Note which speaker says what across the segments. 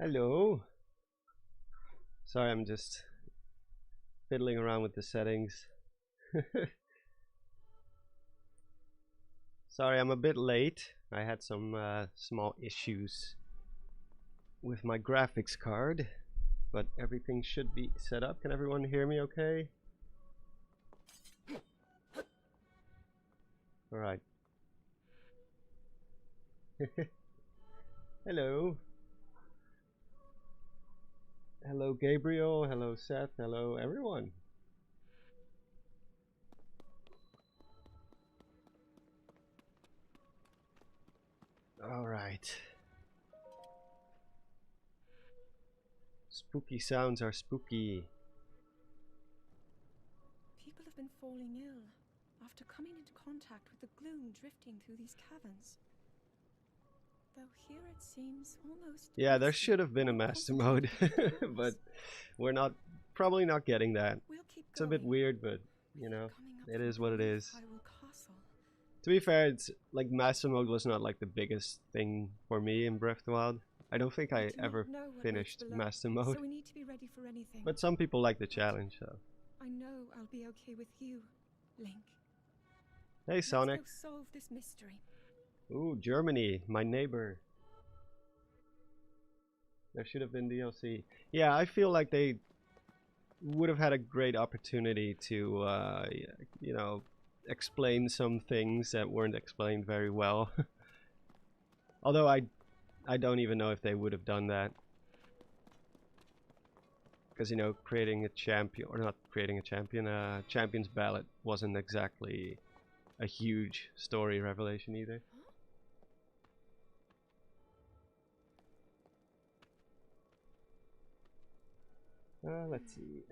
Speaker 1: Hello. Sorry, I'm just fiddling around with the settings. Sorry, I'm a bit late. I had some small issues with my graphics card, but everything should be set up. Can everyone hear me okay? Alright. Hello. Hello, Gabriel. Hello, Seth. Hello, everyone. Alright. Spooky sounds are spooky.
Speaker 2: People have been falling ill after coming into contact with the gloom drifting through these caverns. Though here it seems almost...
Speaker 1: Yeah, there should have been a master mode, but we're probably not getting that.
Speaker 2: We'll keep
Speaker 1: It's a bit
Speaker 2: going.
Speaker 1: weird, but you know, it is what it is.
Speaker 2: Hyrule Castle.
Speaker 1: To be fair, it's like master mode was not like the biggest thing for me in Breath of the Wild. I don't think I ever finished master mode.
Speaker 2: So we need to be ready for anything.
Speaker 1: But some people like the challenge, so.
Speaker 2: I know I'll be okay with you, Link.
Speaker 1: Hey, Sonic.
Speaker 2: Let's go solve this mystery.
Speaker 1: Ooh, Germany, my neighbor. There should have been DLC. Yeah, I feel like they would have had a great opportunity to, you know, explain some things that weren't explained very well. Although I don't even know if they would have done that. Because, you know, creating a champion, or not creating a champion, Champion's Ballot wasn't exactly a huge story revelation either. Let's see.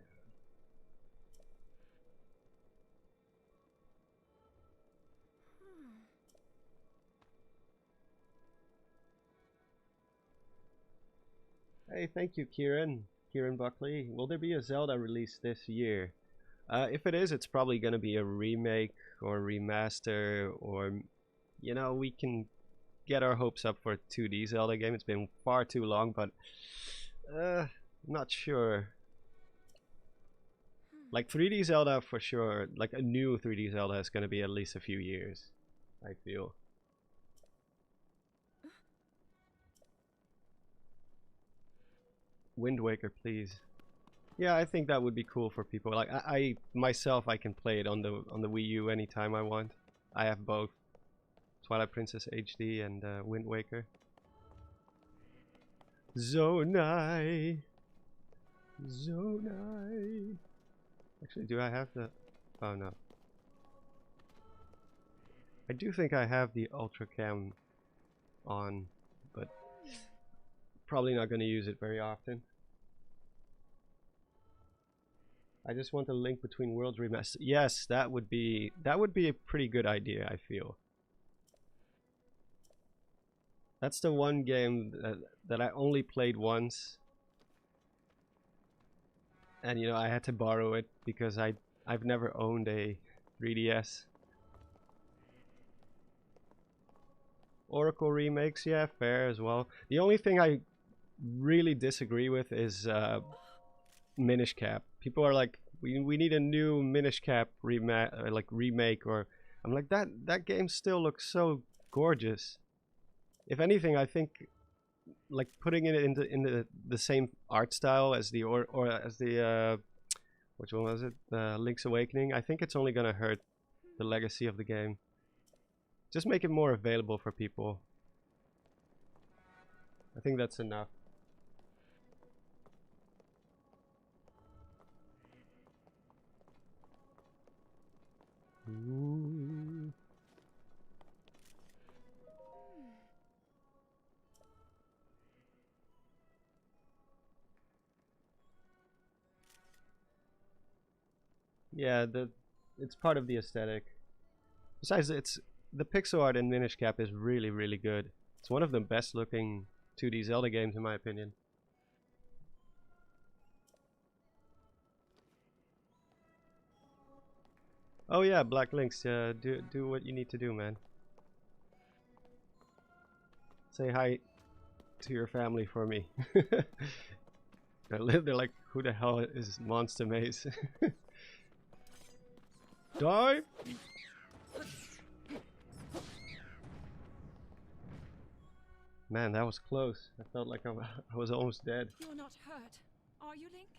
Speaker 1: Hey, thank you, Kieran Buckley. Will there be a Zelda release this year? If it is, it's probably going to be a remake or remaster, or, you know, we can get our hopes up for a 2D Zelda game. It's been far too long, but not sure. Like 3D Zelda for sure, like a new 3D Zelda is going to be at least a few years, I feel. Wind Waker, please. Yeah, I think that would be cool for people. Like I myself, I can play it on the Wii U anytime I want. I have both Twilight Princess HD and Wind Waker. Zonai. Actually, do I have the... Oh no. I do think I have the Ultra Cam on, but probably not going to use it very often. I just want a link between Worlds Remaster. Yes, that would be a pretty good idea, I feel. That's the one game that I only played once. And you know, I had to borrow it because I've never owned a 3DS. Oracle remakes, yeah, fair as well. The only thing I really disagree with is Minish Cap. People are like, we need a new Minish Cap remake, or I'm like, that game still looks so gorgeous. If anything, I think like putting it in the same art style as the or as the which one was it? Link's Awakening. I think it's only gonna hurt the legacy of the game. Just make it more available for people. I think that's enough. Ooh. Yeah, it's part of the aesthetic. Besides, the pixel art in Minish Cap is really, really good. It's one of the best looking 2D Zelda games in my opinion. Oh yeah, Black Links, do what you need to do, man. Say hi. to your family for me. They're like, who the hell is Monster Maze? Die! Man, that was close. I felt like I was almost dead.
Speaker 2: You're not hurt, are you, Link?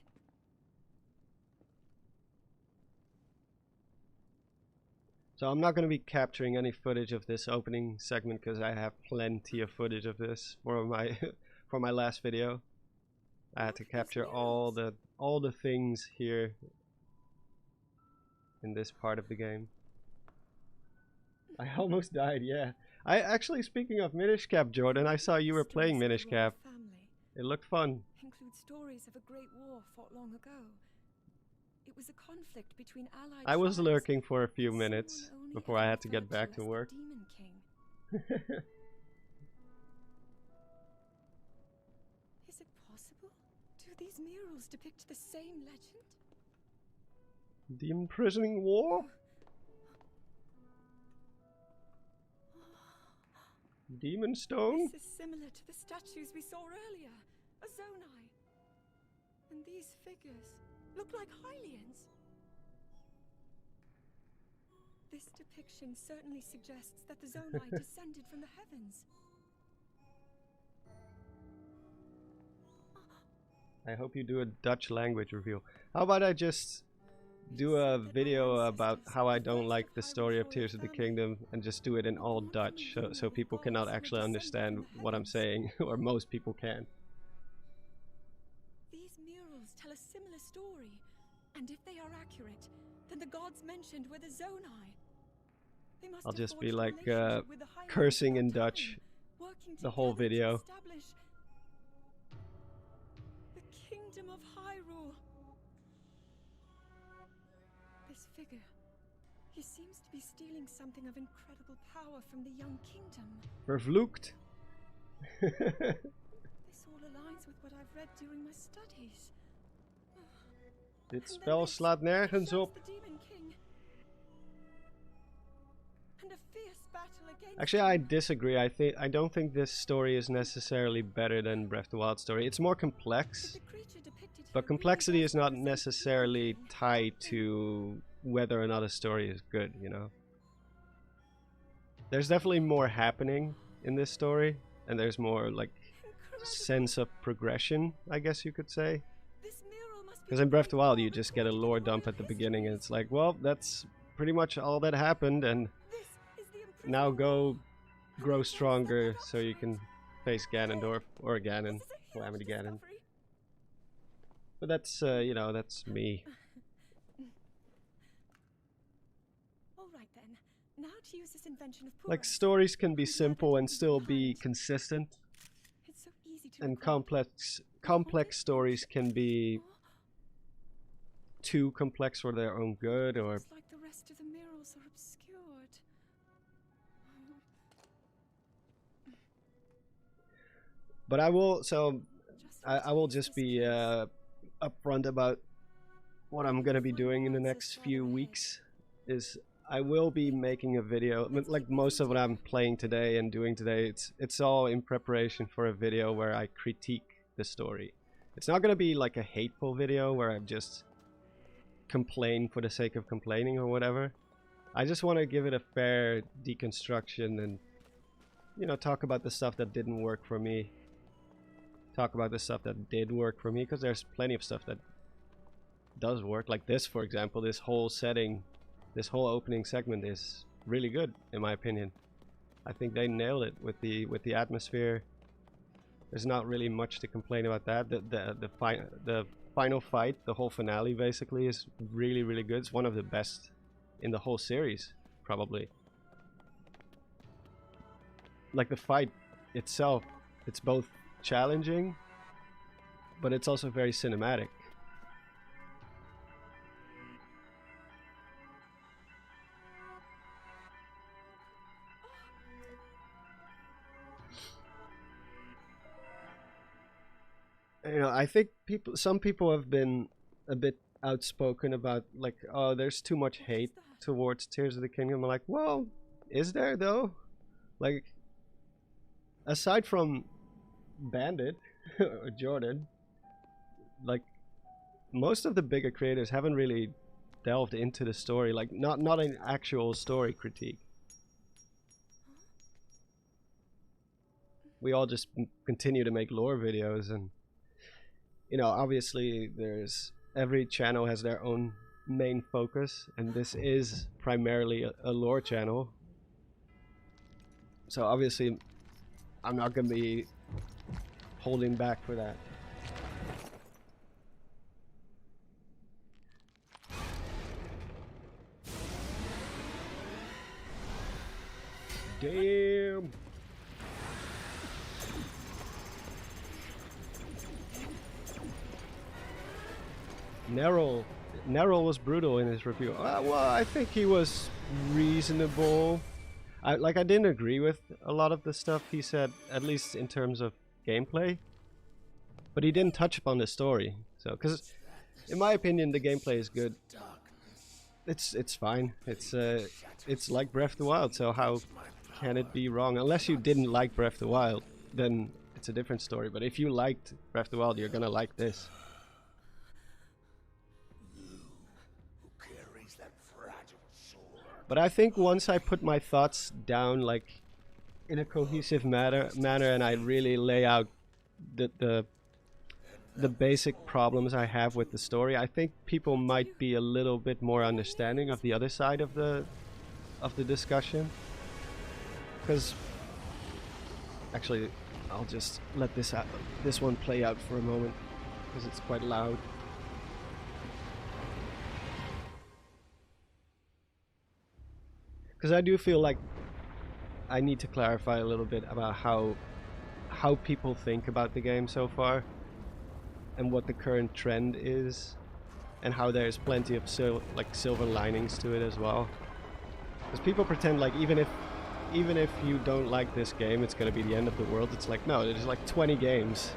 Speaker 1: So I'm not going to be capturing any footage of this opening segment because I have plenty of footage of this for my for my last video. I had to capture all the things here in this part of the game. I almost died, yeah. I actually, speaking of Minish Cap, Jordan, I saw you were playing Minish Cap. It looked fun.
Speaker 2: Include stories of a great war fought long ago. It was a conflict between allied
Speaker 1: I was
Speaker 2: tribes.
Speaker 1: lurking for a few minutes before I had to get back to work.
Speaker 2: Demon King. Is it possible? Do these murals depict the same legend?
Speaker 1: The imprisoning war? Demon Stone?
Speaker 2: This is similar to the statues we saw earlier. A Zonai. And these figures look like Hylians. This depiction certainly suggests that the Zonai descended from the heavens.
Speaker 1: I hope you do a Dutch language review. How about I just do a video about how I don't like the story of Tears of the Kingdom and just do it in all Dutch so people cannot actually understand what I'm saying, or most people can.
Speaker 2: These murals tell a similar story, and if they are accurate, then the gods mentioned were the Zonai. They must
Speaker 1: I'll
Speaker 2: have
Speaker 1: just be
Speaker 2: forged a
Speaker 1: like
Speaker 2: relationship with the Hylians
Speaker 1: cursing
Speaker 2: for a
Speaker 1: in
Speaker 2: time,
Speaker 1: Dutch
Speaker 2: working
Speaker 1: the whole
Speaker 2: together to
Speaker 1: video.
Speaker 2: establish the Kingdom of Hyrule. This figure, he seems to be stealing something of incredible power from the young kingdom.
Speaker 1: Vervloekt.
Speaker 2: This all aligns with what I've read during my studies.
Speaker 1: Dit spel slaat nergens op.
Speaker 2: The Demon King. And a fierce battle against
Speaker 1: Actually, I disagree. I don't think this story is necessarily better than Breath of the Wild story. It's more complex, but complexity is not necessarily tied to whether or not a story is good, you know? There's definitely more happening in this story, and there's more, like, sense of progression, I guess you could say. Because in Breath of the Wild, you just get a lore dump at the beginning, and it's like, well, that's pretty much all that happened, and now go grow stronger so you can face Ganondorf, or Ganon, Calamity Ganon. But that's, you know, that's me.
Speaker 2: Alright then. Now to use this invention of
Speaker 1: Like,
Speaker 2: Purah's.
Speaker 1: stories can be simple and still be consistent,
Speaker 2: It's so easy to
Speaker 1: and
Speaker 2: recall.
Speaker 1: complex stories can be too complex for their own good, or
Speaker 2: It's like the rest of the murals are obscured.
Speaker 1: but I will, so
Speaker 2: Just
Speaker 1: I will just be upfront about what I'm gonna be doing in the next few weeks. Is I will be making a video, like most of what I'm playing today and doing today. It's all in preparation for a video where I critique the story. It's not gonna be like a hateful video where I just complain for the sake of complaining or whatever. I just want to give it a fair deconstruction and, you know, talk about the stuff that didn't work for me. Talk about the stuff that did work for me, because there's plenty of stuff that does work. Like this, for example, this whole setting, this whole opening segment is really good, in my opinion. I think they nailed it with the atmosphere. There's not really much to complain about that. The final fight, the whole finale basically, is really, really good. It's one of the best in the whole series, probably. Like the fight itself, it's both challenging, but it's also very cinematic. You know, I think some people have been a bit outspoken about, like, oh, there's too much hate towards Tears of the Kingdom. I'm like, well, is there though? Like, aside from Bandit or Jordan, like most of the bigger creators haven't really delved into the story, like not an actual story critique. We all just continue to make lore videos, and you know, obviously there's every channel has their own main focus, and this is primarily a lore channel. So obviously I'm not gonna be holding back for that. Damn. Nerol was brutal in his review. Well, I think he was reasonable. I didn't agree with a lot of the stuff he said, at least in terms of gameplay. But he didn't touch upon the story. So, because in my opinion, the gameplay is good. It's fine. It's like Breath of the Wild. So how can it be wrong? Unless you didn't like Breath of the Wild, then it's a different story. But if you liked Breath of the Wild, you're gonna like this. But I think once I put my thoughts down, like in a cohesive manner, and I really lay out the basic problems I have with the story, I think people might be a little bit more understanding of the other side of the discussion. Because actually, I'll just let this one play out for a moment because it's quite loud. Because I do feel like I need to clarify a little bit about how people think about the game so far, and what the current trend is, and how there's plenty of silver linings to it as well. Because people pretend like even if you don't like this game, it's gonna be the end of the world. It's like, no, there's like 20 games.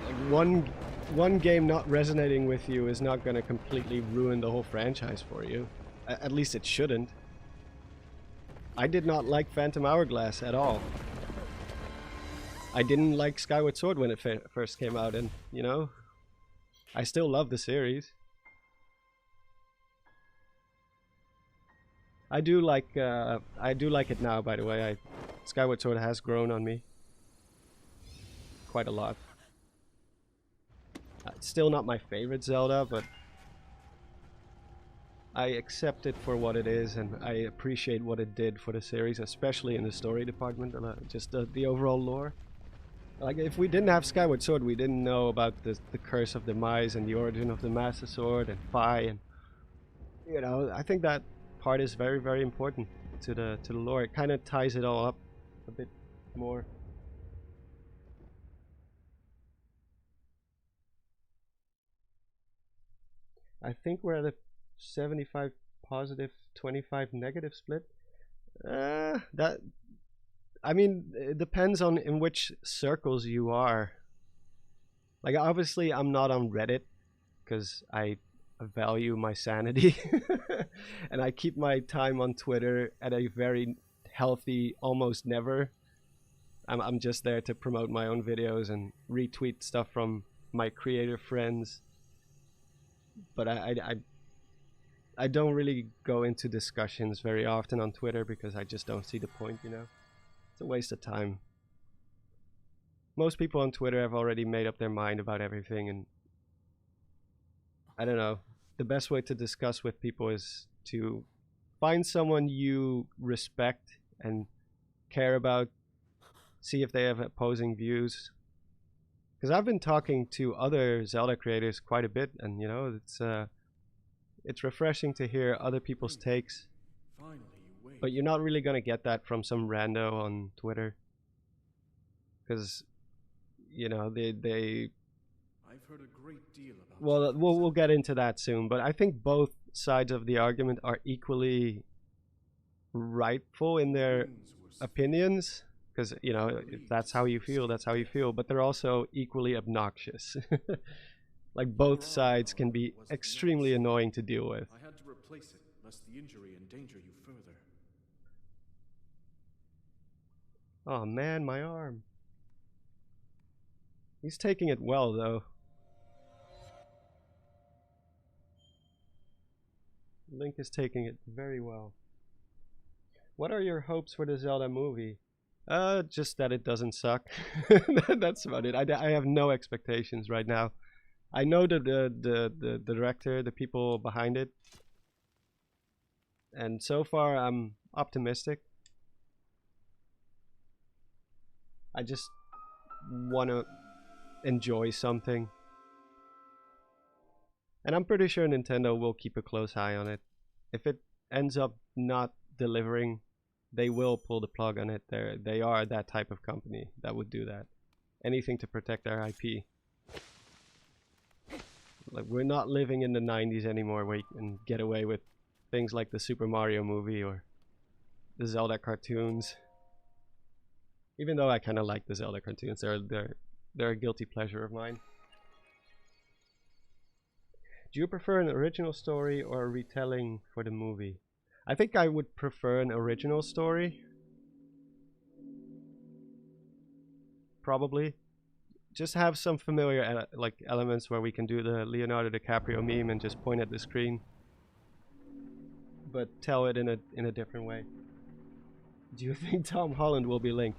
Speaker 1: Like one game not resonating with you is not going to completely ruin the whole franchise for you. At least it shouldn't. I did not like Phantom Hourglass at all. I didn't like Skyward Sword when it first came out, and you know, I still love the series. I do like it now, by the way. Skyward Sword has grown on me quite a lot. It's still not my favorite Zelda, but I accept it for what it is, and I appreciate what it did for the series, especially in the story department, just the overall lore. Like, if we didn't have Skyward Sword, we didn't know about the Curse of Demise and the origin of the Master Sword and Fi, and you know, I think that part is very, very important to the lore. It kind of ties it all up a bit more. I think we're at a 75 positive, 25 negative split. I mean, it depends on in which circles you are. Like, obviously, I'm not on Reddit because I value my sanity, and I keep my time on Twitter at a very healthy, almost never. I'm just there to promote my own videos and retweet stuff from my creator friends. But I don't really go into discussions very often on Twitter because I just don't see the point, you know. It's a waste of time. Most people on Twitter have already made up their mind about everything, and I don't know. The best way to discuss with people is to find someone you respect and care about, see if they have opposing views. Because I've been talking to other Zelda creators quite a bit, and you know, it's refreshing to hear other people's takes. But you're not really gonna get that from some rando on Twitter, because you know they.
Speaker 3: I've heard a great deal about.
Speaker 1: Well, we'll get into that soon, but I think both sides of the argument are equally rightful in their opinions. Because, you know, if that's how you feel, that's how you feel. But they're also equally obnoxious. Like, both sides can be extremely annoying to deal with.
Speaker 3: I had to replace it, lest the injury endanger you further.
Speaker 1: Oh man, my arm. He's taking it well though. Link is taking it very well. What are your hopes for the Zelda movie? Just that it doesn't suck. That's about it. I have no expectations right now. I know the director, the people behind it, and so far I'm optimistic. I just want to enjoy something. And I'm pretty sure Nintendo will keep a close eye on it. If it ends up not delivering, they will pull the plug on it. They are that type of company that would do that. Anything to protect their IP. Like, we're not living in the 90s anymore where you can get away with things like the Super Mario movie or the Zelda cartoons. Even though I kind of like the Zelda cartoons, they're a guilty pleasure of mine. Do you prefer an original story or a retelling for the movie? I think I would prefer an original story. Probably. Just have some familiar like elements where we can do the Leonardo DiCaprio meme and just point at the screen. But tell it in a different way. Do you think Tom Holland will be Link?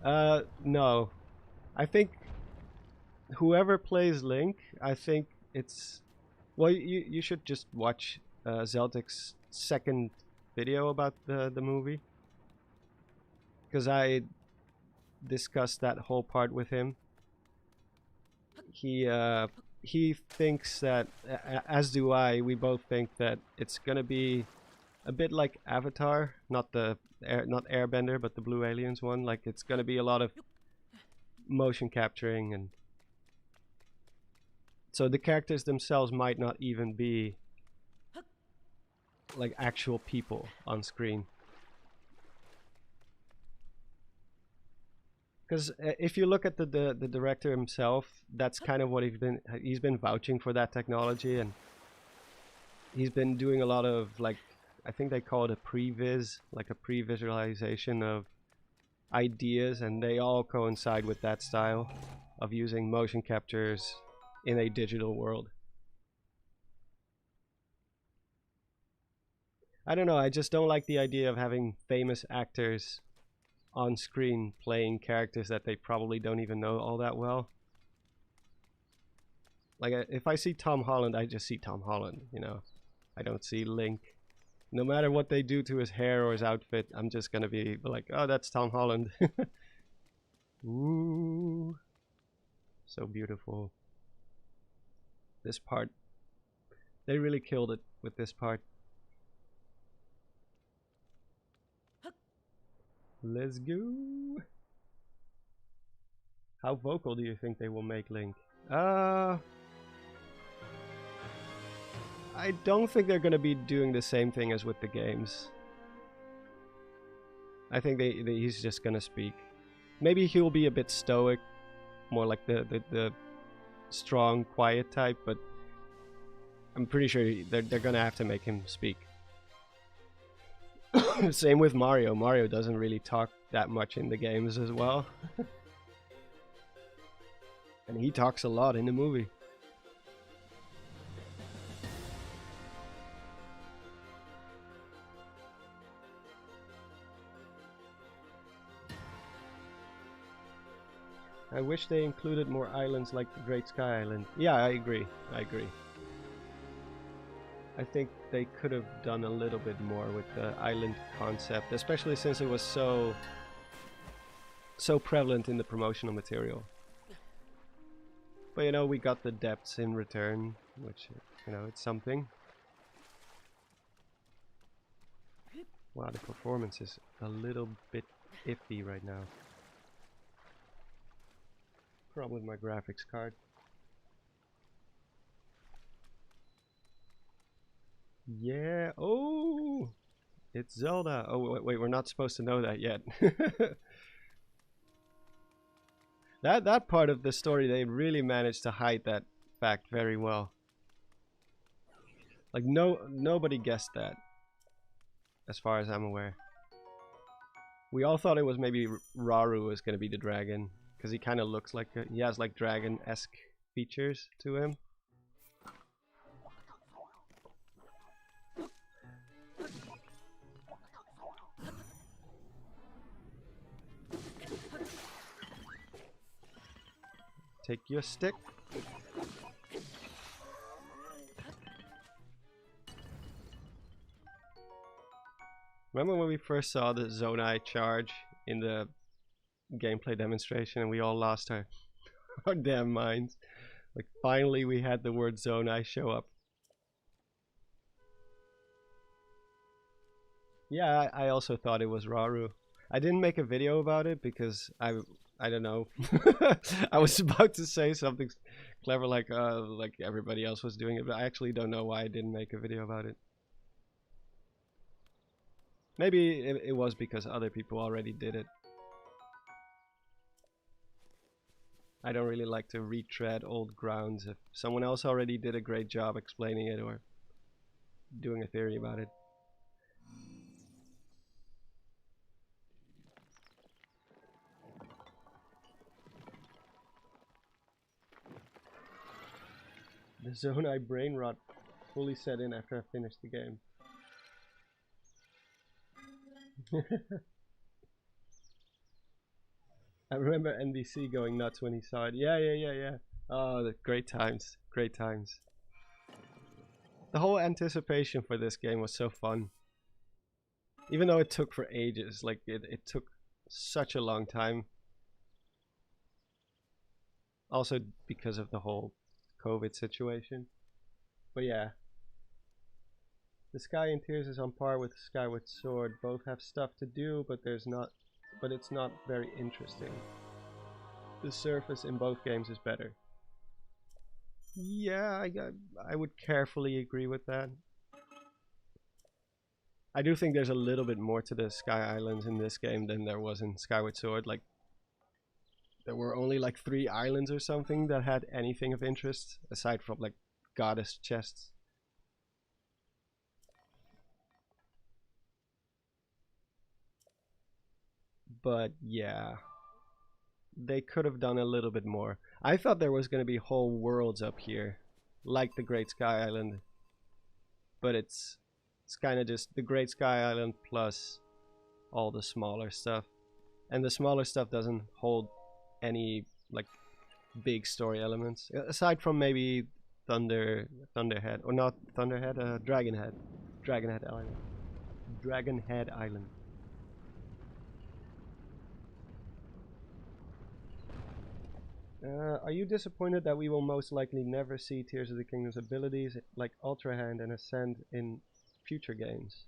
Speaker 1: No. I think whoever plays Link, I think it's... Well, you should just watch Zeltic's second video about the movie. Because I discussed that whole part with him. He thinks that, as do I, we both think that it's gonna be a bit like Avatar, not Airbender, but the Blue Aliens one. Like, it's gonna be a lot of motion capturing, and so the characters themselves might not even be like actual people on screen. Because if you look at the director himself, that's kind of what he's been vouching for that technology, and he's been doing a lot of, like, I think they call it a previs, like a pre-visualization of ideas, and they all coincide with that style of using motion captures in a digital world. I don't know, I just don't like the idea of having famous actors on screen playing characters that they probably don't even know all that well. Like, if I see Tom Holland, I just see Tom Holland, you know. I don't see Link. No matter what they do to his hair or his outfit, I'm just gonna be like, oh, that's Tom Holland. Ooh. So beautiful. This part. They really killed it with this part. Let's go. How vocal do you think they will make Link? I don't think they're gonna be doing the same thing as with the games. I think he's just gonna speak. Maybe he'll be a bit stoic, more like the strong, quiet type, but I'm pretty sure they're gonna have to make him speak. Same with Mario. Mario doesn't really talk that much in the games as well. And he talks a lot in the movie. I wish they included more islands like the Great Sky Island. Yeah, I agree. I agree. I think they could have done a little bit more with the island concept, especially since it was so prevalent in the promotional material. But you know, we got the depths in return, which, you know, it's something. Wow, the performance is a little bit iffy right now. Problem with my graphics card. Yeah. Oh, it's Zelda. Oh wait, we're not supposed to know that yet. That part of the story, they really managed to hide that fact very well. Like, nobody guessed that, as far as I'm aware. We all thought it was maybe Raru was gonna be the dragon, because he kind of looks like he has like dragon-esque features to him. Take your stick. Remember when we first saw the Zonai charge in the gameplay demonstration and we all lost our damn minds? Like finally we had the word Zonai show up. Yeah, I also thought it was Raru. I didn't make a video about it because I don't know. I was about to say something clever like everybody else was doing it, but I actually don't know why I didn't make a video about it. Maybe it was because other people already did it. I don't really like to retread old grounds if someone else already did a great job explaining it or doing a theory about it. The Zonai brain rot fully set in after I finished the game. I remember NBC going nuts when he saw it. Yeah. Oh, the great times. Great times. The whole anticipation for this game was so fun. Even though it took for ages. Like, it took such a long time. Also because of the whole COVID situation. But yeah. The Sky in Tears is on par with Skyward Sword. Both have stuff to do, but it's not very interesting. The surface in both games is better. Yeah, I would carefully agree with that. I do think there's a little bit more to the Sky Islands in this game than there was in Skyward Sword. Like, there were only like 3 islands or something that had anything of interest, aside from like goddess chests. But yeah, they could have done a little bit more. I thought there was going to be whole worlds up here, like the Great Sky Island. But it's kind of just the Great Sky Island plus all the smaller stuff. And the smaller stuff doesn't hold any like big story elements, aside from maybe Thunderhead, or not Thunderhead, Dragonhead Island. Dragonhead Island. Are you disappointed that we will most likely never see Tears of the Kingdom's abilities like Ultra Hand and Ascend in future games?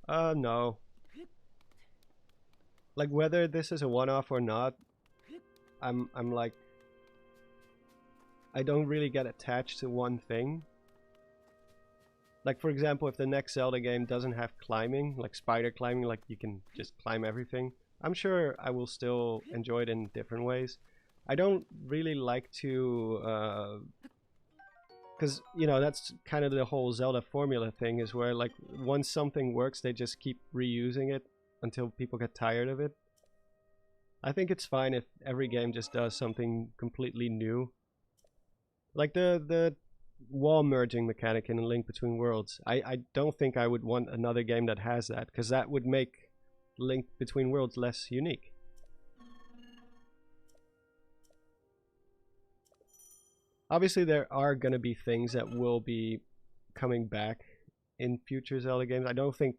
Speaker 1: No. Like, whether this is a one-off or not, I'm like, I don't really get attached to one thing. Like, for example, if the next Zelda game doesn't have climbing, like spider climbing, like you can just climb everything, I'm sure I will still enjoy it in different ways. I don't really like to, because, you know, that's kind of the whole Zelda formula thing, is where, like, once something works, they just keep reusing it until people get tired of it. I think it's fine if every game just does something completely new. Like the wall merging mechanic in A Link Between Worlds. I don't think I would want another game that has that, because that would make Link Between Worlds less unique. Obviously, there are going to be things that will be coming back in future Zelda games. I don't think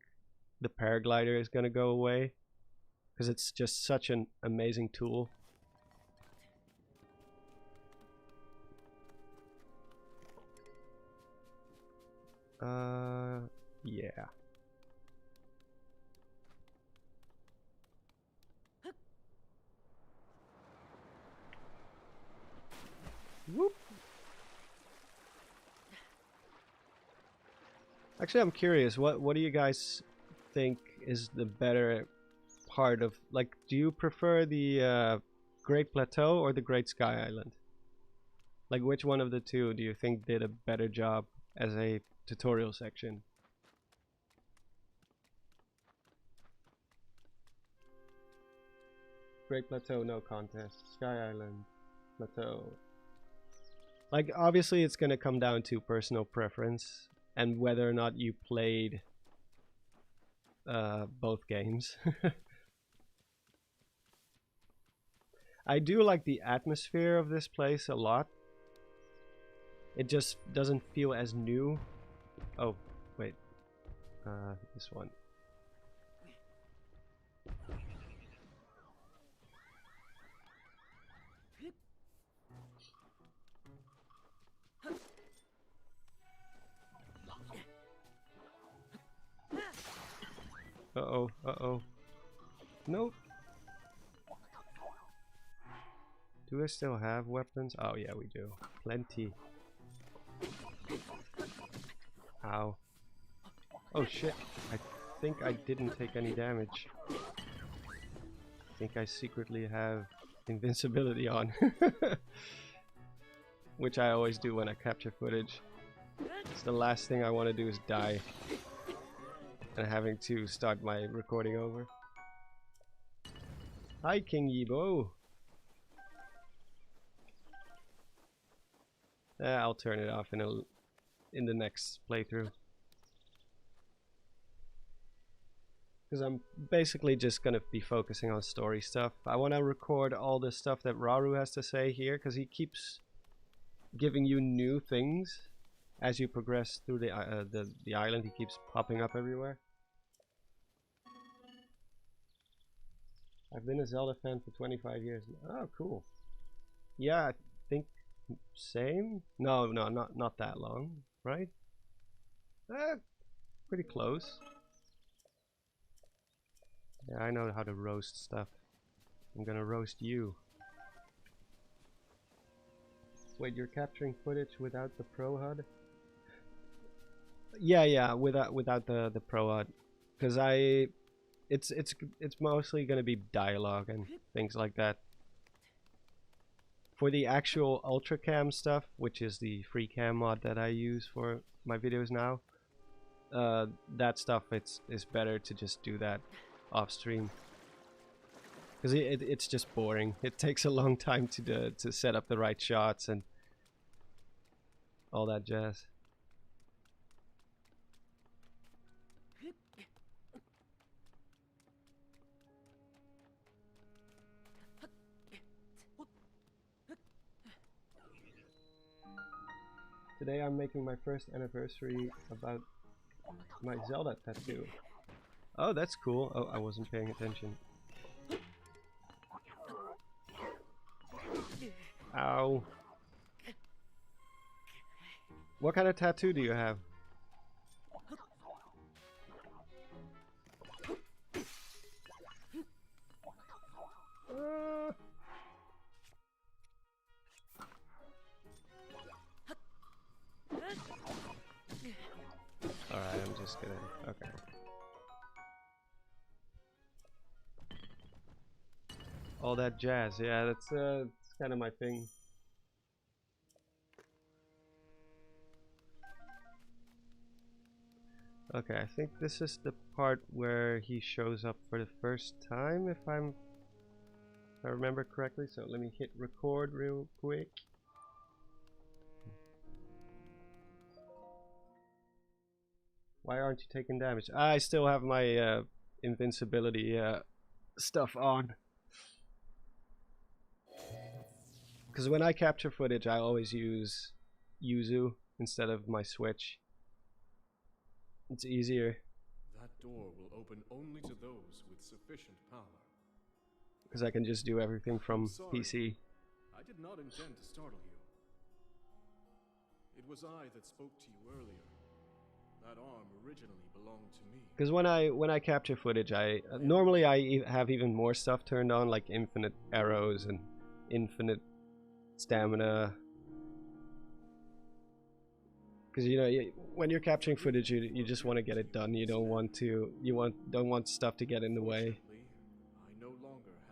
Speaker 1: the paraglider is going to go away, because it's just such an amazing tool. Yeah. Whoop. Actually, I'm curious, what do you guys think is the better part of, like, do you prefer the Great Plateau or the Great Sky Island? Like, which one of the two do you think did a better job as a tutorial section? Great Plateau, no contest. Sky Island, Plateau. Like, obviously it's gonna come down to personal preference and whether or not you played both games. I do like the atmosphere of this place a lot. It just doesn't feel as new. Oh, wait. This one. Uh-oh, uh-oh. Nope. Do I still have weapons? Oh yeah, we do. Plenty. Ow. Oh shit. I think I didn't take any damage. I think I secretly have invincibility on. Which I always do when I capture footage. It's the last thing I want to do is die. And having to start my recording over. Hi King Yibo! I'll turn it off in the next playthrough. Because I'm basically just gonna be focusing on story stuff. I want to record all the stuff that Rauru has to say here, because he keeps giving you new things as you progress through the island. He keeps popping up everywhere. I've been a Zelda fan for 25 years. Oh, cool. Yeah, I think same. No, not that long, right? Pretty close. Yeah, I know how to roast stuff. I'm gonna roast you. Wait, you're capturing footage without the Pro HUD? Yeah, without the Pro HUD, because it's mostly gonna be dialogue and things like that. For the actual Ultracam stuff, which is the free cam mod that I use for my videos now, that stuff it's better to just do that off stream, because it's just boring. It takes a long time to set up the right shots and all that jazz. Today I'm making my first anniversary about my Zelda tattoo. Oh, that's cool. Oh, I wasn't paying attention. Ow. What kind of tattoo do you have? Alright, I'm just gonna... okay. All that jazz, yeah, that's kind of my thing. Okay, I think this is the part where he shows up for the first time, if I remember correctly. So let me hit record real quick. Why aren't you taking damage? I still have my invincibility stuff on. Because when I capture footage, I always use Yuzu instead of my Switch. It's easier.
Speaker 3: That door will open only to those with sufficient power.
Speaker 1: Because I can just do everything from PC.
Speaker 3: I did not intend to startle you. It was I that spoke to you earlier. That arm originally belonged to me.
Speaker 1: Because when I capture footage, normally I have even more stuff turned on, like infinite arrows and infinite stamina. Because you know, when you're capturing footage, you just want to get it done. You don't want stuff to get in the way.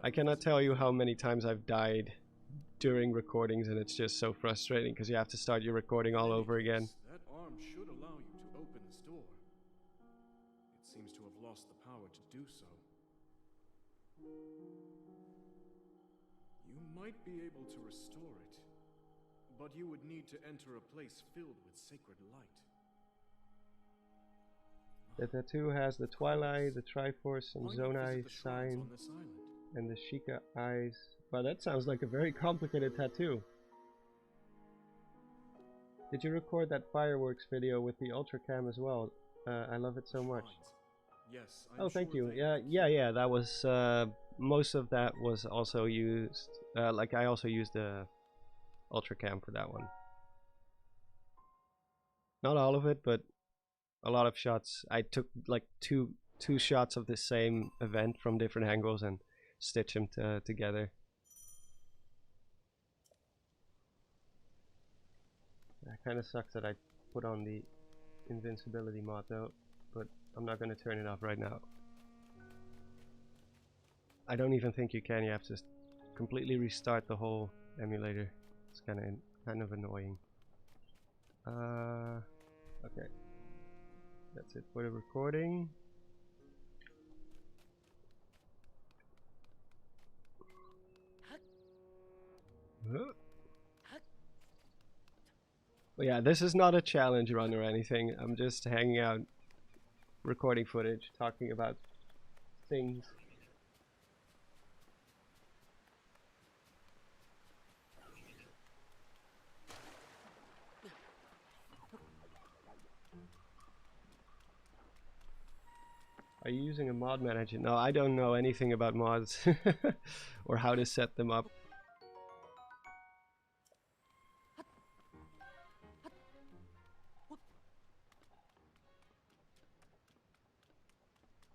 Speaker 1: I cannot tell you how many times I've died during recordings, and it's just so frustrating because you have to start your recording all over again.
Speaker 3: That arm should allow you to open this door. It seems to have lost the power to do so. might be able to restore it, but you would need to enter a place filled with sacred light.
Speaker 1: The tattoo has the Twilight, the Triforce, and
Speaker 3: Why not
Speaker 1: Zonai
Speaker 3: visit the shrines
Speaker 1: sign,
Speaker 3: on this island?
Speaker 1: and the Sheikah eyes. Wow, that sounds like a very complicated tattoo. Did you record that fireworks video with the Ultracam as well? I love it so much.
Speaker 3: Yes,
Speaker 1: Oh, thank you. Yeah. That was most of that was also used. Like I also used the Ultracam for that one. Not all of it, but a lot of shots. I took like two shots of the same event from different angles and stitched them together. That kind of sucks that I put on the invincibility mod though, but I'm not going to turn it off right now. I don't even think you can. You have to completely restart the whole emulator. It's kind of annoying. Okay. That's it for the recording. But yeah, this is not a challenge run or anything. I'm just hanging out, recording footage, talking about things. Are you using a mod manager? No, I don't know anything about mods or how to set them up.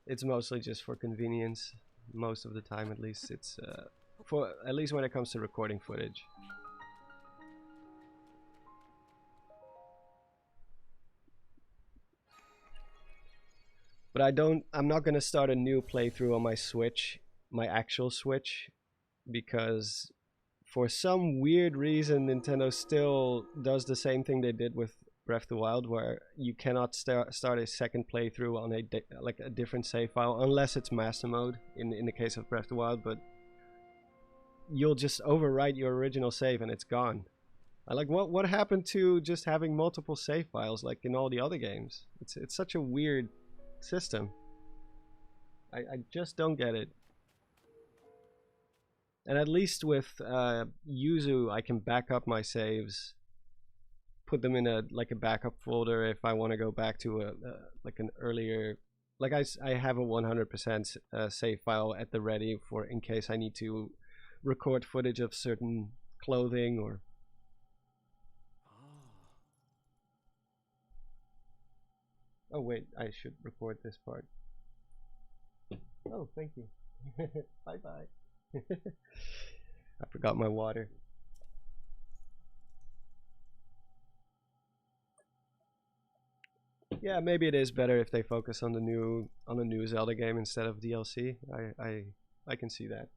Speaker 1: It's mostly just for convenience, most of the time at least. It's for at least when it comes to recording footage. But I'm not gonna start a new playthrough on my Switch, my actual Switch, because for some weird reason Nintendo still does the same thing they did with Breath of the Wild, where you cannot start a second playthrough on a different save file unless it's master mode in the case of Breath of the Wild, but you'll just overwrite your original save and it's gone. Like what happened to just having multiple save files like in all the other games? It's such a weird system. I just don't get it. And at least with Yuzu I can back up my saves, put them in a backup folder if I want to go back to an earlier, like I have a 100% save file at the ready for in case I need to record footage of certain clothing or. Oh wait, I should record this part. Oh, thank you. Bye bye. I forgot my water. Yeah, maybe it is better if they focus on the new Zelda game instead of DLC. I can see that.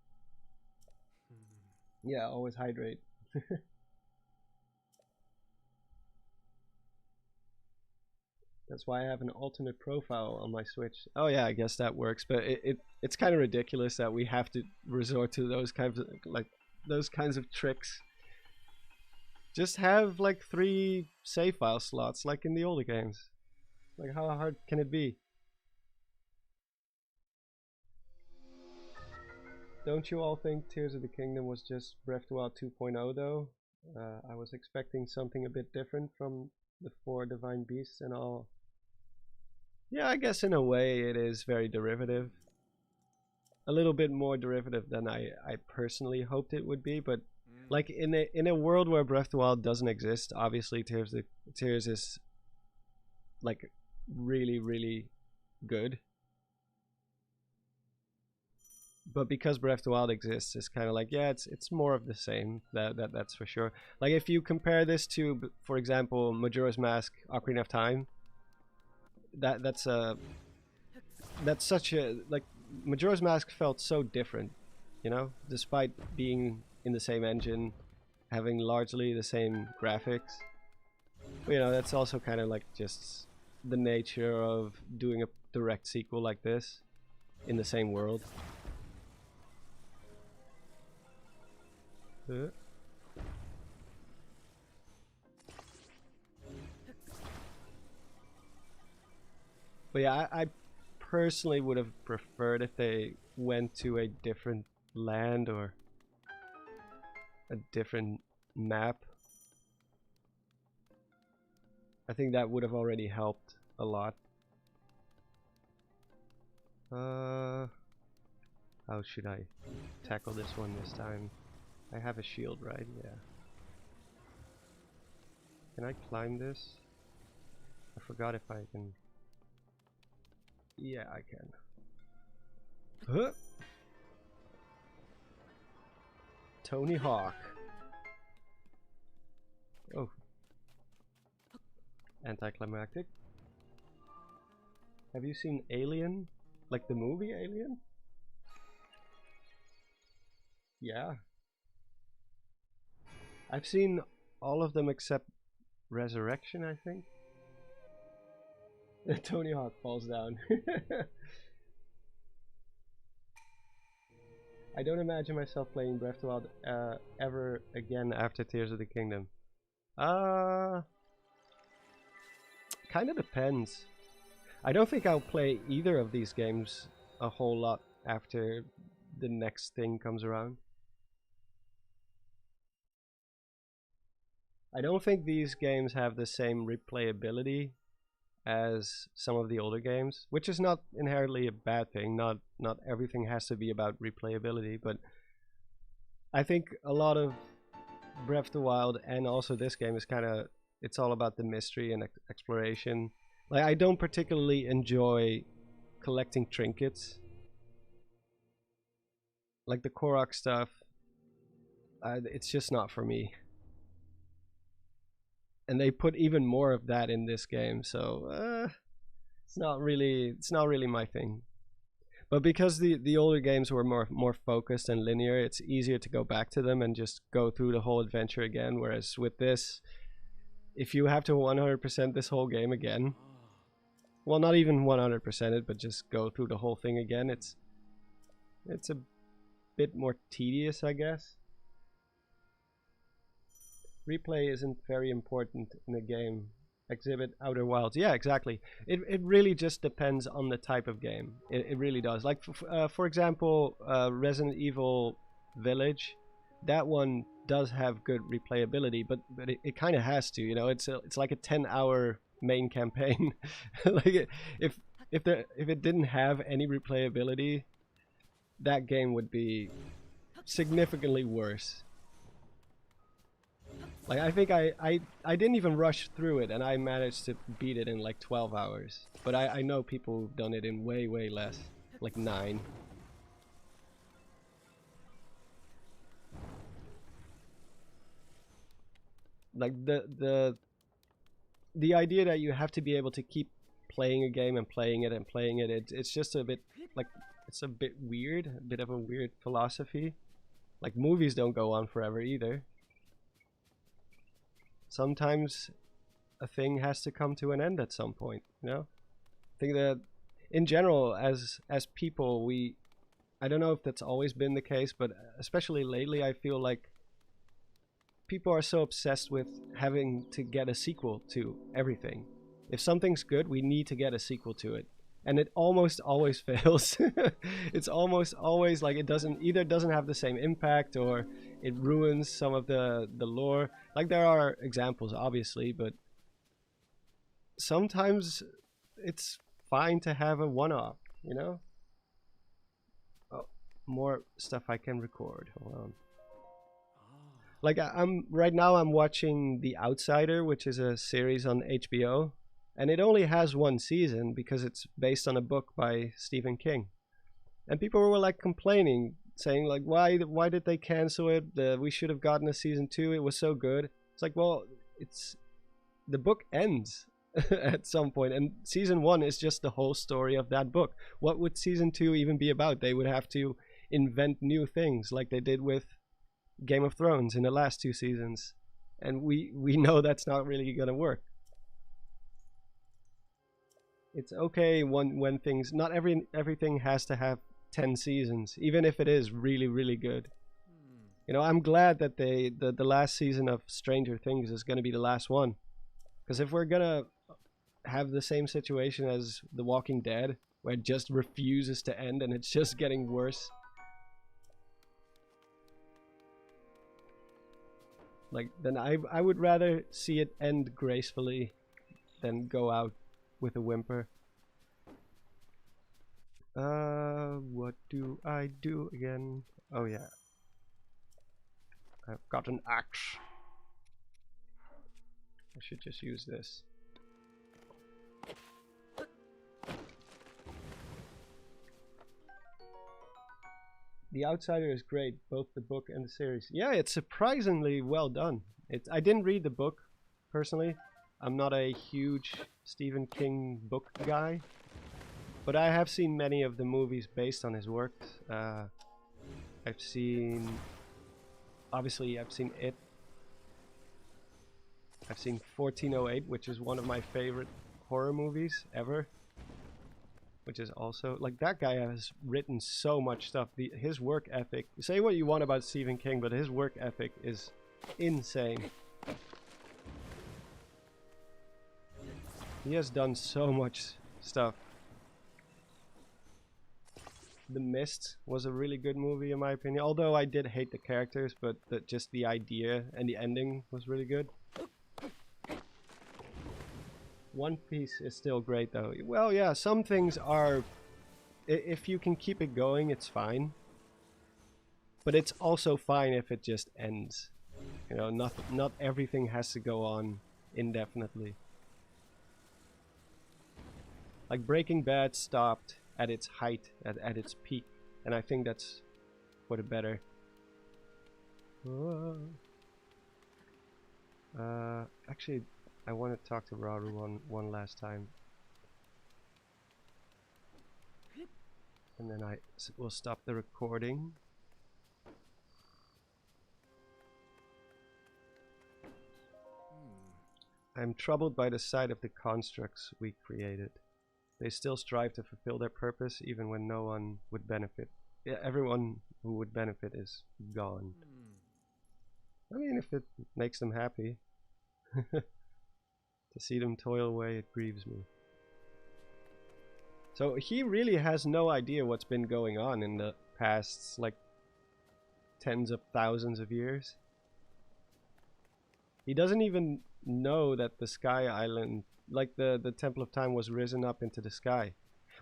Speaker 1: Yeah, always hydrate. That's why I have an alternate profile on my Switch. Oh yeah, I guess that works, but it's kind of ridiculous that we have to resort to those kinds of tricks. Just have like 3 save file slots like in the older games. Like how hard can it be? Don't you all think Tears of the Kingdom was just Breath of the Wild 2.0 though? I was expecting something a bit different from the 4 Divine Beasts and all. Yeah, I guess in a way it is very derivative. A little bit more derivative than I personally hoped it would be, but like in a world where Breath of the Wild doesn't exist, obviously Tears is like really good. But because Breath of the Wild exists, it's kind of like, yeah, it's more of the same. That's for sure. Like if you compare this to, for example, Majora's Mask: Ocarina of Time, that's such a like Majora's Mask felt so different, you know, despite being in the same engine, having largely the same graphics. But, you know, that's also kind of like just the nature of doing a direct sequel like this in the same world. Huh. But yeah, I personally would have preferred if they went to a different land or a different map. I think that would have already helped a lot. How should I tackle this one this time? I have a shield, right? Yeah. Can I climb this? I forgot if I can. Yeah, I can. Huh? Tony Hawk. Oh. Anticlimactic. Have you seen Alien? Like the movie Alien? Yeah. I've seen all of them except Resurrection, I think. Tony Hawk falls down. I don't imagine myself playing Breath of the Wild ever again after Tears of the Kingdom. Kind of depends. I don't think I'll play either of these games a whole lot after the next thing comes around. I don't think these games have the same replayability as some of the older games, which is not inherently a bad thing. Not everything has to be about replayability, but I think a lot of Breath of the Wild and also this game is it's all about the mystery and exploration. Like, I don't particularly enjoy collecting trinkets. Like the Korok stuff, it's just not for me. And they put even more of that in this game, so it's not really my thing. But because the older games were more focused and linear, it's easier to go back to them and just go through the whole adventure again. Whereas with this, if you have to 100% this whole game again, well, not even 100% it, but just go through the whole thing again, it's a bit more tedious, I guess. Replay isn't very important in a game. Exhibit Outer Wilds. Yeah, exactly. It really just depends on the type of game. It really does. Like, for example, Resident Evil Village, that one does have good replayability, but it kind of has to, you know. It's like a 10-hour main campaign. Like, if it didn't have any replayability, that game would be significantly worse. Like, I think I didn't even rush through it, and I managed to beat it in like 12 hours. But I know people who've done it in way less, like 9. Like the idea that you have to be able to keep playing a game and playing it, it's just a bit like, it's a bit weird, a bit of a weird philosophy. Like, movies don't go on forever either. Sometimes a thing has to come to an end at some point, you know? I think that in general, as people, I don't know if that's always been the case, but especially lately, I feel like people are so obsessed with having to get a sequel to everything. If something's good, we need to get a sequel to it. And it almost always fails. It's almost always like it doesn't have the same impact, or it ruins some of the lore. Like, there are examples, obviously, but sometimes it's fine to have a one-off, you know? Oh, more stuff I can record. Hold on. Like, right now I'm watching The Outsider, which is a series on HBO. And it only has 1 season because it's based on a book by Stephen King. And people were like complaining, saying like, why did they cancel it? We should have gotten a season 2. It was so good. It's like, well, the book ends at some point, and season 1 is just the whole story of that book. What would season 2 even be about? They would have to invent new things like they did with Game of Thrones in the last 2 seasons. And we know that's not really gonna work. It's okay when things, not everything has to have 10 seasons, even if it is really good. You know, I'm glad that the last season of Stranger Things is going to be the last one. Because if we're going to have the same situation as The Walking Dead, where it just refuses to end and it's just getting worse, like, then I would rather see it end gracefully than go out with a whimper. What do I do again? Oh yeah. I've got an axe. I should just use this. The Outsider is great, both the book and the series. Yeah, it's surprisingly well done. I didn't read the book, personally. I'm not a huge Stephen King book guy. But I have seen many of the movies based on his works. I've seen... Obviously, I've seen It. I've seen 1408, which is one of my favorite horror movies ever. Which is also... Like, that guy has written so much stuff. His work ethic... Say what you want about Stephen King, but his work ethic is insane. He has done so much stuff. The Mist was a really good movie in my opinion, although I did hate the characters, but just the idea and the ending was really good. One Piece is still great though. Well, yeah, some things are... If you can keep it going, it's fine. But it's also fine if it just ends. You know, not everything has to go on indefinitely. Like Breaking Bad stopped at its height, at its peak, and I think that's for the better. Actually, I want to talk to Rauru one last time, and then I will stop the recording. I'm troubled by the sight of the constructs we created. They still strive to fulfill their purpose even when no one would benefit. Yeah, everyone who would benefit is gone. I mean, if it makes them happy. To see them toil away, it grieves me. So he really has no idea what's been going on in the past, like, tens of thousands of years. He doesn't even know that the Sky Island, like the Temple of Time, was risen up into the sky,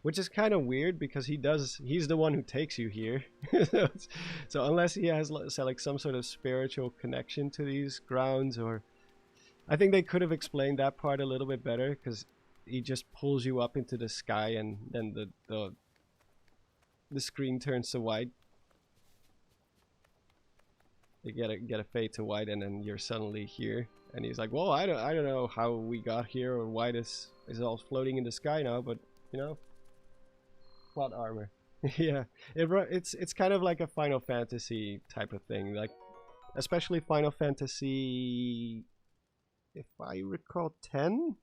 Speaker 1: which is kind of weird because he's the one who takes you here. So unless he has like some sort of spiritual connection to these grounds, or I think they could have explained that part a little bit better, because he just pulls you up into the sky and then the screen turns to white. You get a fade to white and then you're suddenly here. And he's like, well, I don't know how we got here or why this is all floating in the sky now, but you know, plot armor. Yeah, it's kind of like a Final Fantasy type of thing, like especially Final Fantasy, if I recall, 10.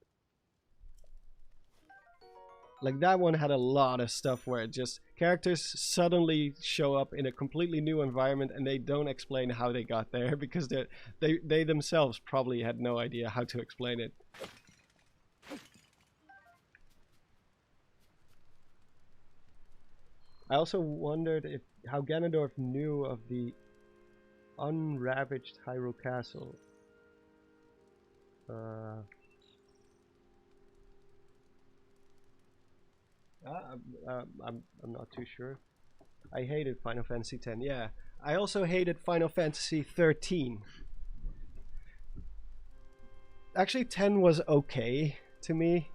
Speaker 1: Like that one had a lot of stuff where it just characters suddenly show up in a completely new environment and they don't explain how they got there because they themselves probably had no idea how to explain it. I also wondered how Ganondorf knew of the unravaged Hyrule Castle. I'm not too sure. I hated Final Fantasy X. Yeah, I also hated Final Fantasy 13. Actually, 10 was okay to me.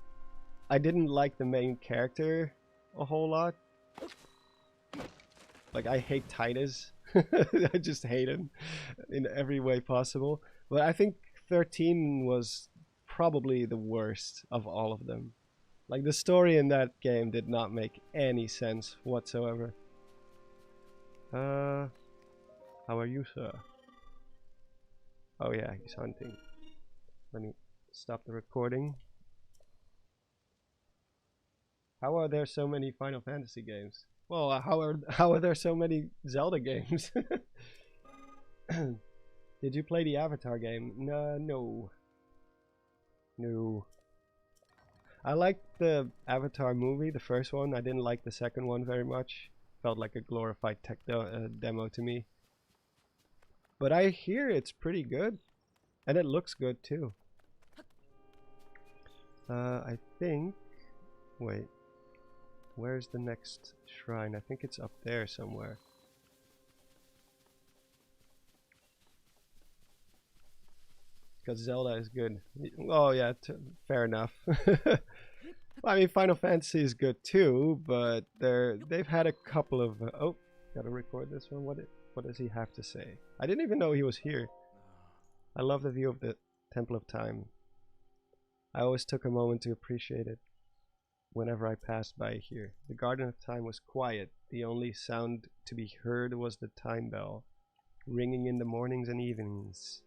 Speaker 1: I didn't like the main character a whole lot. Like, I hate Titus. I just hate him in every way possible. But I think 13 was probably the worst of all of them. Like, the story in that game did not make any sense whatsoever. How are you, sir? Oh yeah, he's hunting. Let me stop the recording. How are there so many Final Fantasy games? Well, how are there so many Zelda games? Did you play the Avatar game? No. No. I liked the Avatar movie, the first one. I didn't like the second one very much. Felt like a glorified tech demo to me. But I hear it's pretty good. And it looks good too. I think... Wait. Where's the next shrine? I think it's up there somewhere. Because Zelda is good. Oh yeah, fair enough. Well, I mean, Final Fantasy is good too, but they've had a couple of... oh, gotta record this one. What does he have to say? I didn't even know he was here. I love the view of the Temple of Time. I always took a moment to appreciate it whenever I passed by here. The Garden of Time was quiet. The only sound to be heard was the time bell, ringing in the mornings and evenings.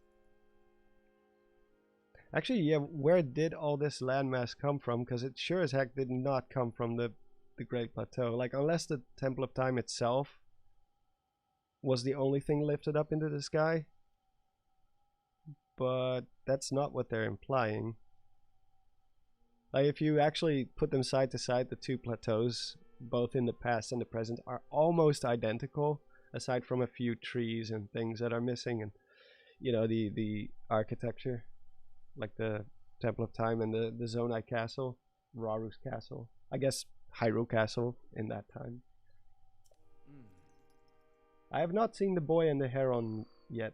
Speaker 1: Actually, yeah, where did all this landmass come from? Because it sure as heck did not come from the Great Plateau. Like, unless the Temple of Time itself was the only thing lifted up into the sky. But that's not what they're implying. Like, if you actually put them side to side, the two plateaus, both in the past and the present, are almost identical, aside from a few trees and things that are missing, and, you know, the architecture. Like the Temple of Time and the Zonai Castle, Raru's Castle. I guess Hyrule Castle in that time. I have not seen The Boy and the Heron yet,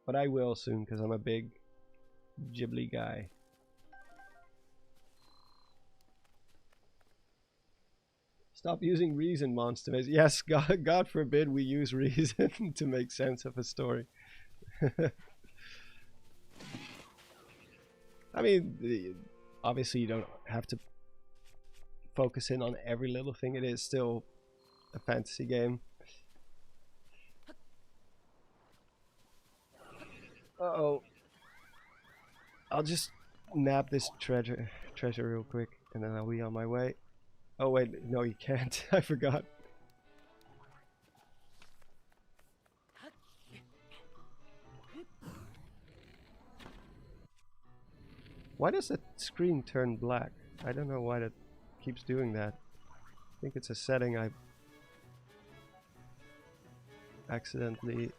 Speaker 1: but I will soon because I'm a big Ghibli guy. Stop using reason, Monster Maze. Yes, God forbid we use reason to make sense of a story. I mean, obviously you don't have to focus in on every little thing. It is still a fantasy game. Uh-oh. I'll just nab this treasure real quick, and then I'll be on my way. Oh wait, no you can't. I forgot. Why does the screen turn black? I don't know why that keeps doing that. I think it's a setting I accidentally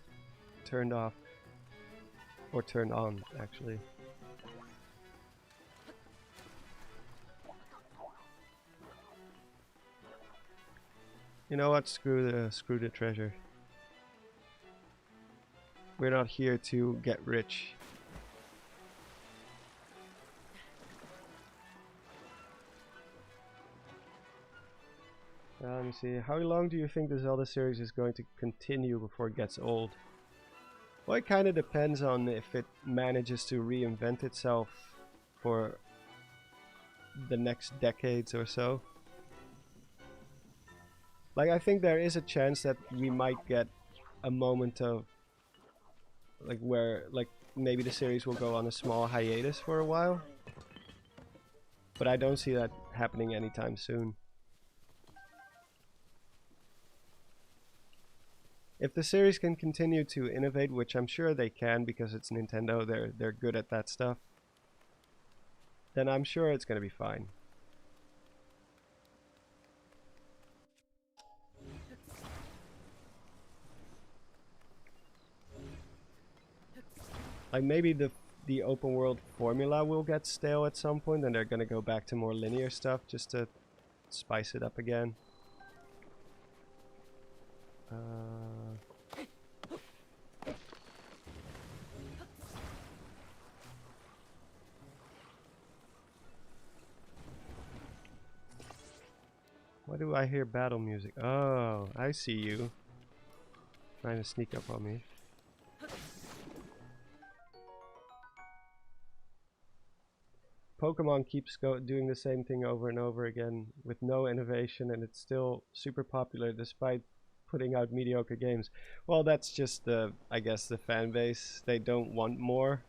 Speaker 1: turned off. Or turned on, actually. You know what? Screw the treasure. We're not here to get rich. Let me see. How long do you think the Zelda series is going to continue before it gets old? Well, it kind of depends on if it manages to reinvent itself for the next decades or so. Like, I think there is a chance that we might get a moment of like where like maybe the series will go on a small hiatus for a while. But I don't see that happening anytime soon. If the series can continue to innovate, which I'm sure they can because it's Nintendo, they're good at that stuff, then I'm sure it's gonna be fine. Like maybe the open world formula will get stale at some point and they're gonna go back to more linear stuff just to spice it up again. Why do I hear battle music? Oh, I see you. Trying to sneak up on me. Pokemon keeps doing the same thing over and over again with no innovation, and it's still super popular despite putting out mediocre games. Well, that's just the, I guess, the fan base. They don't want more.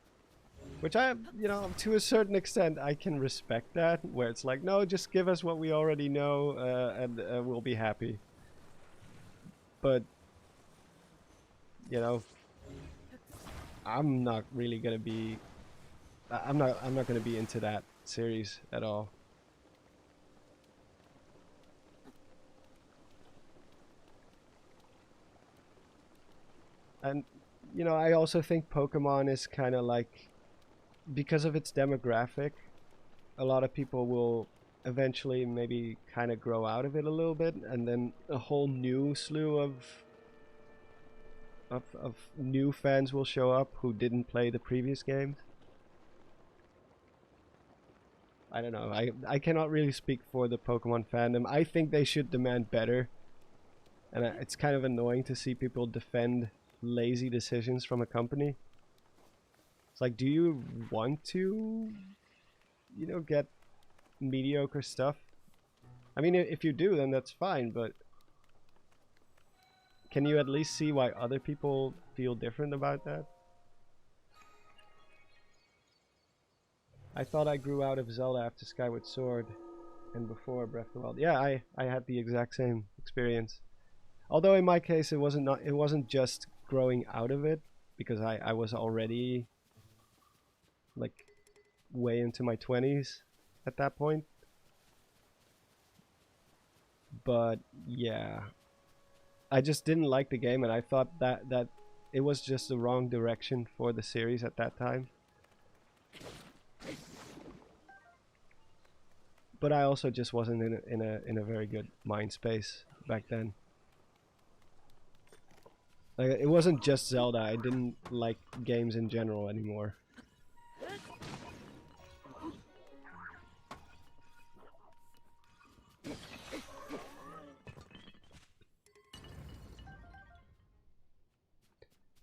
Speaker 1: Which I, you know, to a certain extent, I can respect that. Where it's like, no, just give us what we already know, and we'll be happy. But, you know, I'm not really gonna be. I'm not gonna be into that series at all. And you know, I also think Pokemon is kind of like, because of its demographic, a lot of people will eventually maybe kind of grow out of it a little bit, and then a whole new slew of new fans will show up who didn't play the previous games. I don't know. I cannot really speak for the Pokemon fandom. I think they should demand better, and it's kind of annoying to see people defend lazy decisions from a company. It's like, do you want to, you know, get mediocre stuff? I mean, if you do, then that's fine, but can you at least see why other people feel different about that? I thought I grew out of Zelda after Skyward Sword and before Breath of the Wild. Yeah, I had the exact same experience. Although in my case it wasn't just growing out of it, because I was already like way into my 20s at that point. But yeah, I just didn't like the game, and I thought that it was just the wrong direction for the series at that time. But I also just wasn't in a very good mind space back then. Like, it wasn't just Zelda. I didn't like games in general anymore.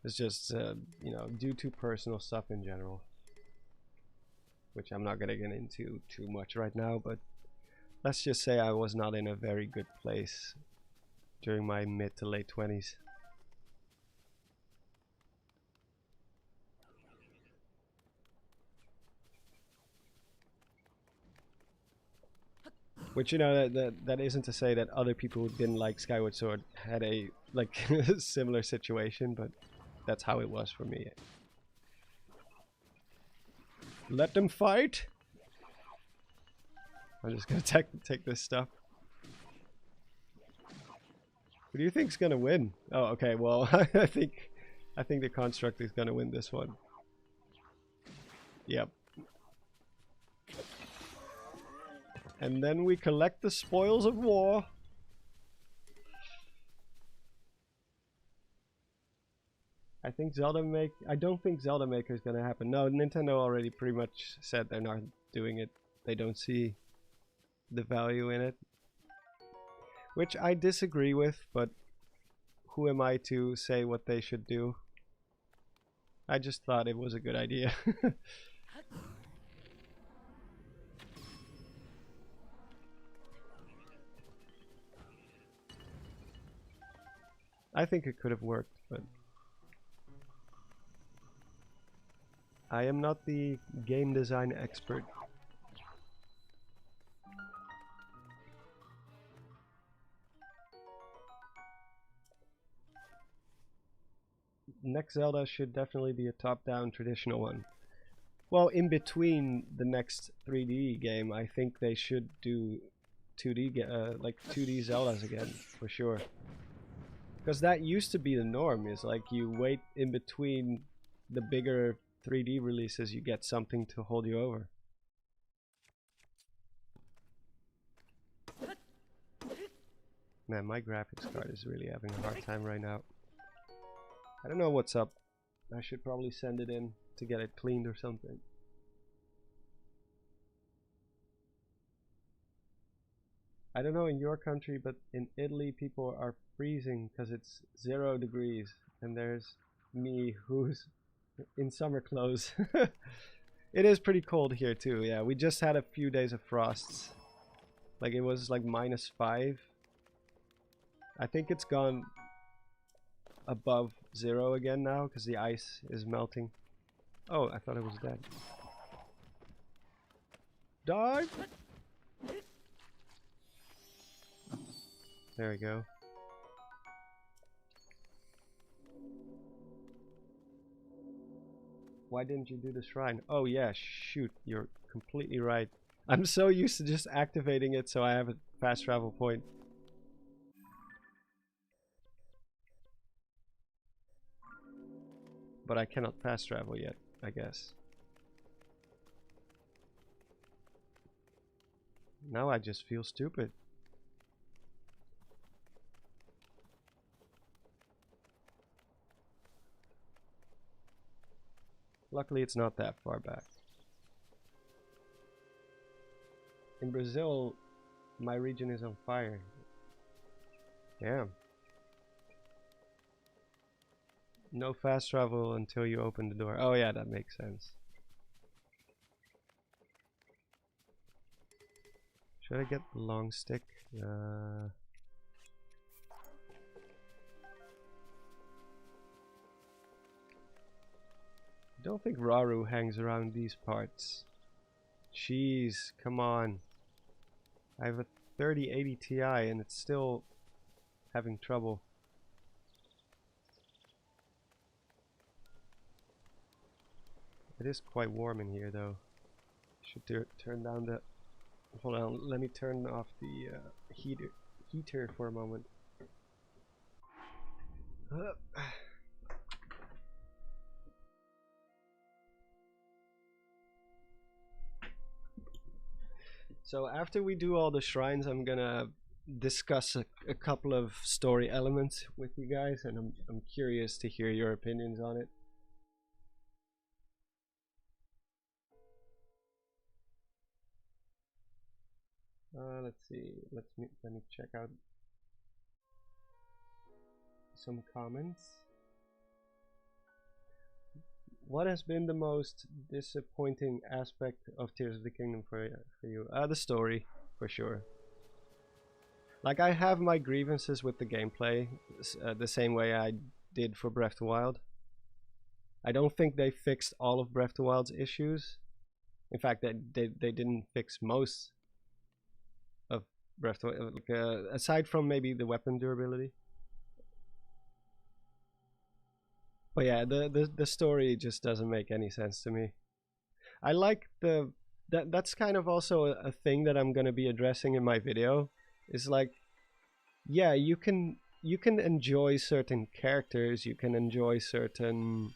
Speaker 1: It's just, you know, due to personal stuff in general, which I'm not gonna get into too much right now, but let's just say I was not in a very good place during my mid to late 20s. Which, you know, that isn't to say that other people who didn't like Skyward Sword had a like similar situation, but that's how it was for me. Let them fight. I'm just gonna take this stuff. Who do you think's gonna win? Oh, okay. Well, I think the Construct is gonna win this one. Yep. And then we collect the spoils of war. I don't think Zelda Maker is gonna happen. No, Nintendo already pretty much said they're not doing it. They don't see the value in it. Which I disagree with, but who am I to say what they should do? I just thought it was a good idea. I think it could have worked, but I am not the game design expert. Next Zelda should definitely be a top-down traditional one. Well, in between the next 3D game, I think they should do 2D, like 2D Zeldas again, for sure. Because that used to be the norm, is like you wait in between the bigger 3D releases, you get something to hold you over. Man, my graphics card is really having a hard time right now. I don't know what's up. I should probably send it in to get it cleaned or something. I don't know in your country, but in Italy people are freezing because it's 0 degrees, and there's me who's in summer clothes. It is pretty cold here too. Yeah, we just had a few days of frosts. Like, it was like -5. I think it's gone above 0 again now because the ice is melting. Oh, I thought it was dead. Die! There we go. Why didn't you do the shrine? Oh yeah, shoot, you're completely right. I'm so used to just activating it so I have a fast travel point. But I cannot fast travel yet, I guess. Now I just feel stupid. Luckily it's not that far back. In Brazil, my region is on fire. Damn. No fast travel until you open the door. Oh yeah, that makes sense. Should I get the long stick? I don't think Rauru hangs around these parts. Jeez, come on. I have a 3080 Ti and it's still having trouble. It is quite warm in here though. Should turn down the... Hold on, let me turn off the heater for a moment. So after we do all the shrines, I'm gonna discuss a couple of story elements with you guys, and I'm curious to hear your opinions on it. Let's see. Let me check out some comments. What has been the most disappointing aspect of Tears of the Kingdom for you? The story, for sure. Like, I have my grievances with the gameplay, the same way I did for Breath of the Wild. I don't think they fixed all of Breath of the Wild's issues. In fact, they didn't fix most of Breath of the Wild, like, aside from maybe the weapon durability. But yeah, the story just doesn't make any sense to me. I like that's kind of also a thing that I'm gonna be addressing in my video. Is like, yeah, you can enjoy certain characters, you can enjoy certain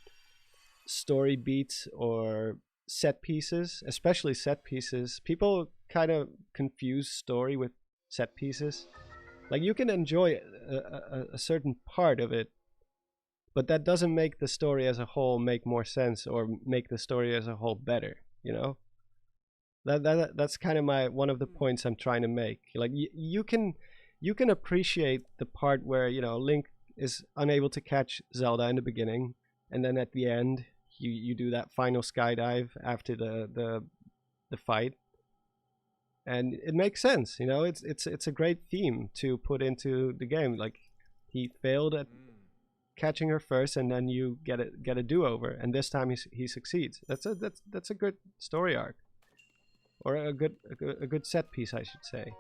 Speaker 1: story beats or set pieces, especially set pieces. People kind of confuse story with set pieces. Like, you can enjoy a certain part of it, but that doesn't make the story as a whole make more sense or make the story as a whole better, you know? That's kind of one of the points I'm trying to make. Like, you can appreciate the part where, you know, Link is unable to catch Zelda in the beginning, and then at the end you do that final skydive after the fight, and it makes sense, you know. It's a great theme to put into the game. Like, he failed at catching her first, and then you get a do-over, and this time he succeeds. That's a good story arc, or a good set piece, I should say.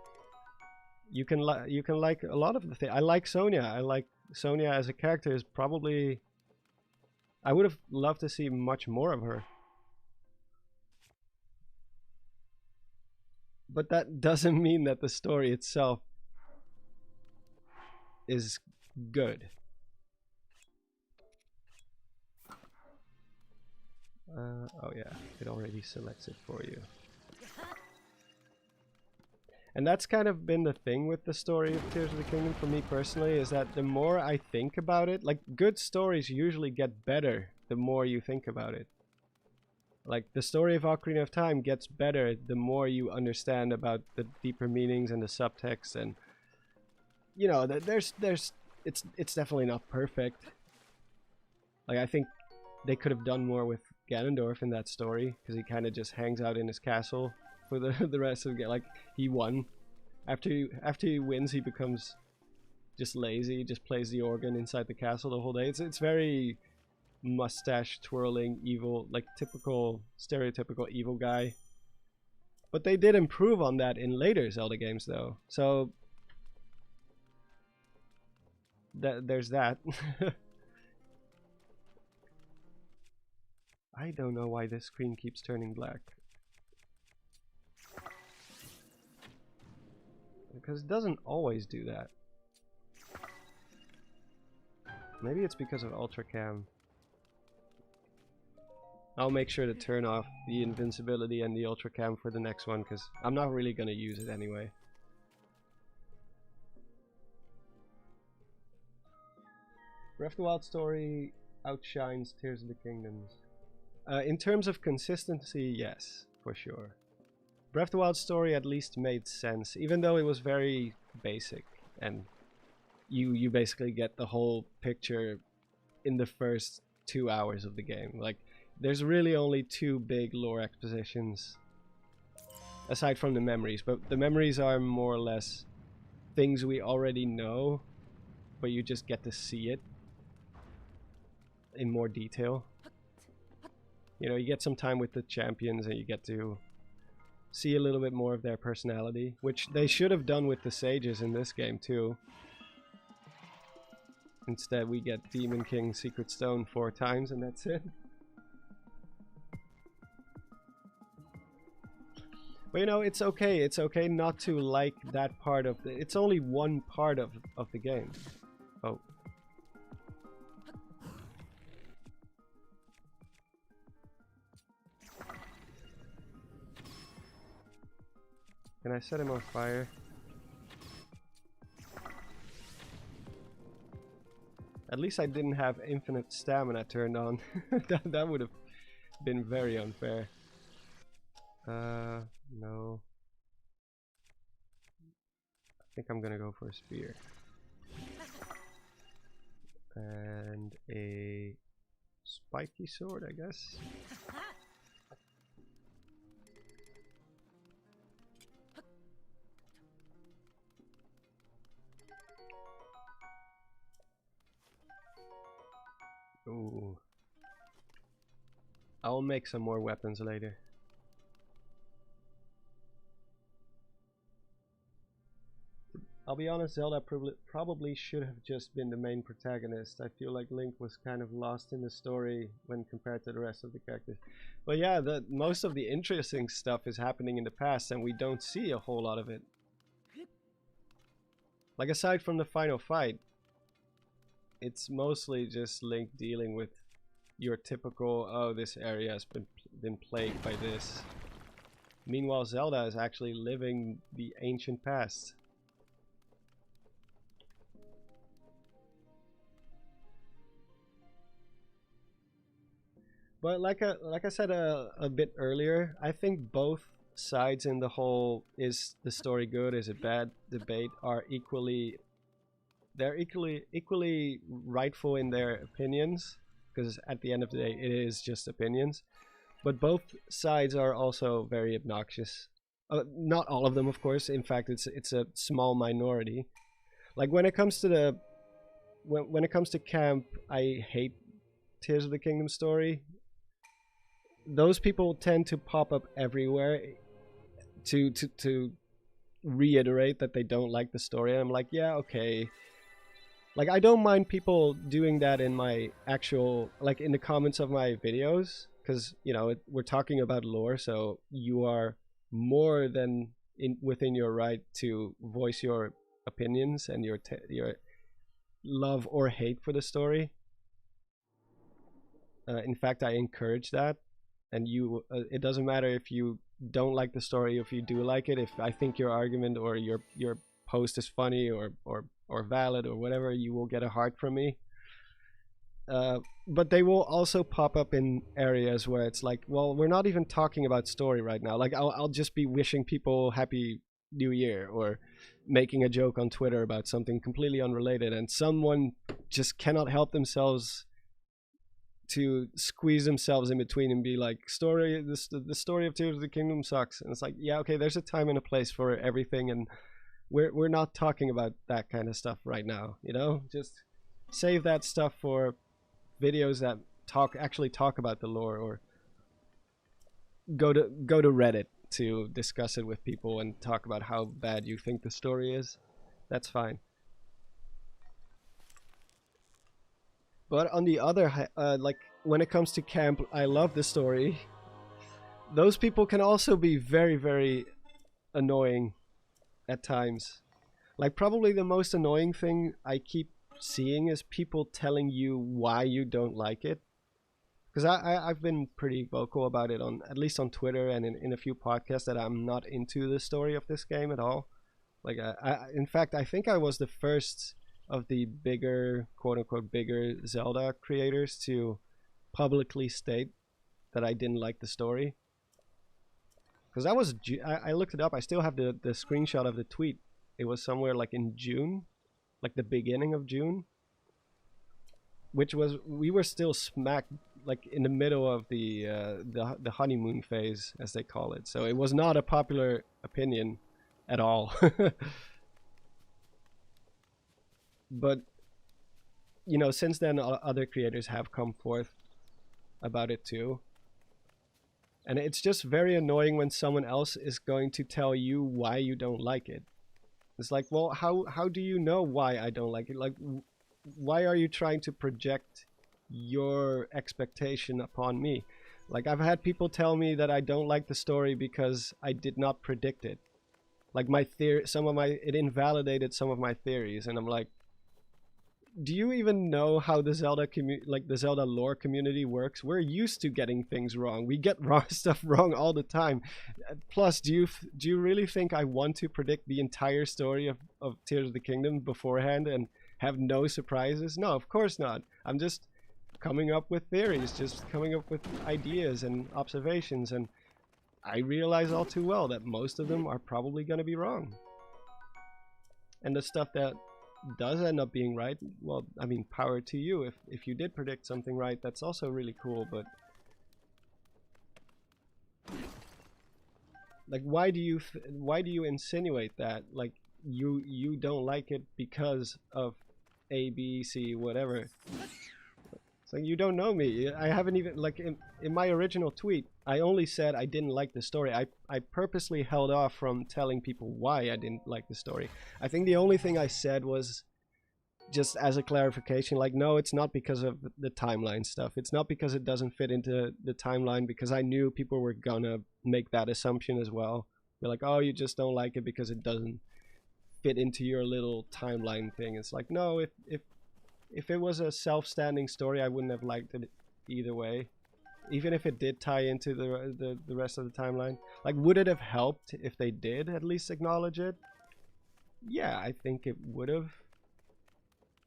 Speaker 1: You can like a lot of the things. I like Sonia. I like Sonia as a character. Is probably, I would have loved to see much more of her, but that doesn't mean that the story itself is good. Oh yeah, it already selects it for you. And that's kind of been the thing with the story of Tears of the Kingdom for me personally, is that the more I think about it, like, good stories usually get better the more you think about it. Like, the story of Ocarina of Time gets better the more you understand about the deeper meanings and the subtext, and, you know, it's definitely not perfect. Like, I think they could have done more with Ganondorf in that story, because he kind of just hangs out in his castle for the rest of the game. Like, he won. After he wins, he becomes just lazy, just plays the organ inside the castle the whole day. It's very mustache twirling evil, like typical stereotypical evil guy. But they did improve on that in later Zelda games though. So there's that. I don't know why this screen keeps turning black. Because it doesn't always do that. Maybe it's because of Ultra Cam. I'll make sure to turn off the invincibility and the Ultra Cam for the next one, because I'm not really going to use it anyway. Breath of the Wild story outshines Tears of the Kingdoms. In terms of consistency, yes, for sure. Breath of the Wild story at least made sense, even though it was very basic, and you basically get the whole picture in the first 2 hours of the game. Like, there's really only 2 big lore expositions, aside from the memories, but the memories are more or less things we already know, but you just get to see it in more detail. You know, you get some time with the champions and you get to see a little bit more of their personality, which they should have done with the sages in this game too. Instead we get Demon King Secret Stone 4 times and that's it. But you know, it's okay not to like that part of the... It's only one part of the game. Oh. Can I set him on fire? At least I didn't have infinite stamina turned on. that would have been very unfair. No. I think I'm gonna go for a spear. And a spiky sword, I guess. Ooh. I'll make some more weapons later. I'll be honest, Zelda probably should have just been the main protagonist. I feel like Link was kind of lost in the story when compared to the rest of the characters. But yeah, most of the interesting stuff is happening in the past and we don't see a whole lot of it. Like, aside from the final fight, it's mostly just Link dealing with your typical, oh, this area has been plagued by this. Meanwhile, Zelda is actually living the ancient past. But like I said a bit earlier, I think both sides in the whole "is the story good, is it bad" debate are equally rightful in their opinions, because at the end of the day it is just opinions. But both sides are also very obnoxious. Not all of them, of course. In fact, it's a small minority. Like, when it comes to when it comes to camp, I hate Tears of the Kingdom story. Those people tend to pop up everywhere to reiterate that they don't like the story, and I'm like, yeah, okay. Like, I don't mind people doing that in my actual, like, in the comments of my videos, because, you know, we're talking about lore, so you are more than within your right to voice your opinions and your love or hate for the story. In fact, I encourage that. And it doesn't matter if you don't like the story, if you do like it. If I think your argument or your post is funny or valid or whatever, you will get a heart from me. But they will also pop up in areas where it's like, well, we're not even talking about story right now. Like, I'll just be wishing people Happy New Year or making a joke on Twitter about something completely unrelated, and someone just cannot help themselves to squeeze themselves in between and be like, the story of Tears of the Kingdom sucks. And it's like, yeah, okay, there's a time and a place for everything, and we're not talking about that kind of stuff right now, you know? Just save that stuff for videos that actually talk about the lore, or go to Reddit to discuss it with people and talk about how bad you think the story is. That's fine. But on the other like, when it comes to camp, I love the story. Those people can also be very, very annoying at times. Like, probably the most annoying thing I keep seeing is people telling you why you don't like it. Because I've been pretty vocal about it, on at least on Twitter and in a few podcasts, that I'm not into the story of this game at all. Like, in fact, I think I was the first of the bigger, quote-unquote, bigger Zelda creators to publicly state that I didn't like the story. Because I looked it up, I still have the screenshot of the tweet. It was somewhere like in June, like the beginning of June. Which was, we were still smack like in the middle of the honeymoon phase, as they call it. So it was not a popular opinion at all. But, you know, since then other creators have come forth about it too. And it's just very annoying when someone else is going to tell you why you don't like it. It's like, well, how do you know why I don't like it? Like, why are you trying to project your expectation upon me? Like, I've had people tell me that I don't like the story because I did not predict it. Like, my theory, it invalidated some of my theories, and I'm like, do you even know how the Zelda the Zelda lore community works? We're used to getting things wrong. We get stuff wrong all the time. Plus, do you really think I want to predict the entire story of Tears of the Kingdom beforehand and have no surprises? No, of course not. I'm just coming up with theories, just coming up with ideas and observations, and I realize all too well that most of them are probably going to be wrong. And the stuff that does end up being right, well, I mean, power to you. If you did predict something right, that's also really cool. But like, why do you insinuate that, like, you don't like it because of A, B, C, whatever? So you don't know me. I haven't even, like, in my original tweet, I only said I didn't like the story. I purposely held off from telling people why I didn't like the story. I think the only thing I said was just as a clarification, like, no, it's not because of the timeline stuff. It's not because it doesn't fit into the timeline, because I knew people were gonna make that assumption as well. They're like, oh, you just don't like it because it doesn't fit into your little timeline thing. It's like, no, if it was a self-standing story, I wouldn't have liked it either way. Even if it did tie into the rest of the timeline. Like, would it have helped if they did at least acknowledge it? Yeah, I think it would have.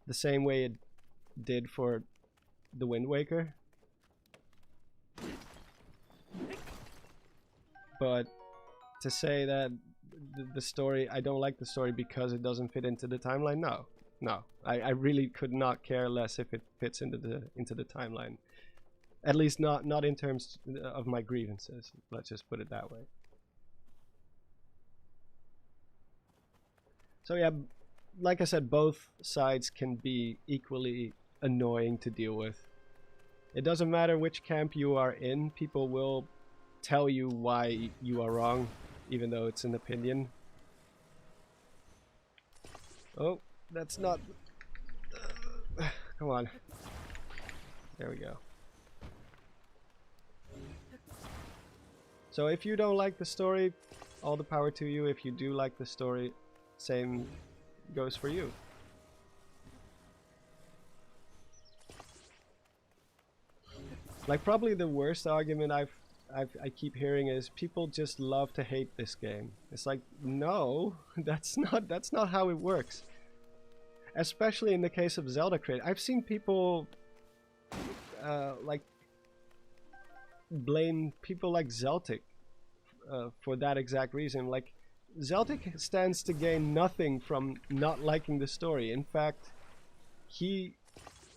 Speaker 1: The same way it did for the Wind Waker. But to say that the story, I don't like the story because it doesn't fit into the timeline, no. No, I really could not care less if it fits into the timeline. At least not in terms of my grievances. Let's just put it that way. So yeah, like I said, both sides can be equally annoying to deal with. It doesn't matter which camp you are in, people will tell you why you are wrong, even though it's an opinion. Oh. That's not... come on. There we go. So if you don't like the story, all the power to you. If you do like the story, same goes for you. Like, probably the worst argument I keep hearing is people just love to hate this game. It's like, no, that's not how it works. Especially in the case of Zelda creators. I've seen people like blame people like Zeltic for that exact reason. Like, Zeltic stands to gain nothing from not liking the story. In fact,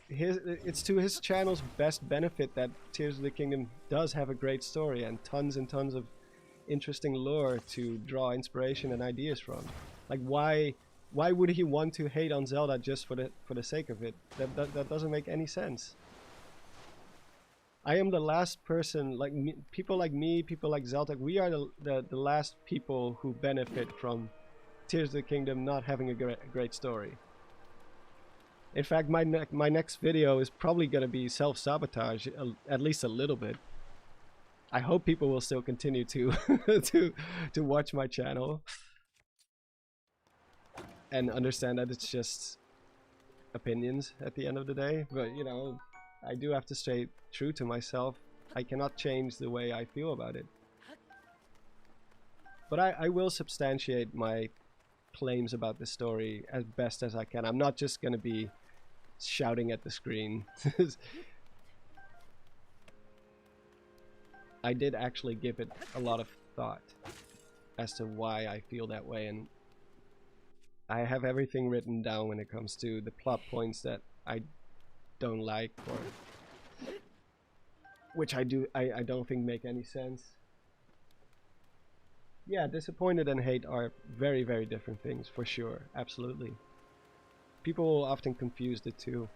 Speaker 1: it's to his channel's best benefit that Tears of the Kingdom does have a great story and tons of interesting lore to draw inspiration and ideas from. Like, why would he want to hate on Zelda just for the sake of it? That doesn't make any sense. I am the last person, like me, people like me, people like Zelda, we are the last people who benefit from Tears of the Kingdom not having a great story. In fact, my next video is probably gonna be self-sabotage, at least a little bit. I hope people will still continue to to watch my channel and understand that it's just opinions at the end of the day. But you know, I do have to stay true to myself. I cannot change the way I feel about it. But I will substantiate my claims about the story as best as I can. I'm not just gonna be shouting at the screen. I did actually give it a lot of thought as to why I feel that way, and I have everything written down when it comes to the plot points that I don't like, or which I don't think make any sense. Yeah, disappointed and hate are very, very different things, for sure. Absolutely. People often confuse the two.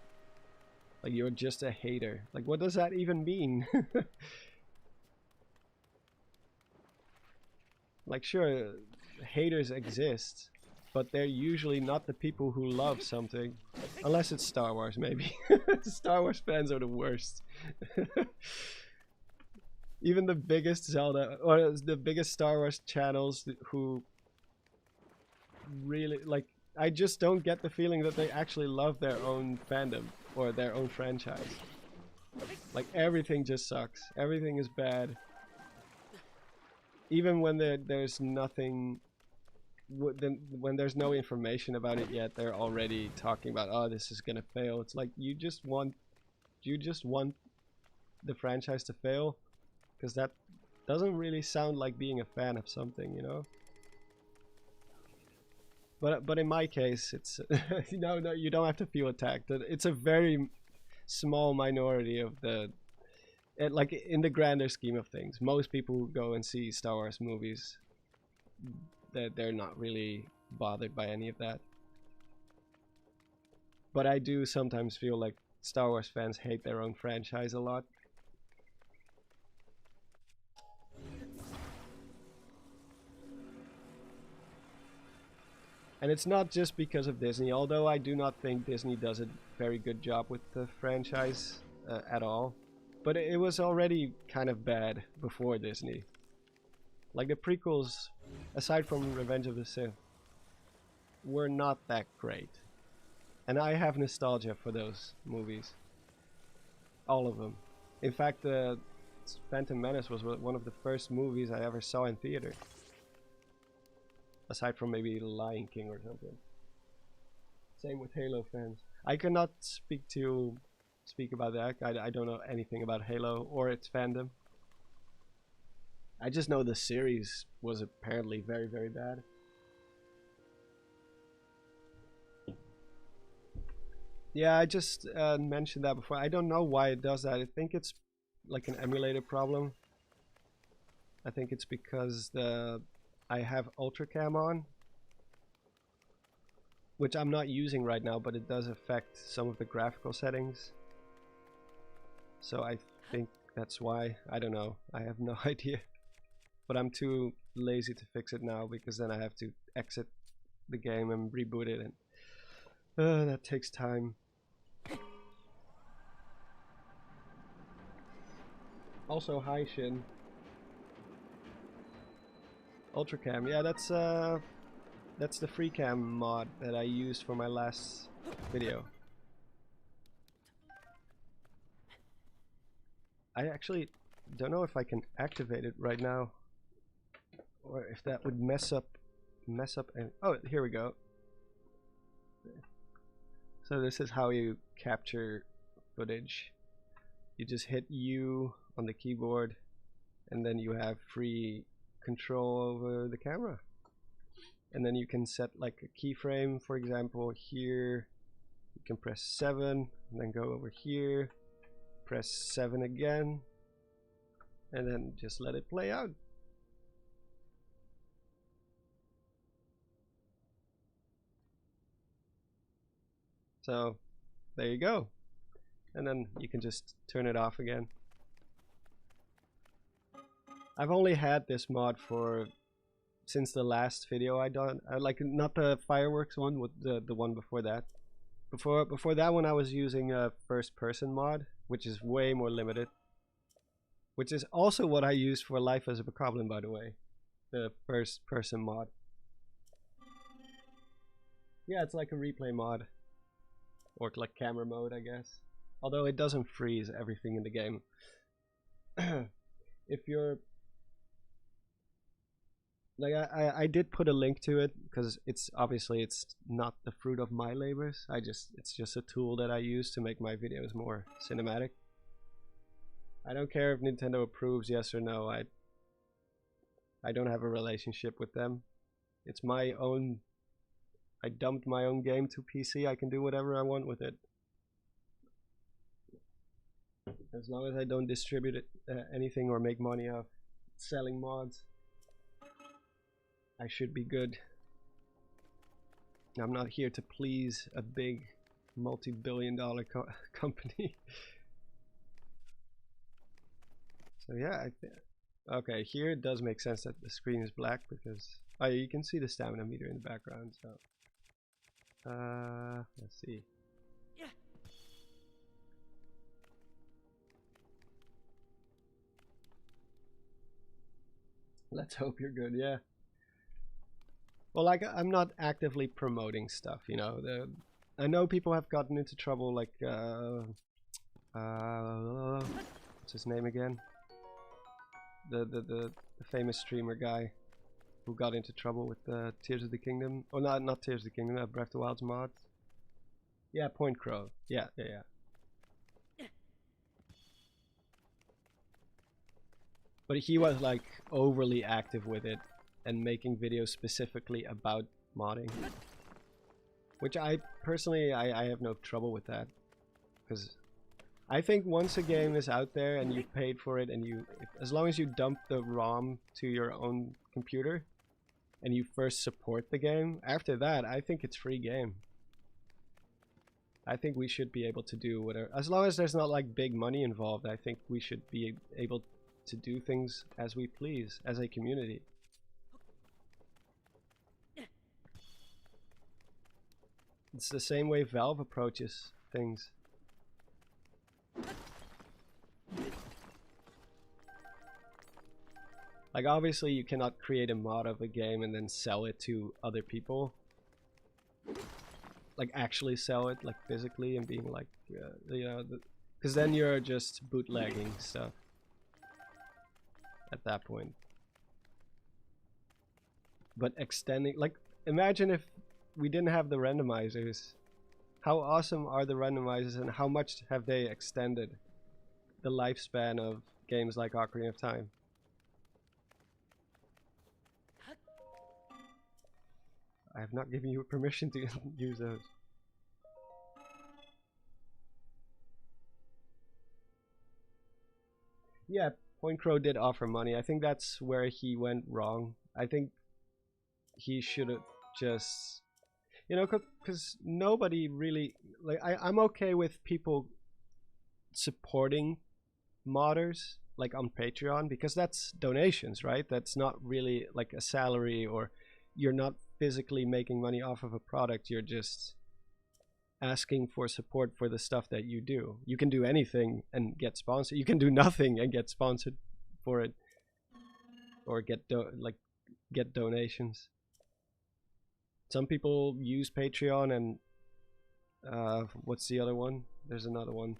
Speaker 1: Like, you're just a hater. Like, what does that even mean? Like, sure, haters exist, but they're usually not the people who love something. Unless it's Star Wars, maybe. Star Wars fans are the worst. Even the biggest Zelda, or the biggest Star Wars channels who really, like, I just don't get the feeling that they actually love their own fandom or their own franchise. Like, everything just sucks. Everything is bad. Even when there's nothing, when there's no information about it yet, they're already talking about, oh, this is gonna fail. It's like, you just want the franchise to fail? Because that doesn't really sound like being a fan of something, you know? But in my case, it's no, you don't have to feel attacked. It's a very small minority of the, like, in the grander scheme of things. Most people who go and see Star Wars movies, they're not really bothered by any of that. But I do sometimes feel like Star Wars fans hate their own franchise a lot. And it's not just because of Disney, although I do not think Disney does a very good job with the franchise at all. But it was already kind of bad before Disney. Like, the prequels, aside from Revenge of the Sith, were not that great. And I have nostalgia for those movies. All of them. In fact, Phantom Menace was one of the first movies I ever saw in theater. Aside from maybe Lion King or something. Same with Halo fans. I cannot speak about that. I don't know anything about Halo or its fandom. I just know the series was apparently very, very bad. Yeah, I just mentioned that before. I don't know why it does that. I think it's like an emulator problem. I think it's because I have Ultracam on, which I'm not using right now, but it does affect some of the graphical settings. So I think that's why. I don't know. I have no idea. But I'm too lazy to fix it now, because then I have to exit the game and reboot it, and that takes time. Also, hi Shin. Ultracam, yeah, that's the FreeCam mod that I used for my last video. I actually don't know if I can activate it right now, or if that would mess up. And oh, here we go. So this is how you capture footage. You just hit U on the keyboard, and then you have free control over the camera. And then you can set like a keyframe, for example, here. You can press 7, and then go over here, press 7 again, and then just let it play out. So there you go. And then you can just turn it off again. I've only had this mod since the last video I done. Like, not the fireworks one, with the one before that. Before that one, I was using a first-person mod, which is way more limited. Which is also what I use for Life as a Bokoblin, by the way. The first-person mod. Yeah, it's like a replay mod. Or like camera mode, I guess. Although it doesn't freeze everything in the game. If you're... Like, I did put a link to it, because it's obviously it's not the fruit of my labors. It's just a tool that I use to make my videos more cinematic. I don't care if Nintendo approves yes or no. I don't have a relationship with them. It's my own... I dumped my own game to PC. I can do whatever I want with it. As long as I don't distribute it, anything or make money off selling mods, I should be good. I'm not here to please a big multi-billion-dollar company. So yeah, okay, here it does make sense that the screen is black because you can see the stamina meter in the background. So let's see. Let's hope you're good. Yeah. Well, like, I'm not actively promoting stuff, you know. I know people have gotten into trouble, like what's his name again? The famous streamer guy who got into trouble with Tears of the Kingdom. Oh, not Tears of the Kingdom, Breath of the Wild's mods. Yeah, Point Crow. Yeah. But he was like overly active with it and making videos specifically about modding, which I personally I have no trouble with that, because I think once a game is out there and you paid for it, and as long as you dump the ROM to your own computer and you first support the game, after that I think it's free game. I think we should be able to do whatever, as long as there's not like big money involved. I think we should be able to do things as we please as a community. It's the same way Valve approaches things. Like, obviously you cannot create a mod of a game and then sell it to other people. Like, actually sell it, like, physically, and being like, you know, because then you're just bootlegging stuff at that point. But extending, like, imagine if we didn't have the randomizers. How awesome are the randomizers, and how much have they extended the lifespan of games like Ocarina of Time? I have not given you permission to use those. Yeah, Point Crow did offer money. I think that's where he went wrong. I think he should have just, you know, because nobody really, like, I'm okay with people supporting modders, like on Patreon, because that's donations, right? That's not really like a salary, or you're not physically making money off of a product. You're just asking for support for the stuff that you do. You can do anything and get sponsored. You can do nothing and get sponsored for it, or get donations. Some people use Patreon, and what's the other one? There's another one.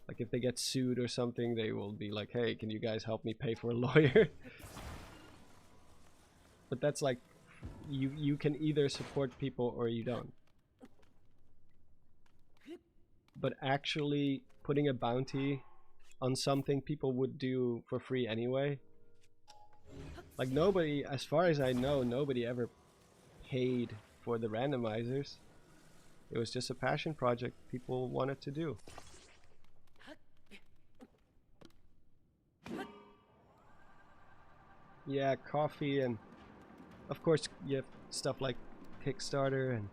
Speaker 1: Like, if they get sued or something, they will be like, hey, can you guys help me pay for a lawyer? But that's like, you can either support people or you don't. But actually putting a bounty on something people would do for free anyway. Like, nobody, as far as I know, nobody ever paid for the randomizers. It was just a passion project people wanted to do. Yeah, coffee, and of course you have stuff like Kickstarter. And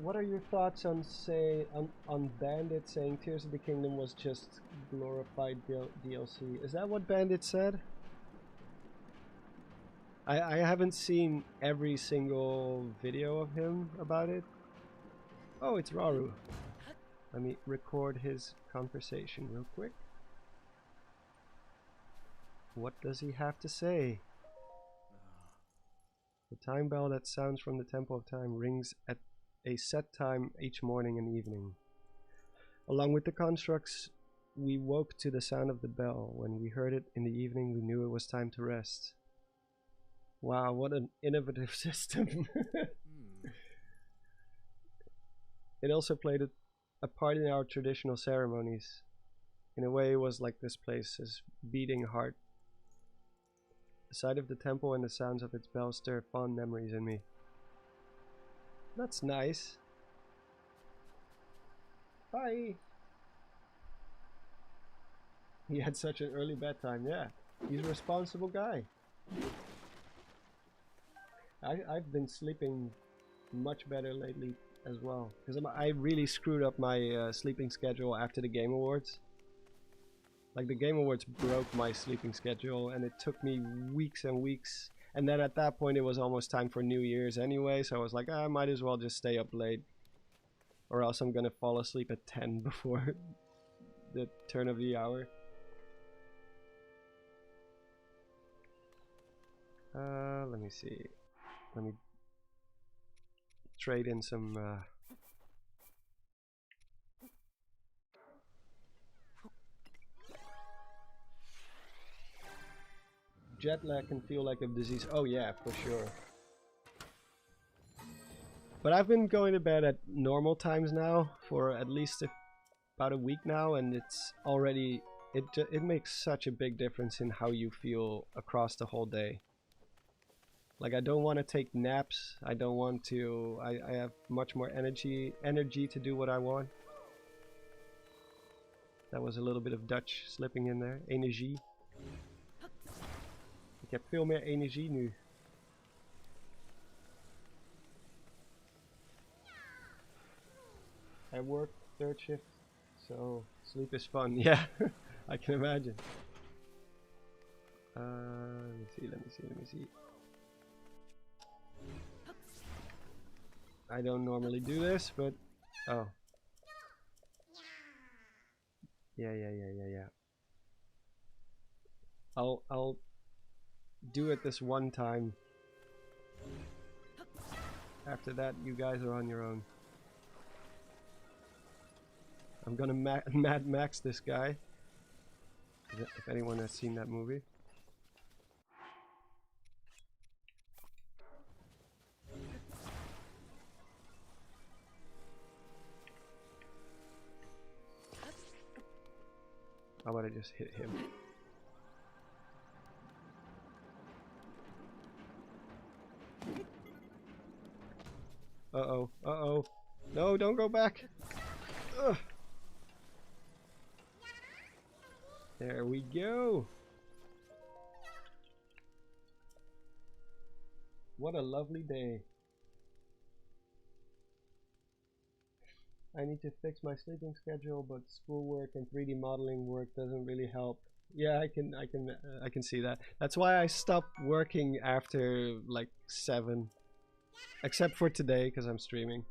Speaker 1: what are your thoughts on on Bandit saying Tears of the Kingdom was just glorified DLC? Is that what Bandit said? I haven't seen every single video of him about it. Oh, it's Rauru. Let me record his conversation real quick. What does he have to say? The time bell that sounds from the Temple of Time rings at a set time each morning and evening. Along with the constructs, we woke to the sound of the bell. When we heard it in the evening, we knew it was time to rest. Wow, what an innovative system. It also played a part in our traditional ceremonies. In a way, it was like this place's beating heart. The sight of the temple and the sounds of its bell stir fond memories in me. That's nice. Bye. He had such an early bedtime, yeah. He's a responsible guy. I've been sleeping much better lately as well, because I really screwed up my sleeping schedule after the Game Awards. Like, the Game Awards broke my sleeping schedule, and it took me weeks and weeks. And then at that point, it was almost time for New Year's anyway, so I was like, I might as well just stay up late, or else I'm gonna fall asleep at 10 before the turn of the hour. Let me see. Let me trade in some jet lag can feel like a disease. Oh yeah, for sure. But I've been going to bed at normal times now for at least about a week now, and it's already it makes such a big difference in how you feel across the whole day. Like, I don't want to take naps. I don't want to. I have much more energy to do what I want. That was a little bit of Dutch slipping in there. Energie. Ik heb veel meer energie nu. I work third shift, so sleep is fun. Yeah, I can imagine. Let me see. I don't normally do this, but oh. Yeah. I'll do it this one time. After that, you guys are on your own. I'm gonna Mad Max this guy. If anyone has seen that movie. How about I just hit him? Uh-oh, uh-oh. No, don't go back! Ugh. There we go! What a lovely day. I need to fix my sleeping schedule, but schoolwork and 3D modeling work doesn't really help. Yeah, I can see that. That's why I stopped working after like 7. Except for today, because I'm streaming.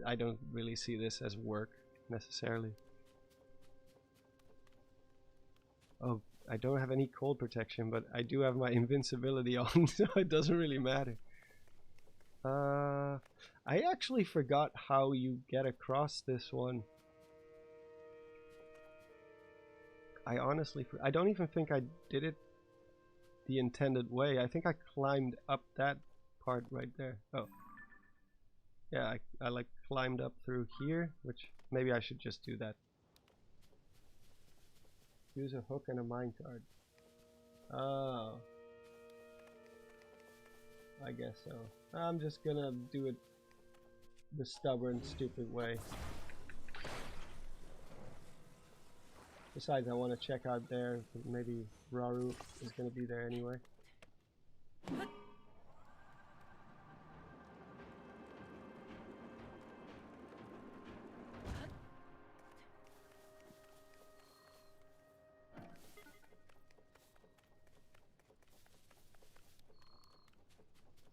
Speaker 1: I don't really see this as work necessarily. Oh, I don't have any cold protection, but I do have my invincibility on, so it doesn't really matter. I actually forgot how you get across this one. I honestly, I don't even think I did it the intended way. I think I climbed up that part right there. Oh. Yeah, I like climbed up through here, which maybe I should just do that. Use a hook and a minecart. Oh. I guess so. I'm just gonna do it the stubborn, stupid way. Besides, I want to check out there. Maybe Rauru is gonna be there anyway.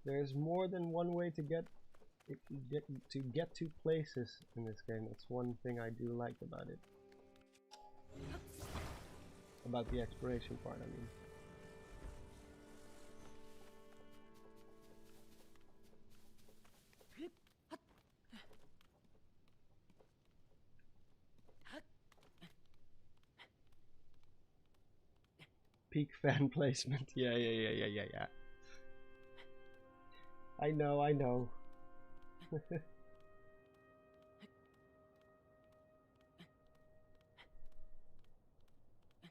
Speaker 1: There's more than one way to get to places in this game. That's one thing I do like about it. About the exploration part, I mean. Peak fan placement. Yeah. I know.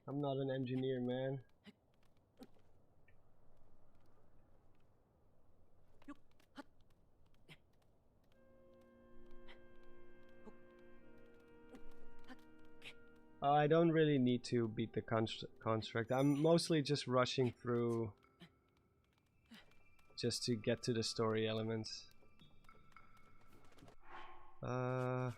Speaker 1: I'm not an engineer, man. I don't really need to beat the construct. I'm mostly just rushing through just to get to the story elements. I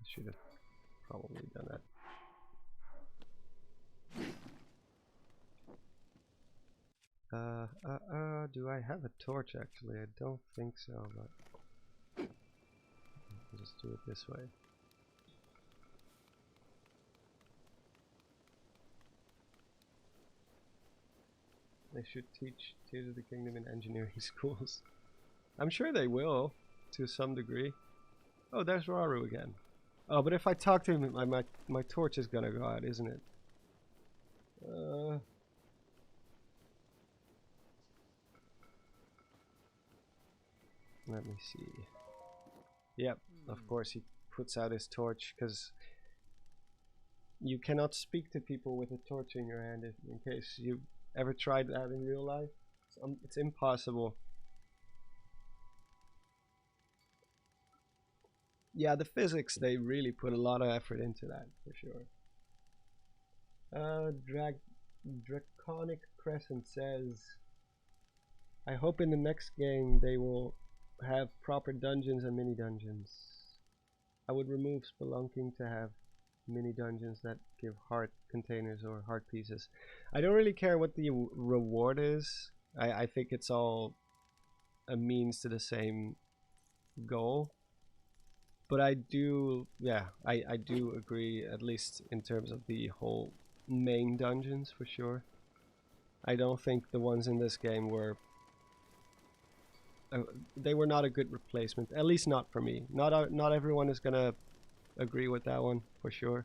Speaker 1: should have probably done that. Do I have a torch actually? I don't think so, but I'll just do it this way. They should teach Tears of the Kingdom in engineering schools. I'm sure they will, to some degree. Oh, there's Rauru again. Oh, but if I talk to him, my torch is gonna go out, isn't it? Let me see. Yep, of course he puts out his torch, because you cannot speak to people with a torch in your hand in case you've ever tried that in real life. It's impossible. Yeah, the physics, they really put a lot of effort into that, for sure. Draconic Crescent says, I hope in the next game they will have proper dungeons and mini dungeons. I would remove spelunking to have mini dungeons that give heart containers or heart pieces. I don't really care what the reward is. I think it's all a means to the same goal. But I do, yeah, I do agree, at least in terms of the whole main dungeons, for sure. I don't think the ones in this game were they were not a good replacement, at least not for me. Not everyone is gonna agree with that one, for sure.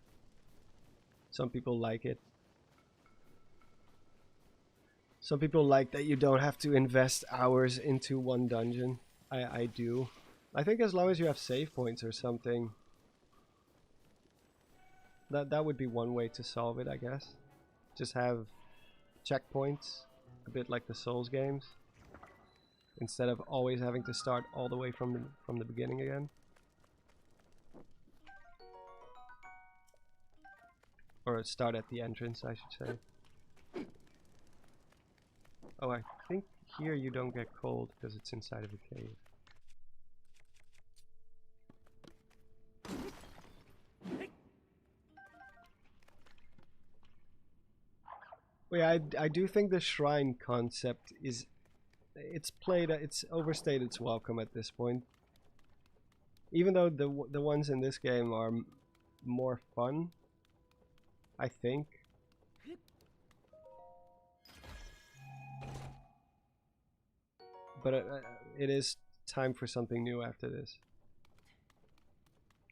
Speaker 1: Some people like it. Some people like that you don't have to invest hours into one dungeon. I do. I think as long as you have save points or something, that would be one way to solve it, I guess. Just have checkpoints, a bit like the Souls games, instead of always having to start all the way from the beginning again. Or start at the entrance, I should say. Oh, I think here you don't get cold because it's inside of a cave. Well, yeah, I do think the shrine concept is, it's overstayed its welcome at this point. Even though the ones in this game are more fun, I think. But it is time for something new after this.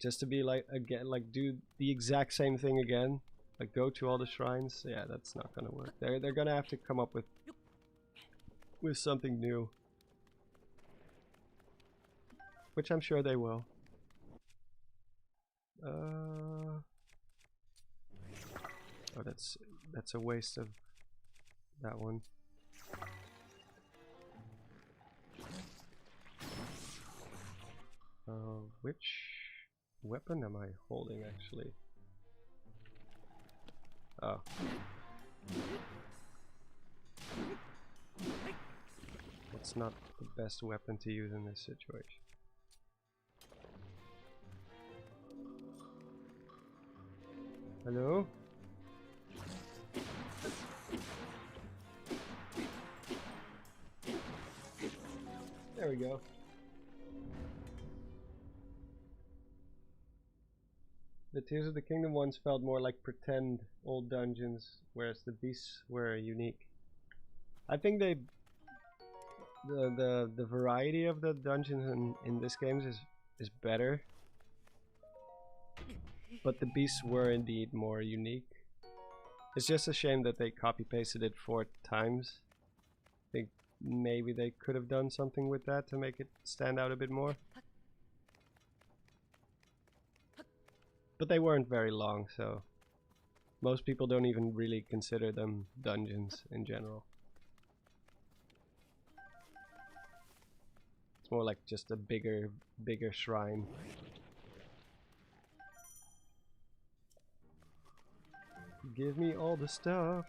Speaker 1: Just to be like, again, like do the exact same thing again, like go to all the shrines. Yeah, that's not gonna work. They're gonna have to come up with something new, which I'm sure they will. Oh, that's a waste of that one. Which weapon am I holding actually? Oh. It's not the best weapon to use in this situation. Hello? There we go. The Tears of the Kingdom ones felt more like pretend old dungeons, whereas the beasts were unique. I think the variety of the dungeons in this game is better, but the beasts were indeed more unique. It's just a shame that they copy pasted it 4 times. I think maybe they could have done something with that to make it stand out a bit more. But they weren't very long, so most people don't even really consider them dungeons in general. It's more like just a bigger shrine. Give me all the stuff.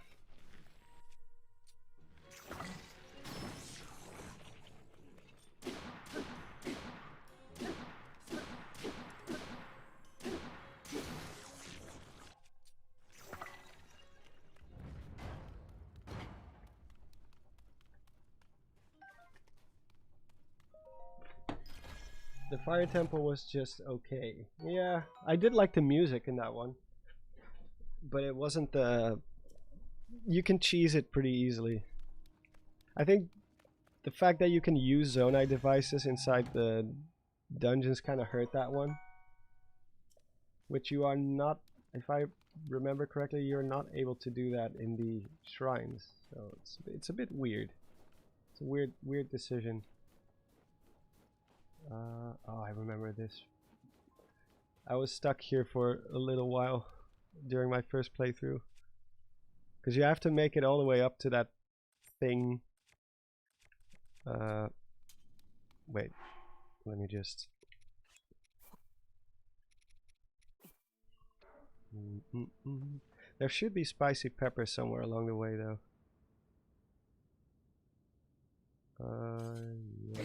Speaker 1: The Fire Temple was just okay. Yeah, I did like the music in that one. But it wasn't the... You can cheese it pretty easily. I think the fact that you can use Zonai devices inside the dungeons kind of hurt that one. Which you are not, if I remember correctly, you're not able to do that in the shrines. So it's a bit weird. It's a weird decision. Oh, I remember this. I was stuck here for a little while during my first playthrough, because you have to make it all the way up to that thing. Wait, let me just... There should be spicy pepper somewhere along the way, though. Yeah.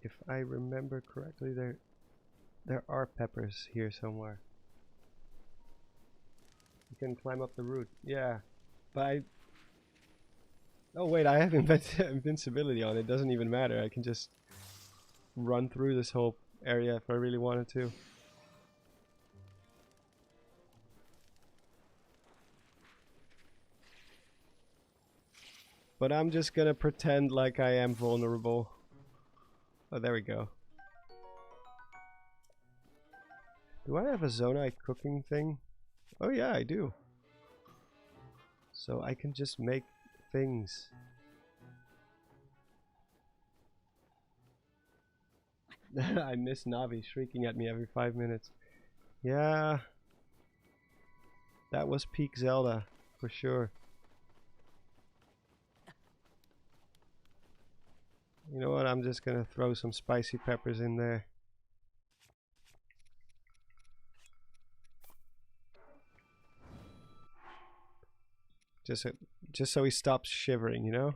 Speaker 1: If I remember correctly, there are peppers here somewhere. You can climb up the root. Yeah, but oh wait, I have invincibility on. It doesn't even matter. I can just run through this whole area if I really wanted to. But I'm just gonna pretend like I am vulnerable. Oh, there we go. Do I have a Zonai cooking thing? Oh yeah, I do. So I can just make things. I miss Navi shrieking at me every 5 minutes. Yeah. That was peak Zelda, for sure. You know what, I'm just gonna throw some spicy peppers in there. Just so he stops shivering, you know?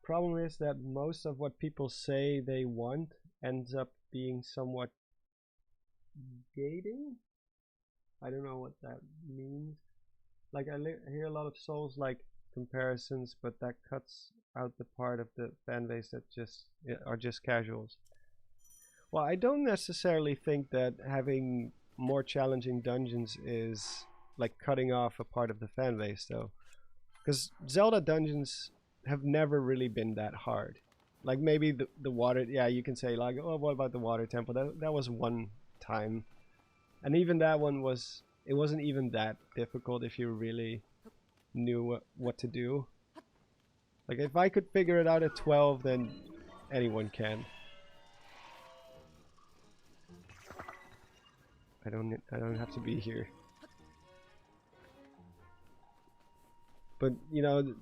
Speaker 1: Problem is that most of what people say they want ends up being somewhat gating. I don't know what that means. Like I hear a lot of Souls-like comparisons, but that cuts out the part of the fan base that are just casuals. Well, I don't necessarily think that having more challenging dungeons is like cutting off a part of the fan base, though, because Zelda dungeons have never really been that hard. Like maybe the water, yeah, you can say like, oh, what about the water temple? That was one time, and even that one it wasn't even that difficult if you really knew what to do. Like if I could figure it out at 12, then anyone can. I don't have to be here. But you know,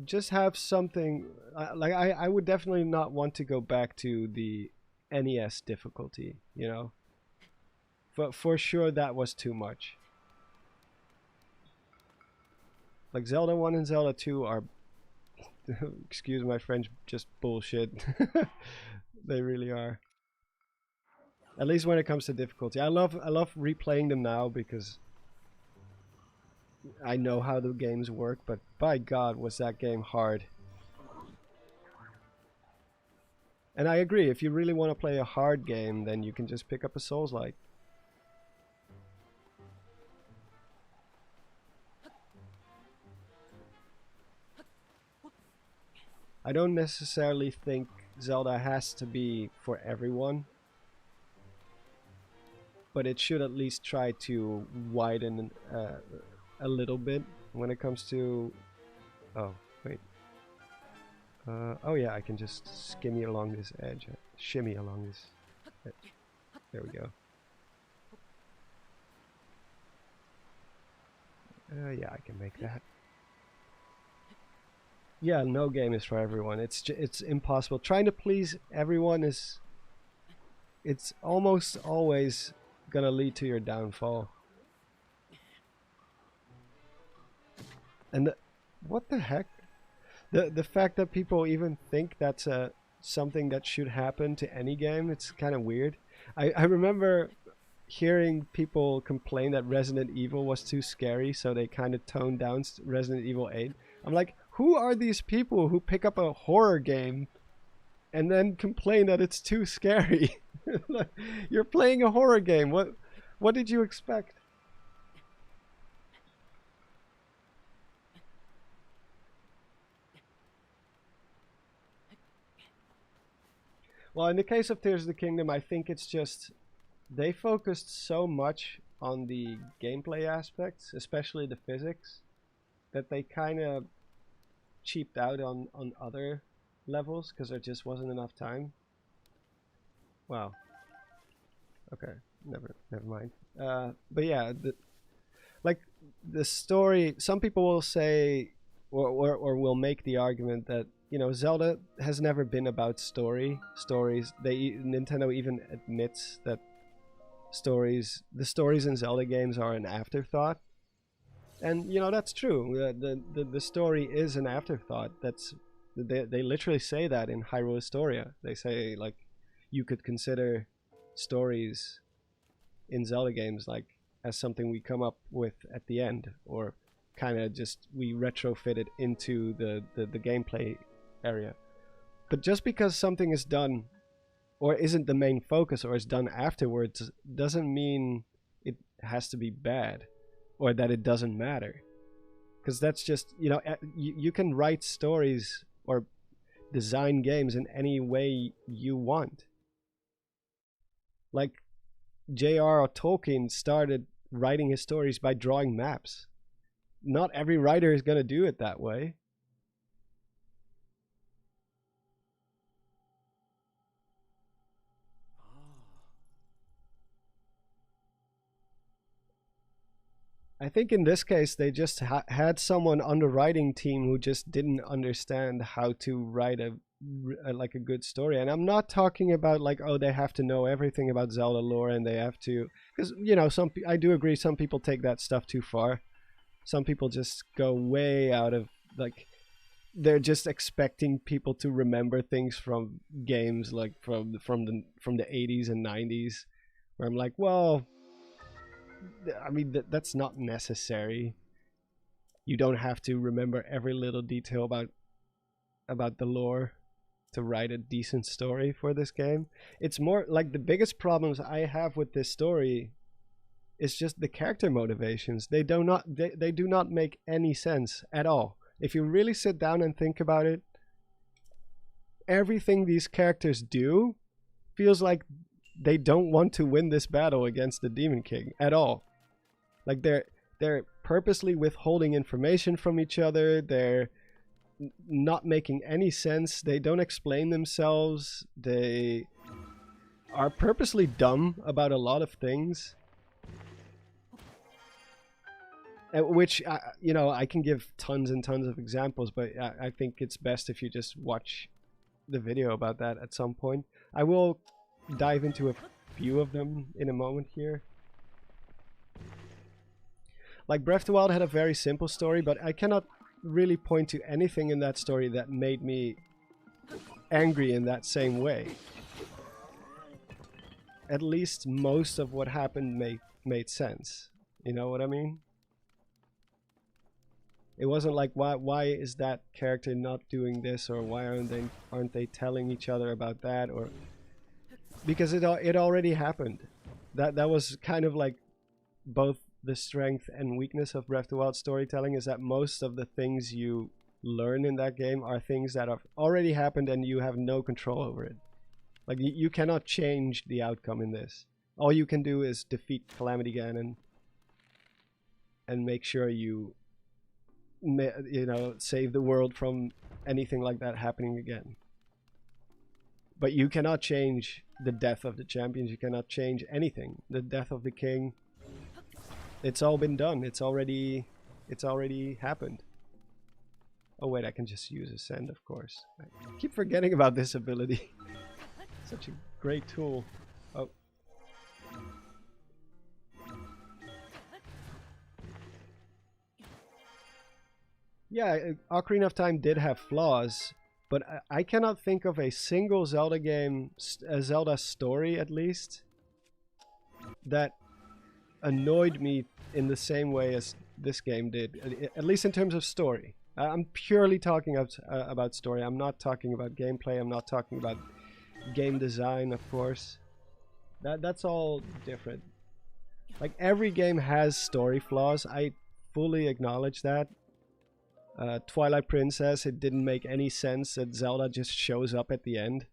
Speaker 1: just have something like I would definitely not want to go back to the NES difficulty, you know. For sure that was too much. Like Zelda 1 and Zelda 2 are excuse my French, just bullshit. They really are. At least when it comes to difficulty. I love replaying them now because I know how the games work, but by God was that game hard. And I agree, if you really want to play a hard game, then you can just pick up a Souls-like. I don't necessarily think Zelda has to be for everyone, but it should at least try to widen a little bit when it comes to... Oh, wait. Oh yeah, I can just skimmy along this edge. Shimmy along this edge. There we go. Yeah, I can make that. Yeah, no game is for everyone. It's impossible. Trying to please everyone is... It's almost always gonna lead to your downfall. And what the heck? The fact that people even think that's something that should happen to any game, it's kind of weird. I remember hearing people complain that Resident Evil was too scary, so they kind of toned down Resident Evil 8. I'm like, who are these people who pick up a horror game and then complain that it's too scary? Like, you're playing a horror game. What did you expect? Well, in the case of Tears of the Kingdom, I think it's just they focused so much on the gameplay aspects, especially the physics, that they kind of cheaped out on other levels because there just wasn't enough time. Wow. Okay, never mind. But yeah, the story. Some people will say, or will make the argument that, you know, Zelda has never been about stories. Nintendo even admits that the stories in Zelda games are an afterthought. And you know, that's true. The story is an afterthought. They literally say that in Hyrule Historia. They say, like, you could consider stories in Zelda games like as something we come up with at the end, or kind of just we retrofit it into the gameplay area. But just because something is done or isn't the main focus or is done afterwards doesn't mean it has to be bad or that it doesn't matter. Because that's just, you know, you can write stories or design games in any way you want. Like J.R.R. Tolkien started writing his stories by drawing maps. Not every writer is going to do it that way. I think in this case they just had someone on the writing team who just didn't understand how to write a good story. And I'm not talking about like, oh, they have to know everything about Zelda lore and they have to, because, you know, I do agree some people take that stuff too far. Some people just go way out of, like, they're just expecting people to remember things from games like from the 80s and 90s, where I'm like, well, I mean, that's not necessary. You don't have to remember every little detail about the lore to write a decent story for this game. It's more like the biggest problems I have with this story is just the character motivations. They do not make any sense at all. If you really sit down and think about it, everything these characters do feels like they don't want to win this battle against the Demon King at all. Like they're purposely withholding information from each other. They're not making any sense. They don't explain themselves. They are purposely dumb about a lot of things. which you know, I can give tons and tons of examples, but I think it's best if you just watch the video about that at some point. I will dive into a few of them in a moment here. Like Breath of the Wild had a very simple story, but I cannot really point to anything in that story that made me angry in that same way. At least most of what happened made sense. You know what I mean? It wasn't like, why is that character not doing this, or why aren't they telling each other about that, or because it already happened. That was kind of like both the strength and weakness of Breath of the Wild storytelling, is that most of the things you learn in that game are things that have already happened and you have no control over it. Like you cannot change the outcome in this. All you can do is defeat Calamity Ganon and make sure you know, save the world from anything like that happening again. But you cannot change the death of the champions. You cannot change anything. The death of the king. It's all been done. It's already happened. Oh wait, I can just use Ascend, of course. I keep forgetting about this ability. Such a great tool. Oh. Yeah, Ocarina of Time did have flaws, but I cannot think of a single Zelda game, a Zelda story at least, that annoyed me in the same way as this game did, at least in terms of story. I'm purely talking about story. I'm not talking about gameplay. I'm not talking about game design, of course. That's all different. Like, every game has story flaws. I fully acknowledge that. Twilight Princess, it didn't make any sense that Zelda just shows up at the end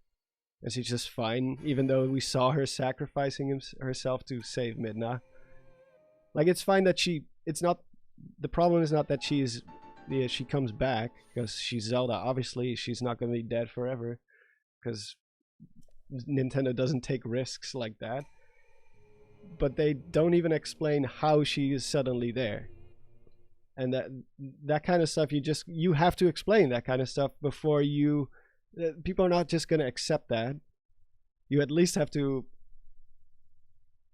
Speaker 1: and she's just fine, even though we saw her sacrificing herself to save Midna. Like, it's fine that the problem is not that she comes back, because she's Zelda. Obviously, she's not going to be dead forever, because Nintendo doesn't take risks like that. But they don't even explain how she is suddenly there. And that kind of stuff, you have to explain that kind of stuff before people are not just going to accept that. You at least have to,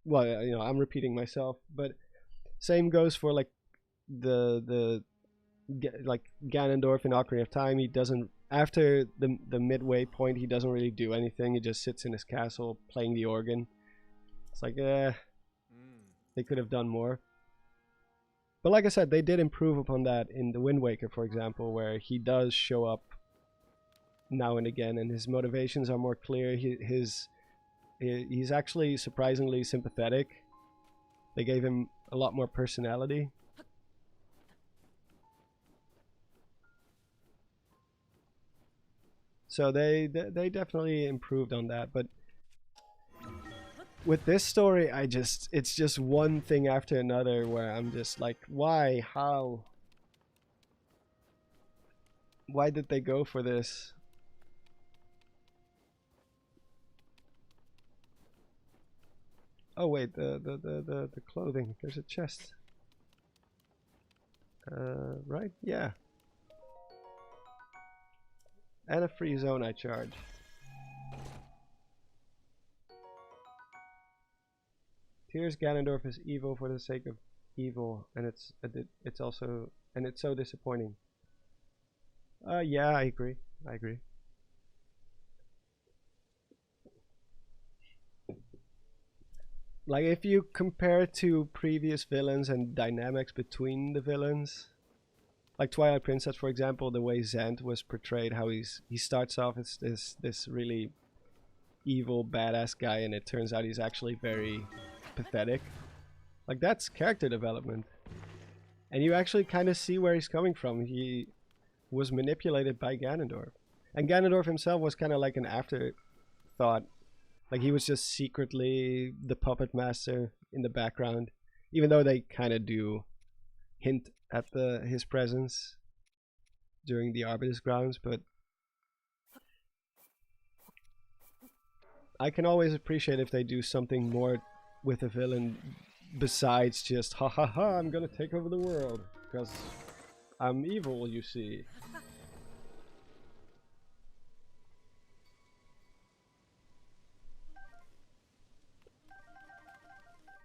Speaker 1: well, you know, I'm repeating myself, but same goes for like like Ganondorf in Ocarina of Time. He doesn't, after the midway point, he doesn't really do anything. He just sits in his castle playing the organ. It's like, they could have done more. But like I said, they did improve upon that in the Wind Waker, for example, where he does show up now and again, and his motivations are more clear. He's actually surprisingly sympathetic. They gave him a lot more personality. So they definitely improved on that. But with this story, it's just one thing after another where I'm just like, why? How? Why did they go for this? Oh wait, the clothing. There's a chest. Right? Yeah. And a free zone I charge. Here's Ganondorf is evil for the sake of evil, and it's so disappointing. Yeah, I agree. Like, if you compare to previous villains and dynamics between the villains, like Twilight Princess, for example, the way Zant was portrayed, how he starts off as this really evil, badass guy, and it turns out he's actually very pathetic. Like, that's character development. And you actually kind of see where he's coming from. He was manipulated by Ganondorf. And Ganondorf himself was kind of like an afterthought. Like, he was just secretly the puppet master in the background. Even though they kind of do hint at his presence during the Arbitus grounds, but I can always appreciate if they do something more with a villain besides just ha ha ha, I'm gonna take over the world because I'm evil, you see.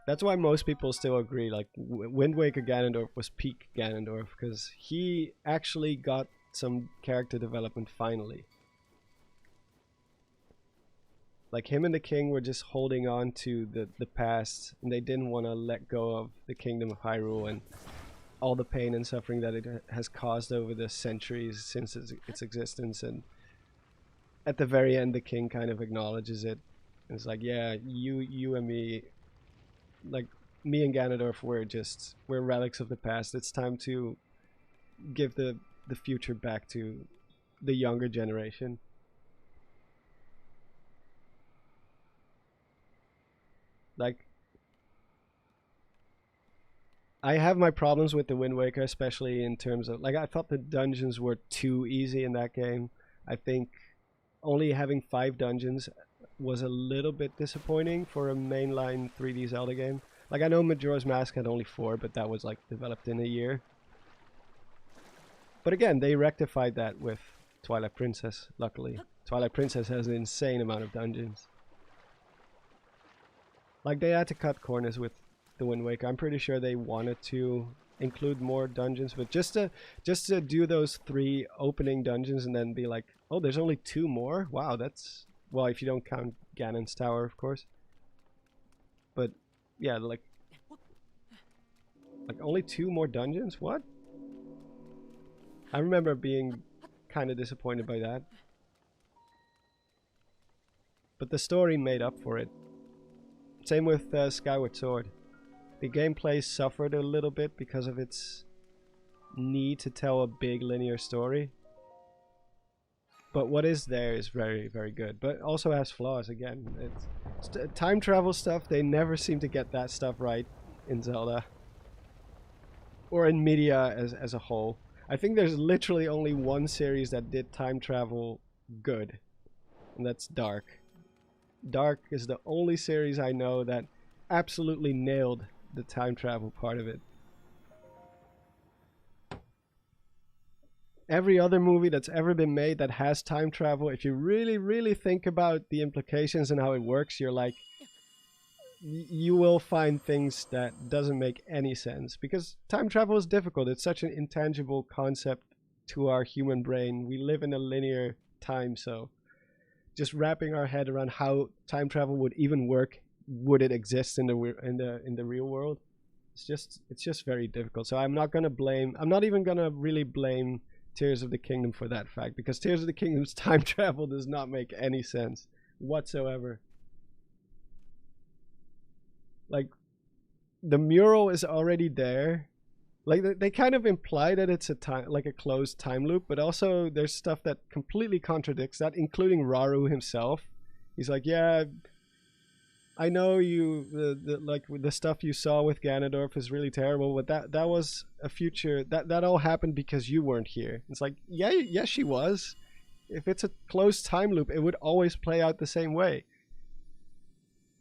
Speaker 1: That's why most people still agree, like, Wind Waker Ganondorf was peak Ganondorf, because he actually got some character development finally. Like, him and the king were just holding on to the past, and they didn't want to let go of the Kingdom of Hyrule and all the pain and suffering that it has caused over the centuries since its existence. And at the very end, the king kind of acknowledges it. And it's like, yeah, you and me, like, me and Ganondorf, we're relics of the past. It's time to give the future back to the younger generation. Like, I have my problems with the Wind Waker, especially in terms of, like, I thought the dungeons were too easy in that game. I think only having 5 dungeons was a little bit disappointing for a mainline 3D Zelda game. Like, I know Majora's Mask had only 4, but that was, like, developed in a year. But again, they rectified that with Twilight Princess, luckily. Twilight Princess has an insane amount of dungeons. Like, they had to cut corners with the Wind Waker. I'm pretty sure they wanted to include more dungeons, but just to do those 3 opening dungeons and then be like, oh, there's only 2 more? Wow, that's... Well, if you don't count Ganon's Tower, of course. But, yeah, like only 2 more dungeons? What? I remember being kind of disappointed by that. But the story made up for it. Same with Skyward Sword. The gameplay suffered a little bit because of its need to tell a big linear story. But what is there is very, very good. But also has flaws again. It's time travel stuff, they never seem to get that stuff right in Zelda. Or in media as a whole. I think there's literally only one series that did time travel good. And that's Dark. Dark is the only series I know that absolutely nailed the time travel part of it. Every other movie that's ever been made that has time travel, if you really, really think about the implications and how it works, you're like, you will find things that doesn't make any sense. Because time travel is difficult. It's such an intangible concept to our human brain. We live in a linear time, so just wrapping our head around how time travel would even work, would it exist in the real world? It's just very difficult. So I'm not even gonna really blame Tears of the Kingdom for that fact, because Tears of the Kingdom's time travel does not make any sense whatsoever. Like, the mural is already there. Like, they kind of imply that it's a closed time loop, but also there's stuff that completely contradicts that, including Rauru himself. He's like, yeah, I know the stuff you saw with Ganondorf is really terrible, but that was a future, that all happened because you weren't here. It's like, yeah, yes, she was. If it's a closed time loop, it would always play out the same way.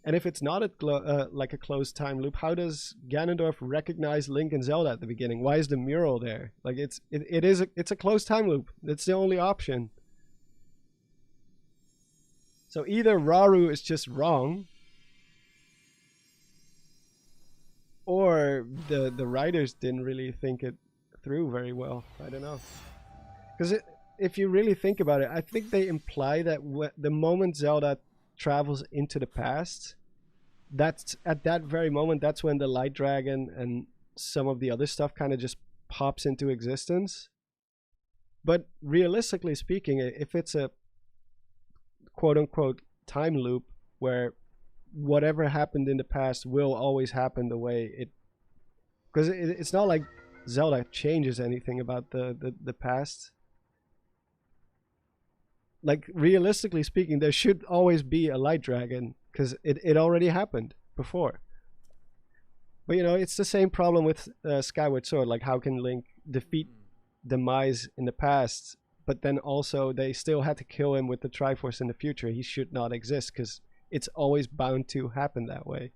Speaker 1: And if it's not like a closed time loop, how does Ganondorf recognize Link and Zelda at the beginning? Why is the mural there? Like, it's a closed time loop. It's the only option. So either Rauru is just wrong, or the writers didn't really think it through very well. I don't know. Because if you really think about it, I think they imply that the moment Zelda travels into the past, that's at that very moment, that's when the Light Dragon and some of the other stuff kind of just pops into existence. But realistically speaking, if it's a quote-unquote time loop where whatever happened in the past will always happen the way it, because it's not like Zelda changes anything about the past. Like, realistically speaking, there should always be a Light Dragon, because it already happened before. But, you know, it's the same problem with Skyward Sword. Like, how can Link defeat Demise in the past, but then also they still had to kill him with the Triforce in the future? He should not exist, because it's always bound to happen that way.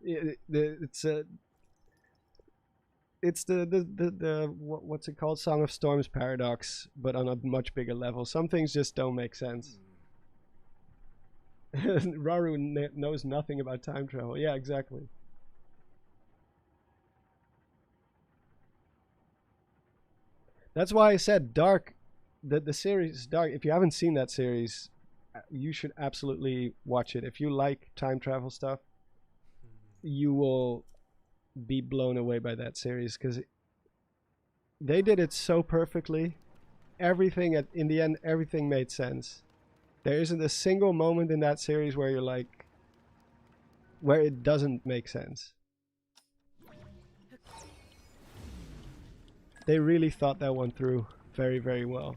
Speaker 1: It's a it's the what's it called, Song of Storms paradox, but on a much bigger level. Some things just don't make sense. Raru knows nothing about time travel. Yeah, exactly. That's why I said Dark, the series Dark. If you haven't seen that series, you should absolutely watch it. If you like time travel stuff, you will be blown away by that series, because they did it so perfectly. Everything in the end, everything made sense. There isn't a single moment in that series where you're like, where it doesn't make sense. They really thought that one through very, very well.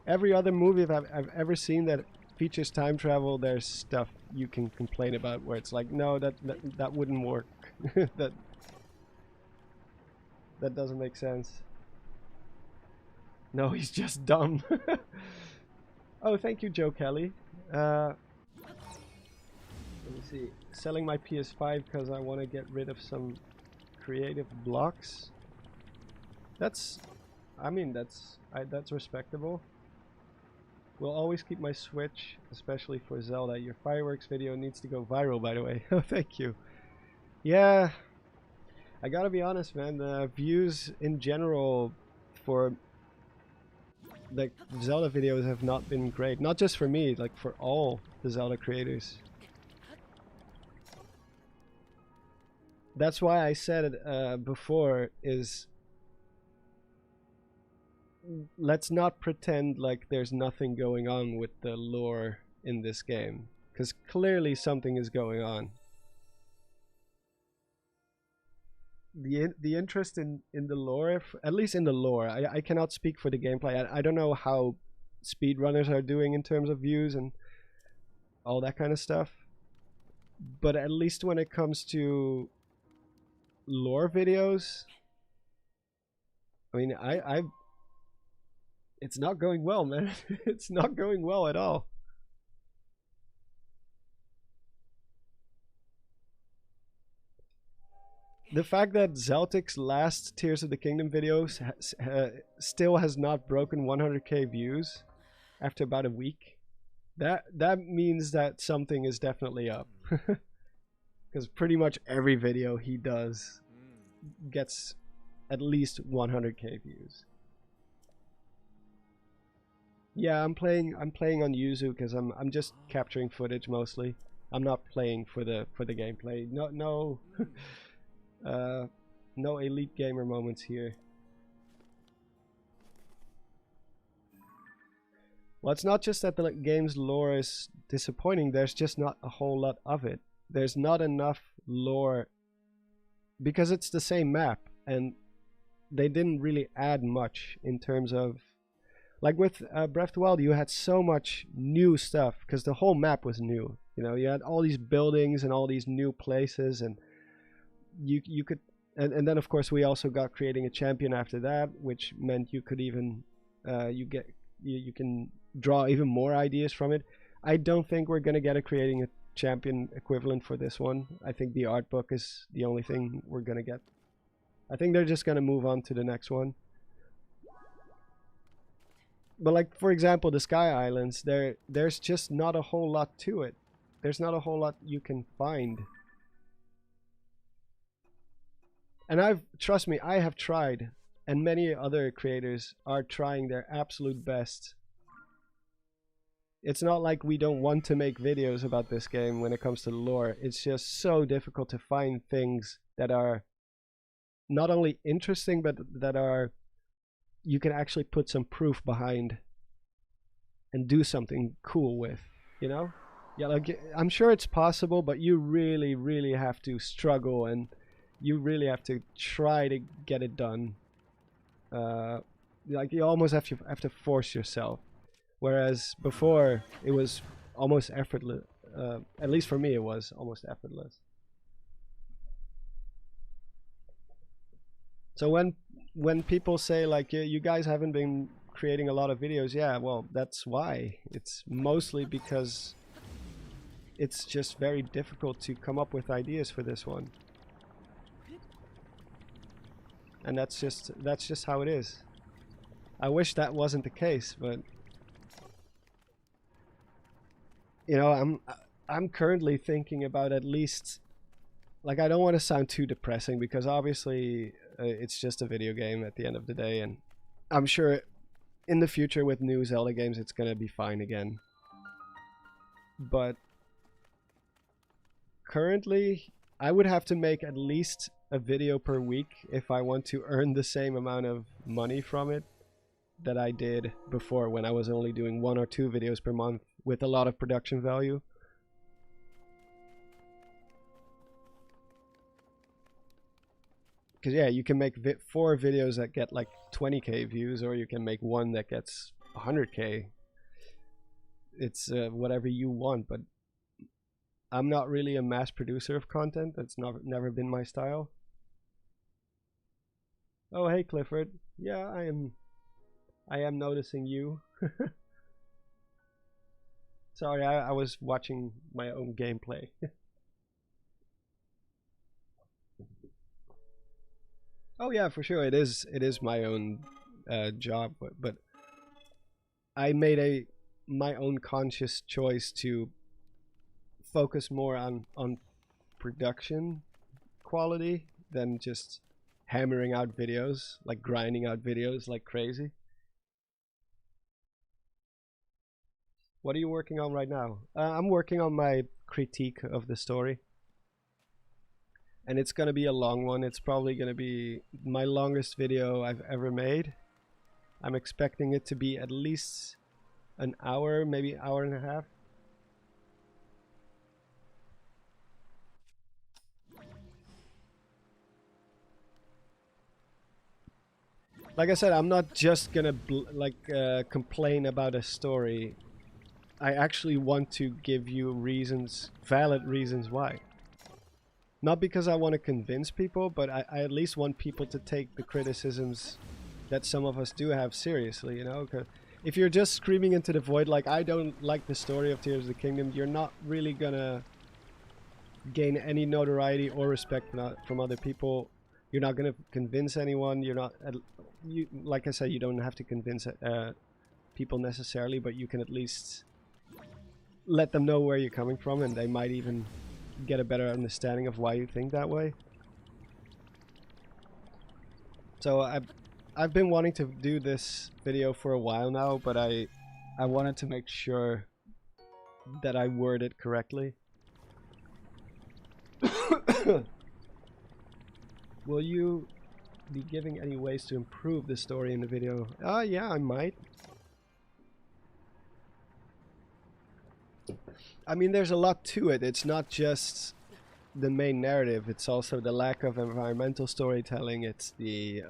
Speaker 1: Every other movie I've ever seen that features time travel, there's stuff you can complain about where it's like, no, that wouldn't work. that doesn't make sense. No, he's just dumb. Oh, thank you, Joe Kelly. Let me see. Selling my PS5 because I want to get rid of some creative blocks. I mean, that's respectable. Will always keep my Switch, especially for Zelda. Your fireworks video needs to go viral, by the way. Oh, thank you. Yeah, I gotta be honest, man. The views in general for the Zelda videos have not been great. Not just for me, like for all the Zelda creators. That's why I said it before, is let's not pretend like there's nothing going on with the lore in this game, because clearly something is going on. The interest in the lore, at least in the lore, I cannot speak for the gameplay. I don't know how speedrunners are doing in terms of views and all that kind of stuff, but at least when it comes to lore videos, I mean, it's not going well, man. It's not going well at all. The fact that Zeltic's last Tears of the Kingdom videos still has not broken 100k views after about a week, that means that something is definitely up. Because pretty much every video he does gets at least 100k views. Yeah, I'm playing on Yuzu because I'm just capturing footage mostly. I'm not playing for the gameplay. No no elite gamer moments here. Well, it's not just that the game's lore is disappointing, there's just not a whole lot of it. There's not enough lore because it's the same map, and they didn't really add much in terms of, like with Breath of the Wild, you had so much new stuff because the whole map was new. You know, you had all these buildings and all these new places, and you could, and then of course we also got creating a champion after that, which meant you could even you can draw even more ideas from it. I don't think we're gonna get a creating a champion equivalent for this one. I think the art book is the only thing we're gonna get. I think they're just gonna move on to the next one. But like, for example, the Sky Islands, there's just not a whole lot to it. There's not a whole lot you can find. And trust me, I have tried, and many other creators are trying their absolute best. It's not like we don't want to make videos about this game when it comes to the lore. It's just so difficult to find things that are not only interesting, but that are, you can actually put some proof behind and do something cool with, you know? Yeah, like, I'm sure it's possible, but you really, really have to struggle, and you really have to try to get it done. Like, you almost have to force yourself. Whereas before, it was almost effortless. At least for me, it was almost effortless. So when people say like, you guys haven't been creating a lot of videos, yeah, well, that's why. It's mostly because it's just very difficult to come up with ideas for this one. And that's just how it is. I wish that wasn't the case, but you know, I'm currently thinking about at least, like, I don't want to sound too depressing because obviously it's just a video game at the end of the day, and I'm sure in the future with new Zelda games it's gonna be fine again. But currently I would have to make at least a video per week if I want to earn the same amount of money from it that I did before, when I was only doing 1 or 2 videos per month with a lot of production value. Because yeah, you can make 4 videos that get like 20k views, or you can make one that gets 100k. It's whatever you want, but I'm not really a mass producer of content. That's never been my style. Oh, hey Clifford. Yeah, I am noticing you. Sorry, I was watching my own gameplay. Oh yeah, for sure. It is my own job, but I made my own conscious choice to focus more on production quality than just hammering out videos, like grinding out videos like crazy. What are you working on right now? I'm working on my critique of the story. And it's gonna be a long one. It's probably gonna be my longest video I've ever made. I'm expecting it to be at least an hour, maybe hour and a half. Like I said, I'm not just gonna complain about a story. I actually want to give you reasons, valid reasons why. Not because I want to convince people, but I at least want people to take the criticisms that some of us do have seriously, you know? 'Cause if you're just screaming into the void like, I don't like the story of Tears of the Kingdom, you're not really gonna gain any notoriety or respect from other people. You're not gonna convince anyone. You're not, like I said, you don't have to convince people necessarily, but you can at least let them know where you're coming from, and they might even get a better understanding of why you think that way. So I've been wanting to do this video for a while now, but I wanted to make sure that I word it correctly. Will you be giving any ways to improve the story in the video? Yeah, I might. I mean, there's a lot to it. It's not just the main narrative. It's also the lack of environmental storytelling. It's the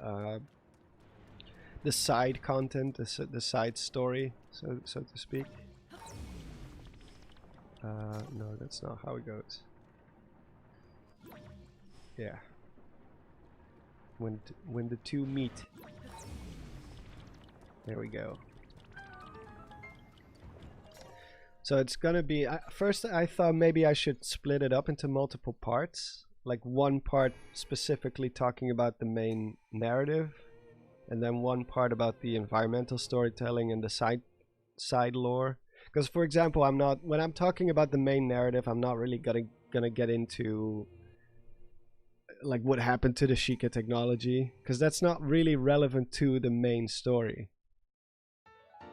Speaker 1: side content, the side story, so to speak. No, that's not how it goes. Yeah. When the two meet. There we go. So it's gonna be, first I thought maybe I should split it up into multiple parts. Like one part specifically talking about the main narrative, and then one part about the environmental storytelling and the side lore. Because for example, when I'm talking about the main narrative, I'm not really gonna get into like what happened to the Sheikah technology, because that's not really relevant to the main story.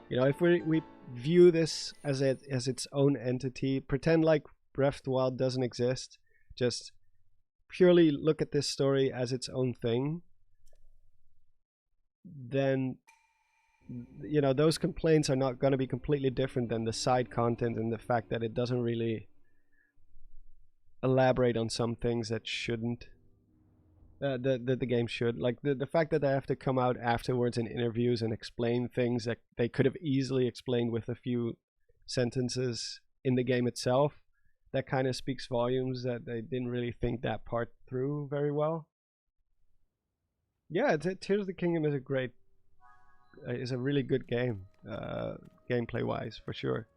Speaker 1: You know, if we view this as its own entity, pretend like Breath of the Wild doesn't exist, just purely look at this story as its own thing, then, you know, those complaints are not going to be completely different than the side content and the fact that it doesn't really elaborate on some things that shouldn't. The game should. Like the fact that they have to come out afterwards in interviews and explain things that they could have easily explained with a few sentences in the game itself, that kind of speaks volumes that they didn't really think that part through very well. Yeah, Tears of the Kingdom is a really good game, gameplay wise, for sure.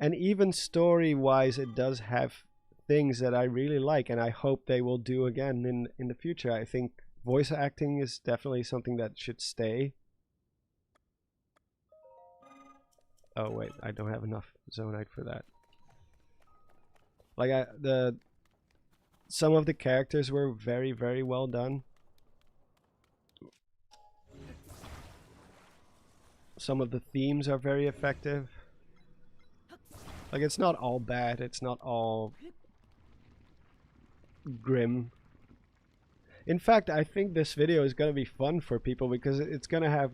Speaker 1: And even story-wise, it does have things that I really like, and I hope they will do again in the future. I think voice acting is definitely something that should stay. Oh wait, I don't have enough Zonite for that. Like some of the characters were very, very well done. Some of the themes are very effective. Like, it's not all bad, it's not all grim. In fact, I think this video is going to be fun for people because it's going to have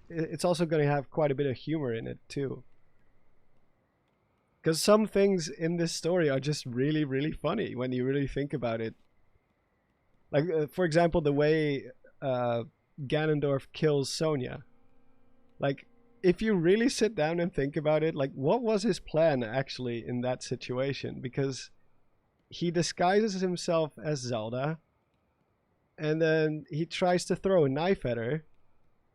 Speaker 1: it's also going to have quite a bit of humor in it too. Because some things in this story are just really, really funny when you really think about it. Like, for example, the way Ganondorf kills Sonia. Like, if you really sit down and think about it, like, what was his plan actually in that situation? Because he disguises himself as Zelda, and then he tries to throw a knife at her,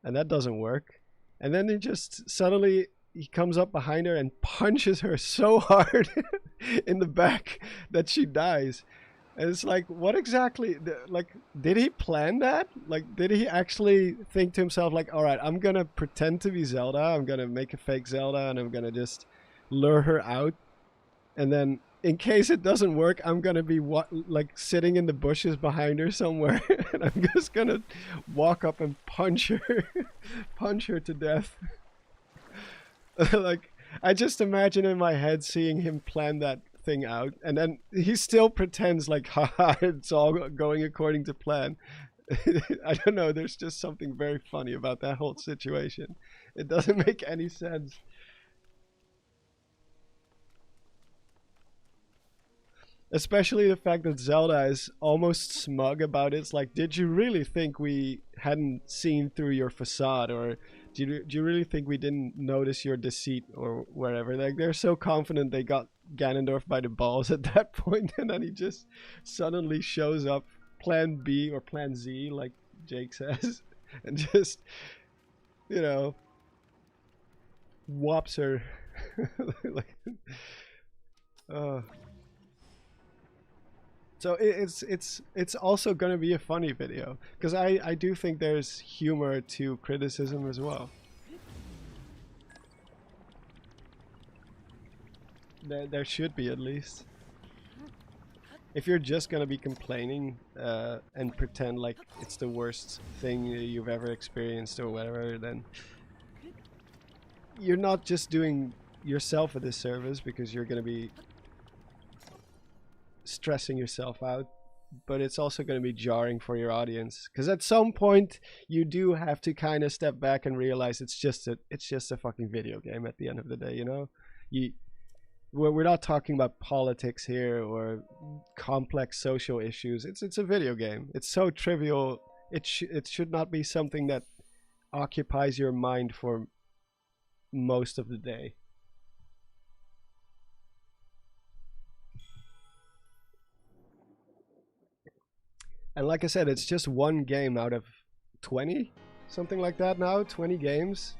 Speaker 1: and that doesn't work. And then he just suddenly he comes up behind her and punches her so hard in the back that she dies. And it's like, what exactly, like, did he plan that? Like, did he actually think to himself, like, all right, I'm gonna pretend to be Zelda, I'm gonna make a fake Zelda, and I'm gonna just lure her out, and then in case it doesn't work, I'm gonna be like sitting in the bushes behind her somewhere, and I'm just gonna walk up and punch her to death. Like, I just imagine in my head seeing him plan that thing out, and then he still pretends like, haha, it's all going according to plan. I don't know, there's just something very funny about that whole situation. It doesn't make any sense. Especially the fact that Zelda is almost smug about it. It's like, did you really think we hadn't seen through your facade, or do you really think we didn't notice your deceit or whatever? Like, they're so confident they got Ganondorf by the balls at that point, and then he just suddenly shows up, plan B or plan Z, like Jake says, and just, you know, whops her. Like, so it's also going to be a funny video, because I do think there's humor to criticism as well. There should be, at least. If you're just going to be complaining and pretend like it's the worst thing you've ever experienced or whatever, then you're not just doing yourself a disservice, because you're going to be stressing yourself out, but it's also going to be jarring for your audience, because at some point you do have to kind of step back and realize it's just a fucking video game at the end of the day, you know? We're not talking about politics here or complex social issues. It's a video game. It's so trivial. It should not be something that occupies your mind for most of the day. And like I said, it's just one game out of 20, something like that now, 20 games.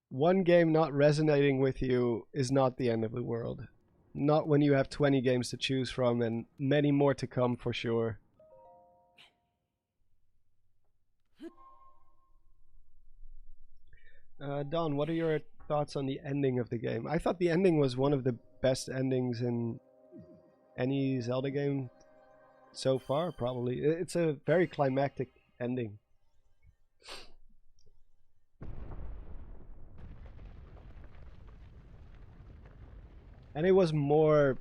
Speaker 1: One game not resonating with you is not the end of the world. Not when you have 20 games to choose from, and many more to come for sure. Don, what are your thoughts on the ending of the game? I thought the ending was one of the best endings in any Zelda game so far, probably. It's a very climactic ending. And it was more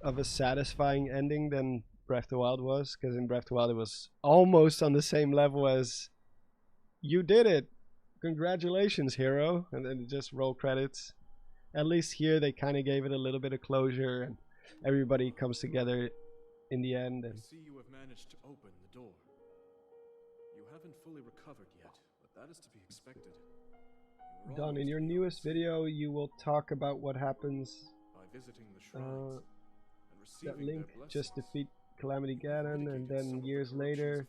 Speaker 1: of a satisfying ending than Breath of the Wild was, because in Breath of the Wild it was almost on the same level as, you did it, congratulations, hero, and then just roll credits. At least here they kind of gave it a little bit of closure, and everybody comes together in the end. And
Speaker 3: I see you have managed to open the door. You haven't fully recovered yet, but that is to be expected.
Speaker 1: Don, in your newest video, you will talk about what happens.
Speaker 3: By visiting the shrines and
Speaker 1: That
Speaker 3: receiving
Speaker 1: Link just defeat Calamity Ganon, and then years later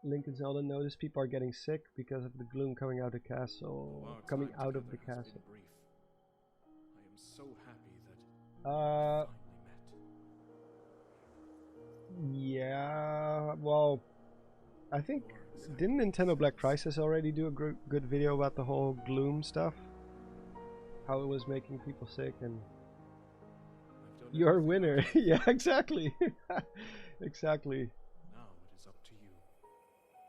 Speaker 1: Link and Zelda notice people are getting sick because of the gloom coming out of the castle.
Speaker 3: Our
Speaker 1: Coming
Speaker 3: time
Speaker 1: out of the
Speaker 3: together has
Speaker 1: castle.
Speaker 3: been brief. I am so happy that
Speaker 1: Uh,
Speaker 3: we finally met.
Speaker 1: yeah. Well, I think
Speaker 3: Your
Speaker 1: didn't Nintendo Black Crisis already do a good video about the whole gloom stuff? How it was making people sick and.
Speaker 3: I've done
Speaker 1: You're a
Speaker 3: everything I
Speaker 1: winner.
Speaker 3: can.
Speaker 1: Yeah, exactly. Exactly.
Speaker 3: Now it is up to you.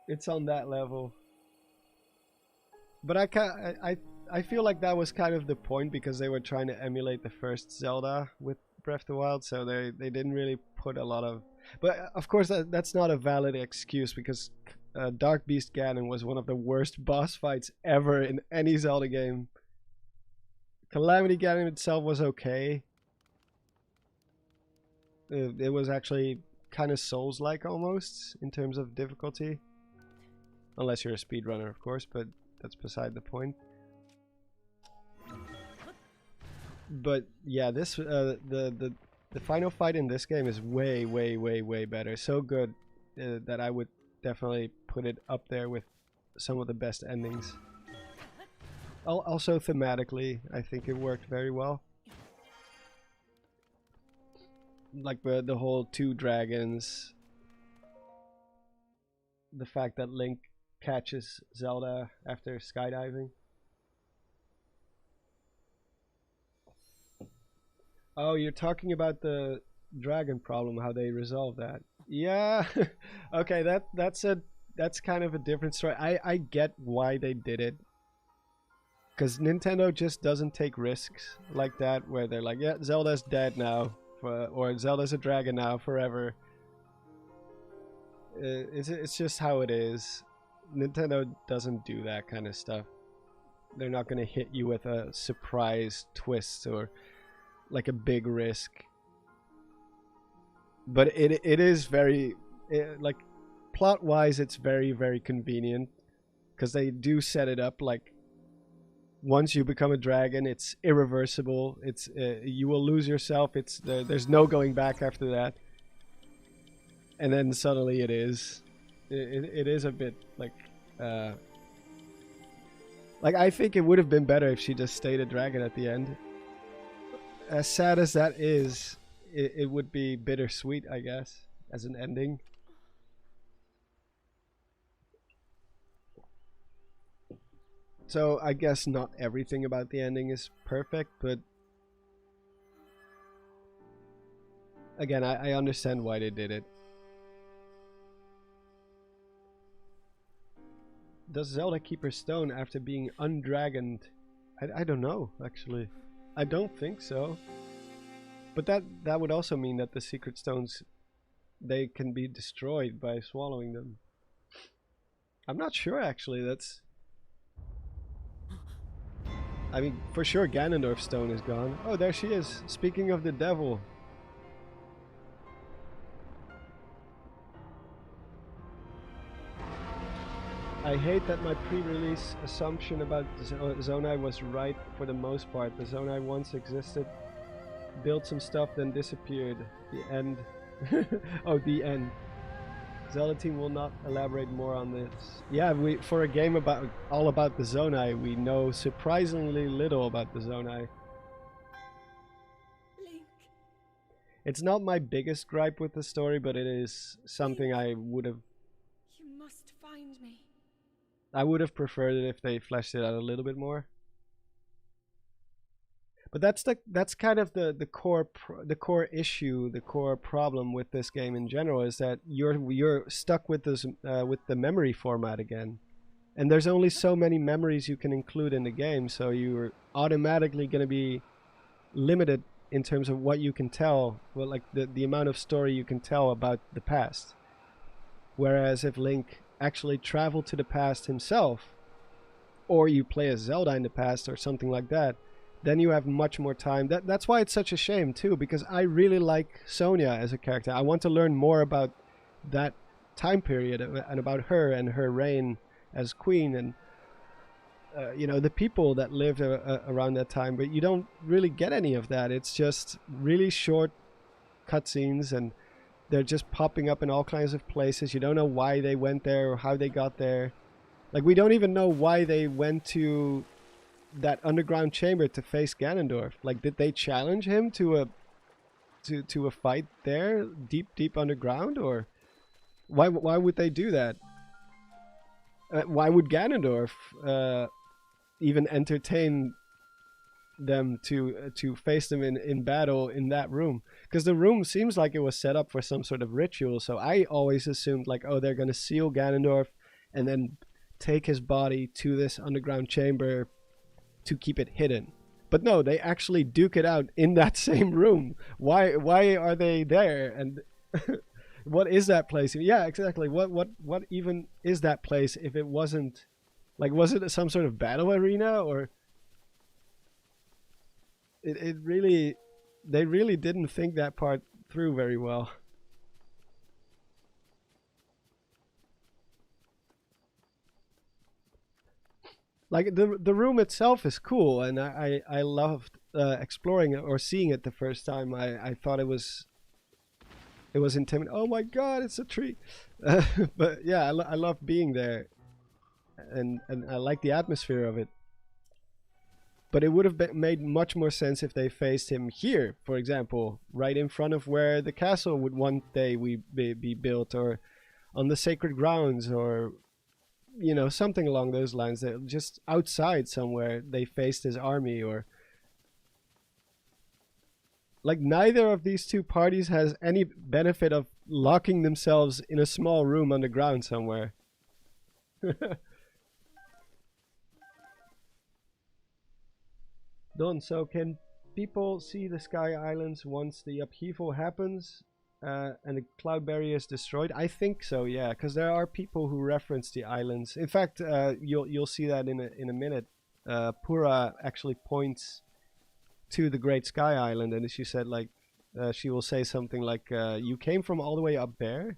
Speaker 1: It's on that level. But I feel like that was kind of the point because they were trying to emulate the first Zelda with Breath of the Wild, so they didn't really put a lot of. But of course that's not a valid excuse because Dark Beast Ganon was one of the worst boss fights ever in any Zelda game. Calamity Ganon itself was okay. It was actually kind of Souls-like almost in terms of difficulty. Unless you're a speedrunner, of course, but that's beside the point. But yeah, this the final fight in this game is way better. So good that I would definitely put it up there with some of the best endings. Also thematically, I think it worked very well. Like the whole two dragons, the fact that Link catches Zelda after skydiving. Oh, you're talking about the dragon problem, how they resolve that. Yeah. Okay, that's kind of a different story. I get why they did it. Cuz Nintendo just doesn't take risks like that where they're like, yeah, Zelda's dead now. Or Zelda's a dragon now forever. It's just how it is. Nintendo doesn't do that kind of stuff. They're not going to hit you with a surprise twist or like a big risk. But it is very like plot wise it's very convenient because they do set it up like once you become a dragon, it's irreversible. It's you will lose yourself. It's there's no going back after that. And then suddenly it is. It is a bit like I think it would have been better if she just stayed a dragon at the end. As sad as that is, it would be bittersweet, I guess, as an ending. So I guess not everything about the ending is perfect, but again, I understand why they did it. Does Zelda keep her stone after being undragoned? I don't know, actually. I don't think so. But that would also mean that the secret stones, they can be destroyed by swallowing them. I'm not sure, actually. That's... I mean, for sure Ganondorf's stone is gone. Oh, there she is. Speaking of the devil. I hate that my pre-release assumption about Zonai was right for the most part. The Zonai once existed, built some stuff, then disappeared. The end. Oh, the end. Zelda team will not elaborate more on this. Yeah, for a game all about the Zonai, we know surprisingly little about the Zonai.
Speaker 2: Link.
Speaker 1: It's not my biggest gripe with the story, but it is something I would have...
Speaker 2: You must find me.
Speaker 1: I would have preferred it if they fleshed it out a little bit more. But that's kind of the core issue, the core problem with this game in general is that you're stuck with this with the memory format again, and there's only so many memories you can include in the game, so you're automatically going to be limited in terms of what you can tell, well, like the amount of story you can tell about the past. Whereas if Link actually traveled to the past himself, or you play as Zelda in the past or something like that, then you have much more time. That's why it's such a shame too, because I really like Sonia as a character. I want to learn more about that time period and about her and her reign as queen and you know, the people that lived around that time, but you don't really get any of that. It's just really short cutscenes and they're just popping up in all kinds of places. You don't know why they went there or how they got there. Like, we don't even know why they went to that underground chamber to face Ganondorf. Like, did they challenge him to a fight there, deep underground, or why would they do that? Why would Ganondorf even entertain them to face them in battle in that room? Because the room seems like it was set up for some sort of ritual. So I always assumed like, oh, they're gonna seal Ganondorf and then take his body to this underground chamber to keep it hidden. But no, they actually duke it out in that same room. Why are they there? And what is that place? Yeah, exactly. What even is that place if it wasn't, like, was it some sort of battle arena? Or it really, they really didn't think that part through very well. Like, the room itself is cool, and I loved exploring it or seeing it the first time. I thought it was intimidating. Oh my god, it's a tree! But yeah, I love being there, and I like the atmosphere of it. But it would have made much more sense if they faced him here, for example, right in front of where the castle would one day be built, or on the sacred grounds, or you know, something along those lines. That just outside somewhere they faced his army, or like, neither of these two parties has any benefit of locking themselves in a small room underground somewhere. Don, so can people see the Sky Islands once the upheaval happens and the cloud barrier is destroyed? I think so, yeah, because there are people who reference the islands. In fact, you'll see that in a minute. Pura actually points to the Great Sky Island, and she said, like, she will say something like, "You came from all the way up there."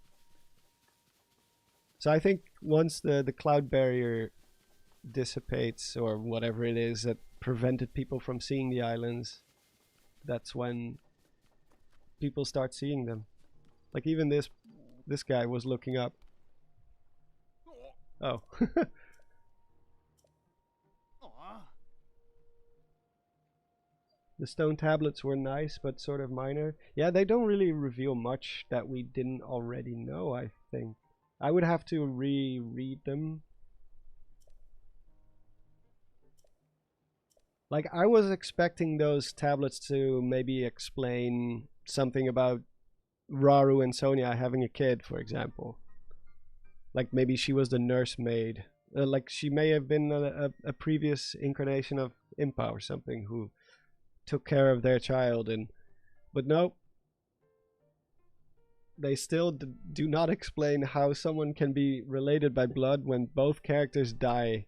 Speaker 1: So I think once the cloud barrier dissipates, or whatever it is that prevented people from seeing the islands, that's when people start seeing them. Like, even this guy was looking up. Oh. The stone tablets were nice, but sort of minor. Yeah, they don't really reveal much that we didn't already know, I think. I would have to reread them. Like, I was expecting those tablets to maybe explain something about Rauru and Sonia having a kid, for example. Like, maybe she was the nursemaid. Like, she may have been a previous incarnation of Impa or something who took care of their child. But no, they still do not explain how someone can be related by blood when both characters die.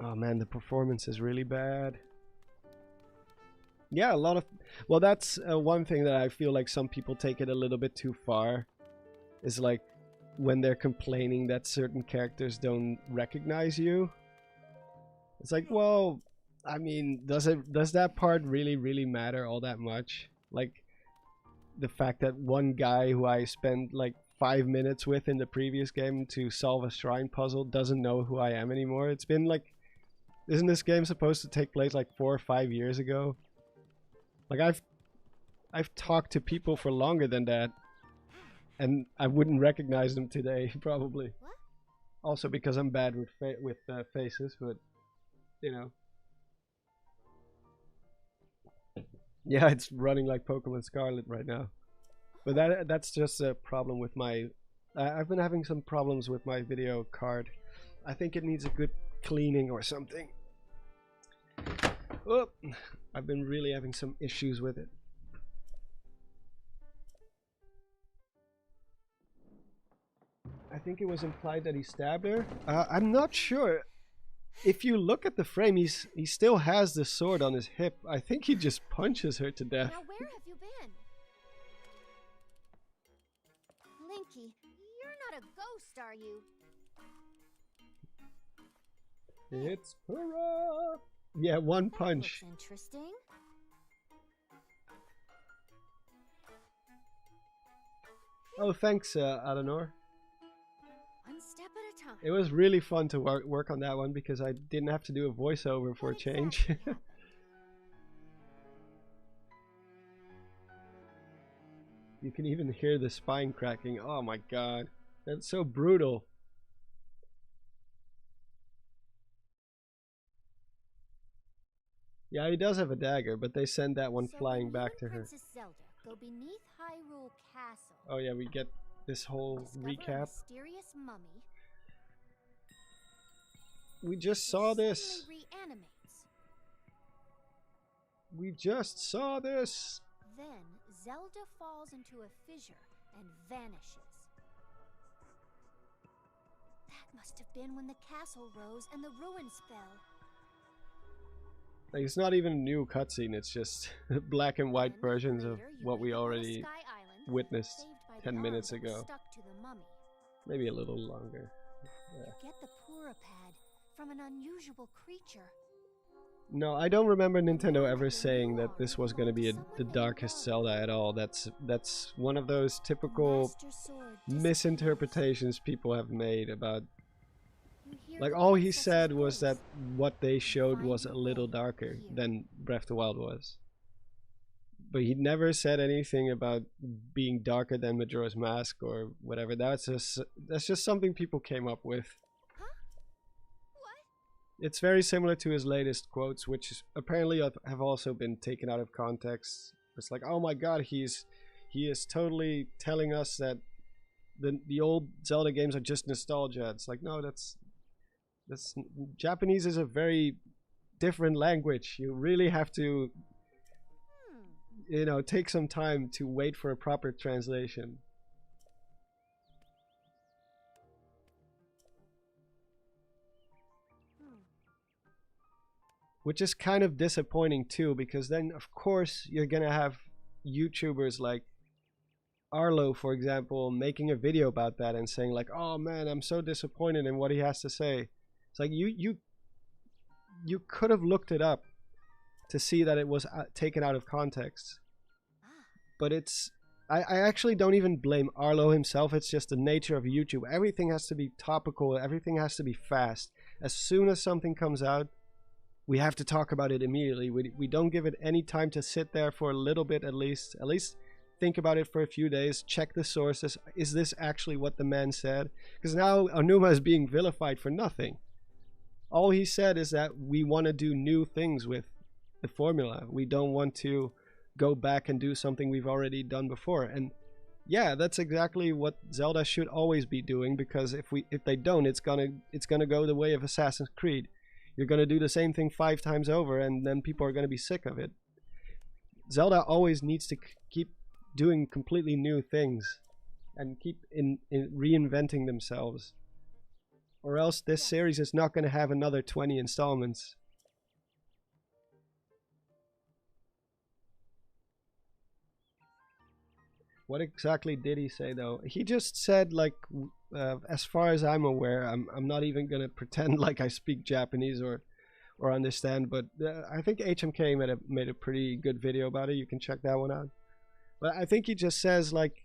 Speaker 1: Oh man, the performance is really bad. Yeah, a lot of... Well, that's one thing that I feel like some people take it a little bit too far. Is like when they're complaining that certain characters don't recognize you. It's like, well, I mean, does that part really matter all that much? Like, the fact that one guy who I spent like 5 minutes with in the previous game to solve a shrine puzzle doesn't know who I am anymore. It's been like... Isn't this game supposed to take place like 4 or 5 years ago? Like, I've talked to people for longer than that, and I wouldn't recognize them today, probably. What? Also because I'm bad with faces, but you know. Yeah, it's running like Pokemon Scarlet right now. But that's just a problem with my... I've been having some problems with my video card. I think it needs a good cleaning or something. Oh, I've been really having some issues with it. I think it was implied that he stabbed her. I'm not sure. If you look at the frame, he still has the sword on his hip. I think he just punches her to death.
Speaker 4: Now where have you been? Linky, you're not a ghost, are you?
Speaker 1: It's hurrah! Yeah, one
Speaker 4: That
Speaker 1: punch.
Speaker 4: looks interesting.
Speaker 1: Oh, thanks, Adenor.
Speaker 4: One step at a time.
Speaker 1: It was really fun to work on that one because I didn't have to do a voiceover for a
Speaker 4: What
Speaker 1: change.
Speaker 4: exactly happened?
Speaker 1: You can even hear the spine cracking. Oh my god. That's so brutal. Yeah, he does have a dagger, but they send that one
Speaker 4: So
Speaker 1: flying
Speaker 4: when
Speaker 1: back
Speaker 4: you
Speaker 1: to
Speaker 4: and
Speaker 1: her.
Speaker 4: Princess Zelda go beneath Hyrule Castle.
Speaker 1: Oh yeah, we get this whole
Speaker 4: discover a
Speaker 1: recap.
Speaker 4: mysterious mummy.
Speaker 1: We just
Speaker 4: that
Speaker 1: saw this.
Speaker 4: suddenly reanimates.
Speaker 1: We just saw this.
Speaker 4: Then Zelda falls into a fissure and vanishes. That must have been when the castle rose and the ruins fell.
Speaker 1: Like, it's not even a new cutscene, it's just black and white
Speaker 4: Then,
Speaker 1: versions of
Speaker 4: later, you
Speaker 1: what we
Speaker 4: wake up on a
Speaker 1: already
Speaker 4: sky island,
Speaker 1: witnessed
Speaker 4: saved by the
Speaker 1: 10
Speaker 4: arm
Speaker 1: minutes
Speaker 4: that was
Speaker 1: ago.
Speaker 4: stuck to the mummy.
Speaker 1: Maybe a little longer.
Speaker 4: You get the Purapad from an unusual creature.
Speaker 1: No, I don't remember Nintendo ever saying that this was going to be the darkest Zelda at all. That's one of those typical
Speaker 4: Master Sword
Speaker 1: misinterpretations people have made about.
Speaker 4: You hear
Speaker 1: Like,
Speaker 4: the
Speaker 1: all he
Speaker 4: princess's
Speaker 1: said was that
Speaker 4: voice.
Speaker 1: what they showed was a
Speaker 4: Find your
Speaker 1: little
Speaker 4: way
Speaker 1: darker
Speaker 4: here.
Speaker 1: than Breath of the Wild was. But he never said anything about being darker than Majora's Mask or whatever. That's just something people came up with.
Speaker 4: Huh? What?
Speaker 1: It's very similar to his latest quotes, which apparently have also been taken out of context. It's like, oh my god, he is totally telling us that the old Zelda games are just nostalgia. It's like, no, that's Japanese is a very different language. You really have to, you know, take some time to wait for a proper translation. Which is kind of disappointing too, because then of course you're gonna have YouTubers like Arlo, for example, making a video about that and saying like, oh man, I'm so disappointed in what he has to say. It's like you could have looked it up to see that it was taken out of context. But I actually don't even blame Arlo himself. It's just the nature of YouTube. Everything has to be topical. Everything has to be fast. As soon as something comes out, we have to talk about it immediately. We don't give it any time to sit there for a little bit at least. At least think about it for a few days. Check the sources. Is this actually what the man said? Because now Aonuma is being vilified for nothing. All he said is that we want to do new things with the formula. We don't want to go back and do something we've already done before. And yeah, that's exactly what Zelda should always be doing, because if they don't, it's gonna go the way of Assassin's Creed. You're gonna do the same thing 5 times over, and then people are gonna be sick of it. Zelda always needs to keep doing completely new things and keep reinventing themselves, or else this series is not gonna have another 20 installments. What exactly did he say though? He just said like, as far as I'm aware, I'm not even gonna pretend like I speak Japanese or understand, but I think HMK made a pretty good video about it. You can check that one out. But I think he just says like,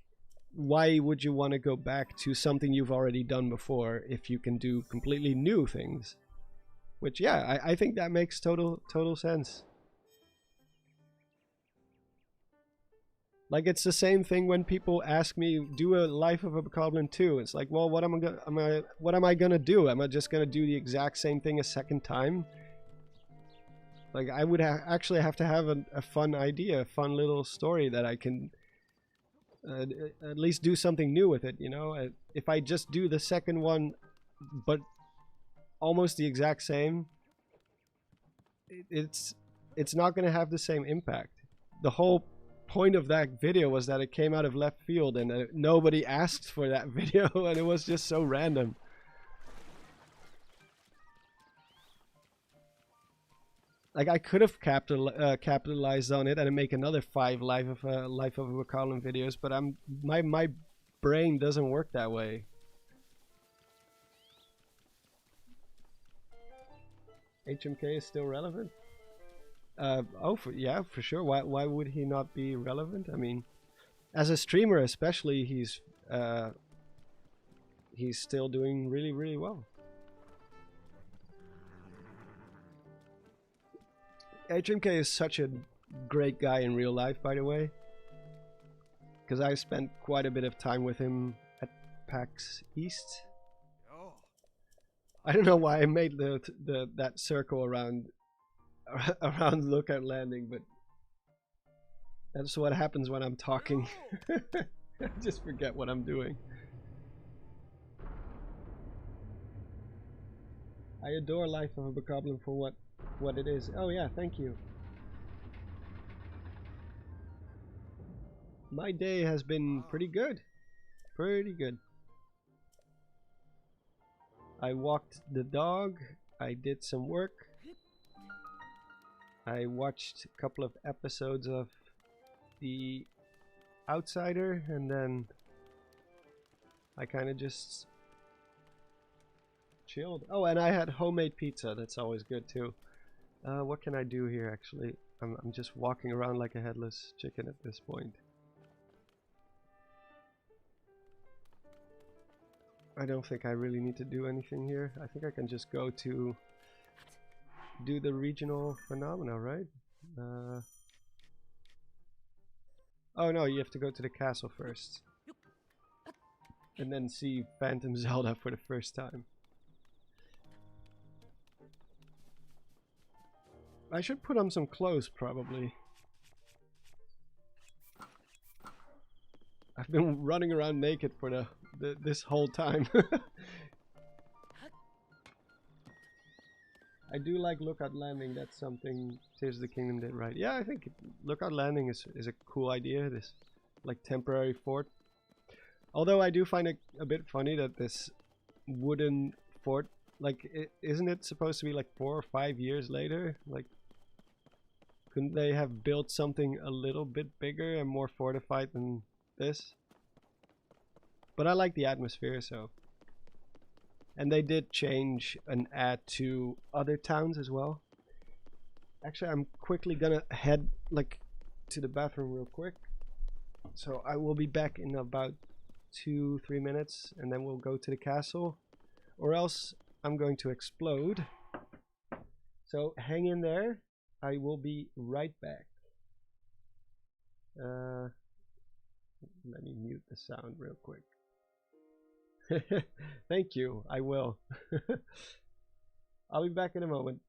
Speaker 1: why would you want to go back to something you've already done before if you can do completely new things? Which yeah, I think that makes total sense. Like, it's the same thing when people ask me, do a Life of a Bokoblin 2. It's like, well, what am I gonna do? Am I just gonna do the exact same thing a second time? Like, I would actually have to have a fun idea, a fun little story that I can at least do something new with it, you know? If I just do the second one, but almost the exact same, it's not gonna have the same impact. The whole point of that video was that it came out of left field, and nobody asked for that video, and it was just so random. Like, I could have capitalized on it and make another 5 Life of a Bokoblin videos, but my brain doesn't work that way. HMK is still relevant? Yeah, for sure. Why would he not be relevant? I mean, as a streamer especially, he's still doing really, really well. HMK is such a great guy in real life, by the way, because I spent quite a bit of time with him at PAX East. I don't know why I made that circle around Lookout Landing, but that's what happens when I'm talking. I just forget what I'm doing. I adore Life of a Bokoblin for what it is. Oh yeah, thank you. My day has been pretty good. Pretty good. I walked the dog. I did some work. I watched a couple of episodes of The Outsider, and then I kind of just chilled. Oh, and I had homemade pizza. That's always good too. What can I do here actually? I'm just walking around like a headless chicken at this point. I don't think I really need to do anything here. I think I can just go to do the regional phenomena, right? Oh no, you have to go to the castle first. And then see Phantom Zelda for the first time. I should put on some clothes, probably. I've been running around naked for this whole time. I do like Lookout Landing. That's something Tears of the Kingdom did right. Yeah, I think Lookout Landing is a cool idea. This like temporary fort. Although I do find it a bit funny that this wooden fort, like, isn't it supposed to be like 4 or 5 years later? Like, couldn't they have built something a little bit bigger and more fortified than this? But I like the atmosphere, so. And they did change and add to other towns as well. Actually, I'm quickly gonna head like to the bathroom real quick. So I will be back in about 2-3 minutes, and then we'll go to the castle. Or else I'm going to explode. So hang in there. I will be right back. Let me mute the sound real quick. Thank you, I will. I'll be back in a moment.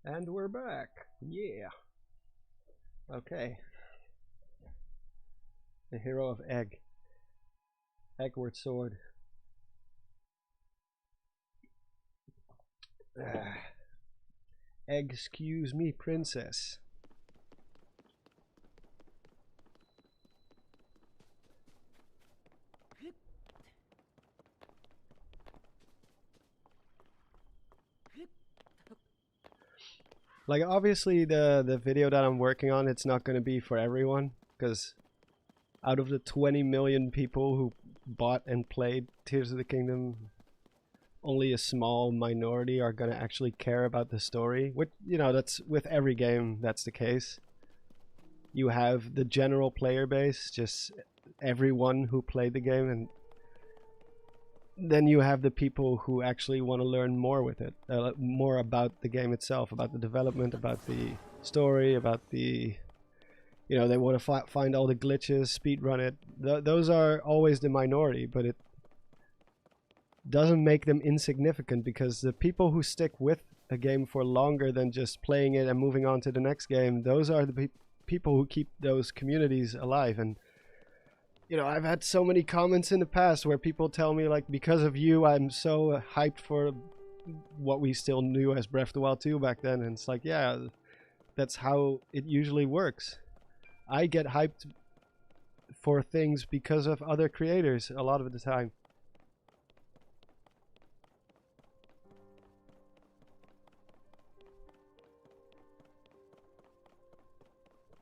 Speaker 1: And we're back. Yeah. Okay. The hero of Egg. Eggward sword. Excuse me, princess. Like, obviously the video that I'm working on, it's not going to be for everyone, because out of the 20 million people who bought and played Tears of the Kingdom, only a small minority are going to actually care about the story. Which, you know, that's with every game, that's the case. You have the general player base, just everyone who played the game, and then you have the people who actually want to learn more with it, more about the game itself, about the development, about the story, about the, you know, they want to find all the glitches, speedrun it. Those are always the minority, but it doesn't make them insignificant, because the people who stick with a game for longer than just playing it and moving on to the next game, those are the people who keep those communities alive. And you know, I've had so many comments in the past where people tell me, like, because of you, I'm so hyped for what we still knew as Breath of the Wild 2 back then. And it's like, yeah, that's how it usually works. I get hyped for things because of other creators a lot of the time.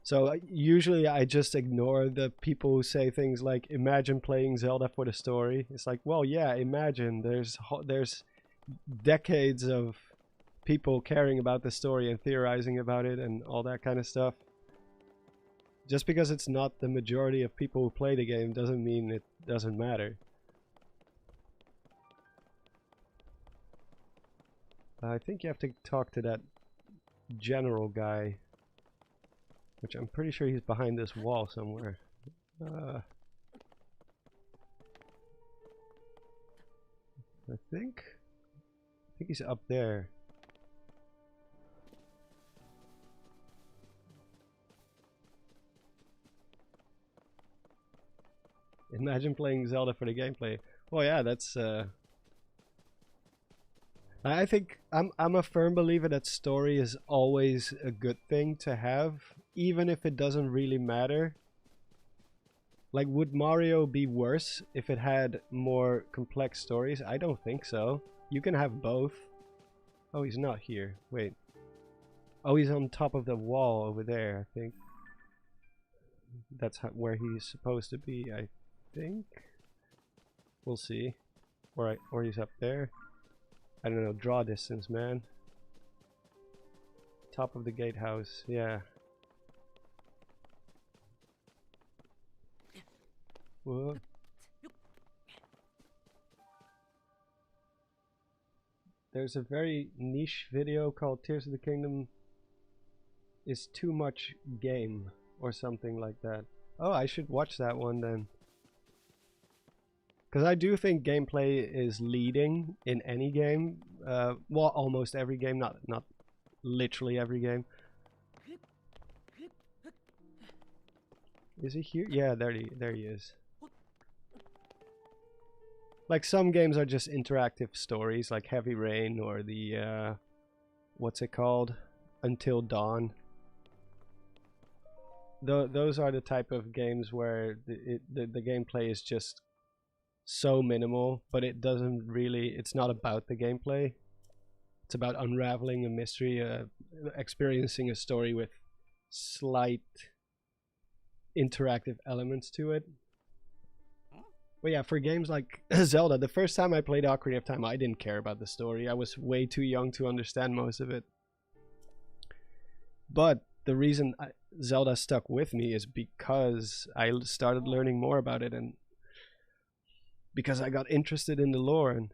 Speaker 1: So usually I just ignore the people who say things like, imagine playing Zelda for the story. It's like, well, yeah, imagine. There's decades of people caring about the story and theorizing about it and all that kind of stuff. Just because it's not the majority of people who play the game doesn't mean it doesn't matter. I think you have to talk to that general guy, which I'm pretty sure he's behind this wall somewhere. I think he's up there. Imagine playing Zelda for the gameplay. Well, yeah, that's I think I'm a firm believer that story is always a good thing to have, even if it doesn't really matter. Like, would Mario be worse if it had more complex stories? I don't think so. You can have both. Oh, he's not here. Wait. Oh, he's on top of the wall over there, I think. That's where he's supposed to be, I think. We'll see. Or he's up there. I don't know, draw distance, man. Top of the gatehouse, yeah. Whoa. There's a very niche video called Tears of the Kingdom is Too Much Game, or something like that. Oh, I should watch that one then. Because I do think gameplay is leading in any game. Well, almost every game, not literally every game. Is he here? Yeah, there he is. Like, some games are just interactive stories, like Heavy Rain or the what's it called? Until Dawn. Those are the type of games where the gameplay is just so minimal, but it doesn't really, it's not about the gameplay. It's about unraveling a mystery, experiencing a story with slight interactive elements to it. But yeah, for games like Zelda, the first time I played Ocarina of Time, I didn't care about the story. I was way too young to understand most of it. But the reason Zelda stuck with me is because I started learning more about it, and because I got interested in the lore. And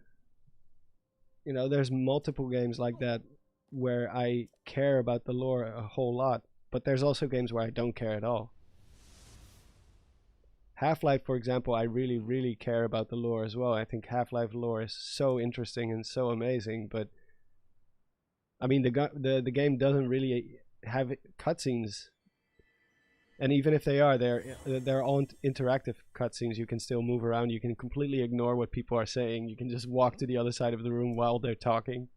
Speaker 1: you know, there's multiple games like that where I care about the lore a whole lot, but there's also games where I don't care at all. Half-Life, for example, I really care about the lore as well. I think Half-Life lore is so interesting and so amazing, but I mean, the game doesn't really have cutscenes, and even if they are, they're all interactive cutscenes. You can still move around. You can completely ignore what people are saying. You can just walk to the other side of the room while they're talking.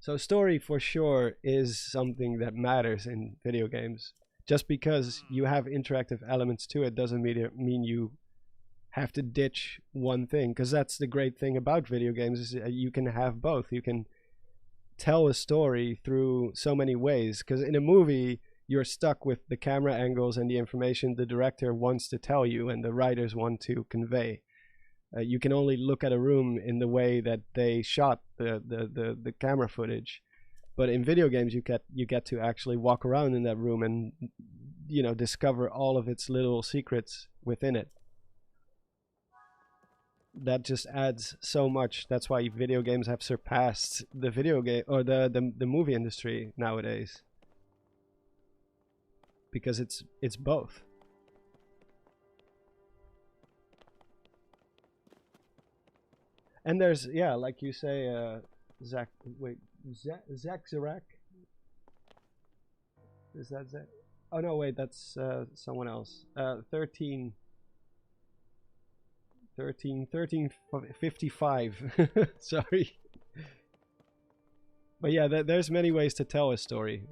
Speaker 1: So story for sure is something that matters in video games. Just because you have interactive elements to it doesn't mean you have to ditch one thing, because that's the great thing about video games is you can have both. You can tell a story through so many ways, because in a movie you're stuck with the camera angles and the information the director wants to tell you and the writers want to convey. You can only look at a room in the way that they shot the camera footage. But in video games, you get to actually walk around in that room and, you know, discover all of its little secrets within it. That just adds so much. That's why video games have surpassed the video game or the movie industry nowadays. Because it's both. And there's, yeah, like you say, Zach Zarak? Is that Zach? Oh no, wait, that's someone else. 1355. Sorry. But yeah, there's many ways to tell a story.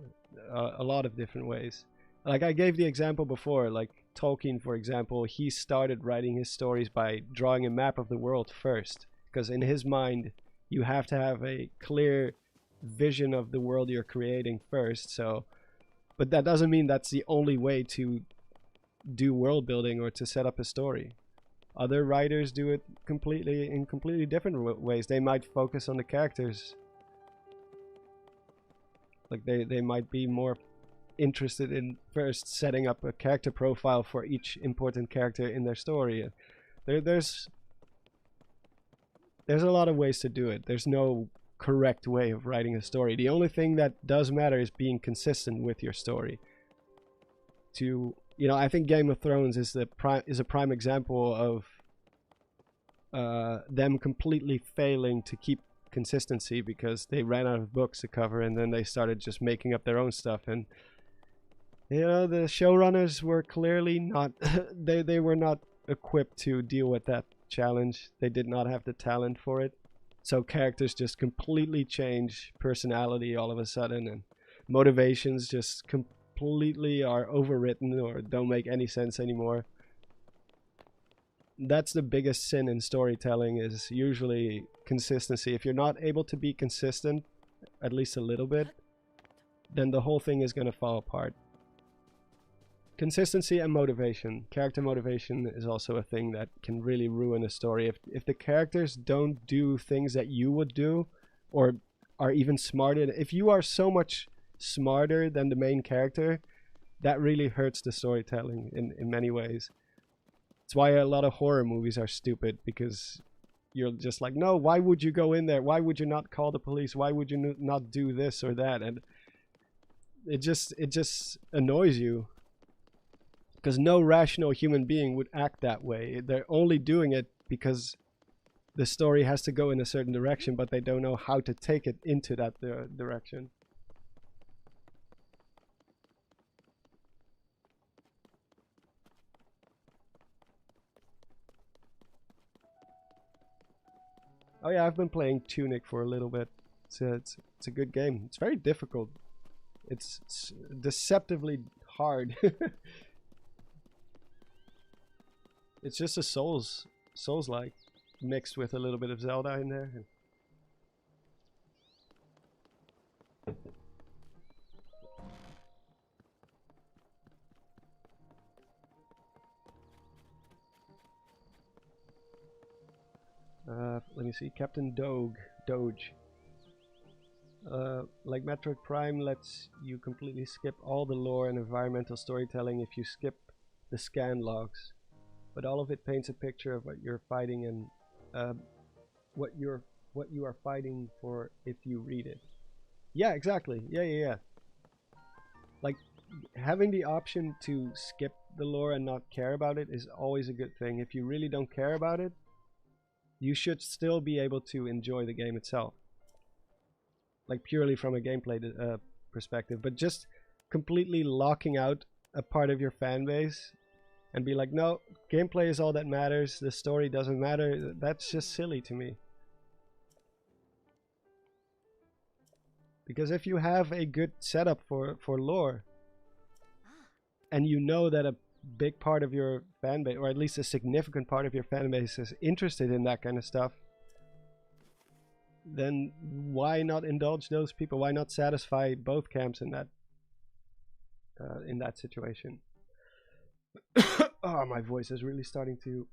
Speaker 1: A lot of different ways. Like I gave the example before, like Tolkien, for example, he started writing his stories by drawing a map of the world first. Because in his mind, you have to have a clear vision of the world you're creating first. So, but that doesn't mean that's the only way to do world building or to set up a story. Other writers do it in completely different ways. They might focus on the characters. Like they might be more interested in first setting up a character profile for each important character in their story. There's a lot of ways to do it. There's no correct way of writing a story. The only thing that does matter is being consistent with your story. I think Game of Thrones is a prime example of them completely failing to keep consistency because they ran out of books to cover and then they started just making up their own stuff. And the showrunners were clearly not they were not equipped to deal with that challenge. They did not have the talent for it. So characters just completely change personality all of a sudden, and motivations just completely are overwritten or don't make any sense anymore. That's the biggest sin in storytelling, is usually consistency. If you're not able to be consistent, at least a little bit, then the whole thing is going to fall apart. Consistency and motivation. Character motivation is also a thing that can really ruin a story. If the characters don't do things that you would do, or are even smarter, if you are so much smarter than the main character, that really hurts the storytelling in many ways. It's why a lot of horror movies are stupid, because you're just like, no, why would you go in there? Why would you not call the police? Why would you not do this or that? And it just annoys you. Because no rational human being would act that way. They're only doing it because the story has to go in a certain direction, but they don't know how to take it into that direction. Oh yeah, I've been playing Tunic for a little bit. It's a good game. It's very difficult. It's deceptively hard. It's just a Souls-like, mixed with a little bit of Zelda in there. Let me see, Captain Doge. Like Metroid Prime lets you completely skip all the lore and environmental storytelling if you skip the scan logs. But all of it paints a picture of what you're fighting and what you are fighting for if you read it. Yeah, exactly. Yeah. Like having the option to skip the lore and not care about it is always a good thing. If you really don't care about it, you should still be able to enjoy the game itself, like purely from a gameplay perspective. But just completely locking out a part of your fan base and be like, no, gameplay is all that matters, the story doesn't matter, that's just silly to me. Because if you have a good setup for lore, and you know that a big part of your fan base, or at least a significant part of your fan base, is interested in that kind of stuff, then why not indulge those people? Why not satisfy both camps in that situation? Oh, my voice is really starting to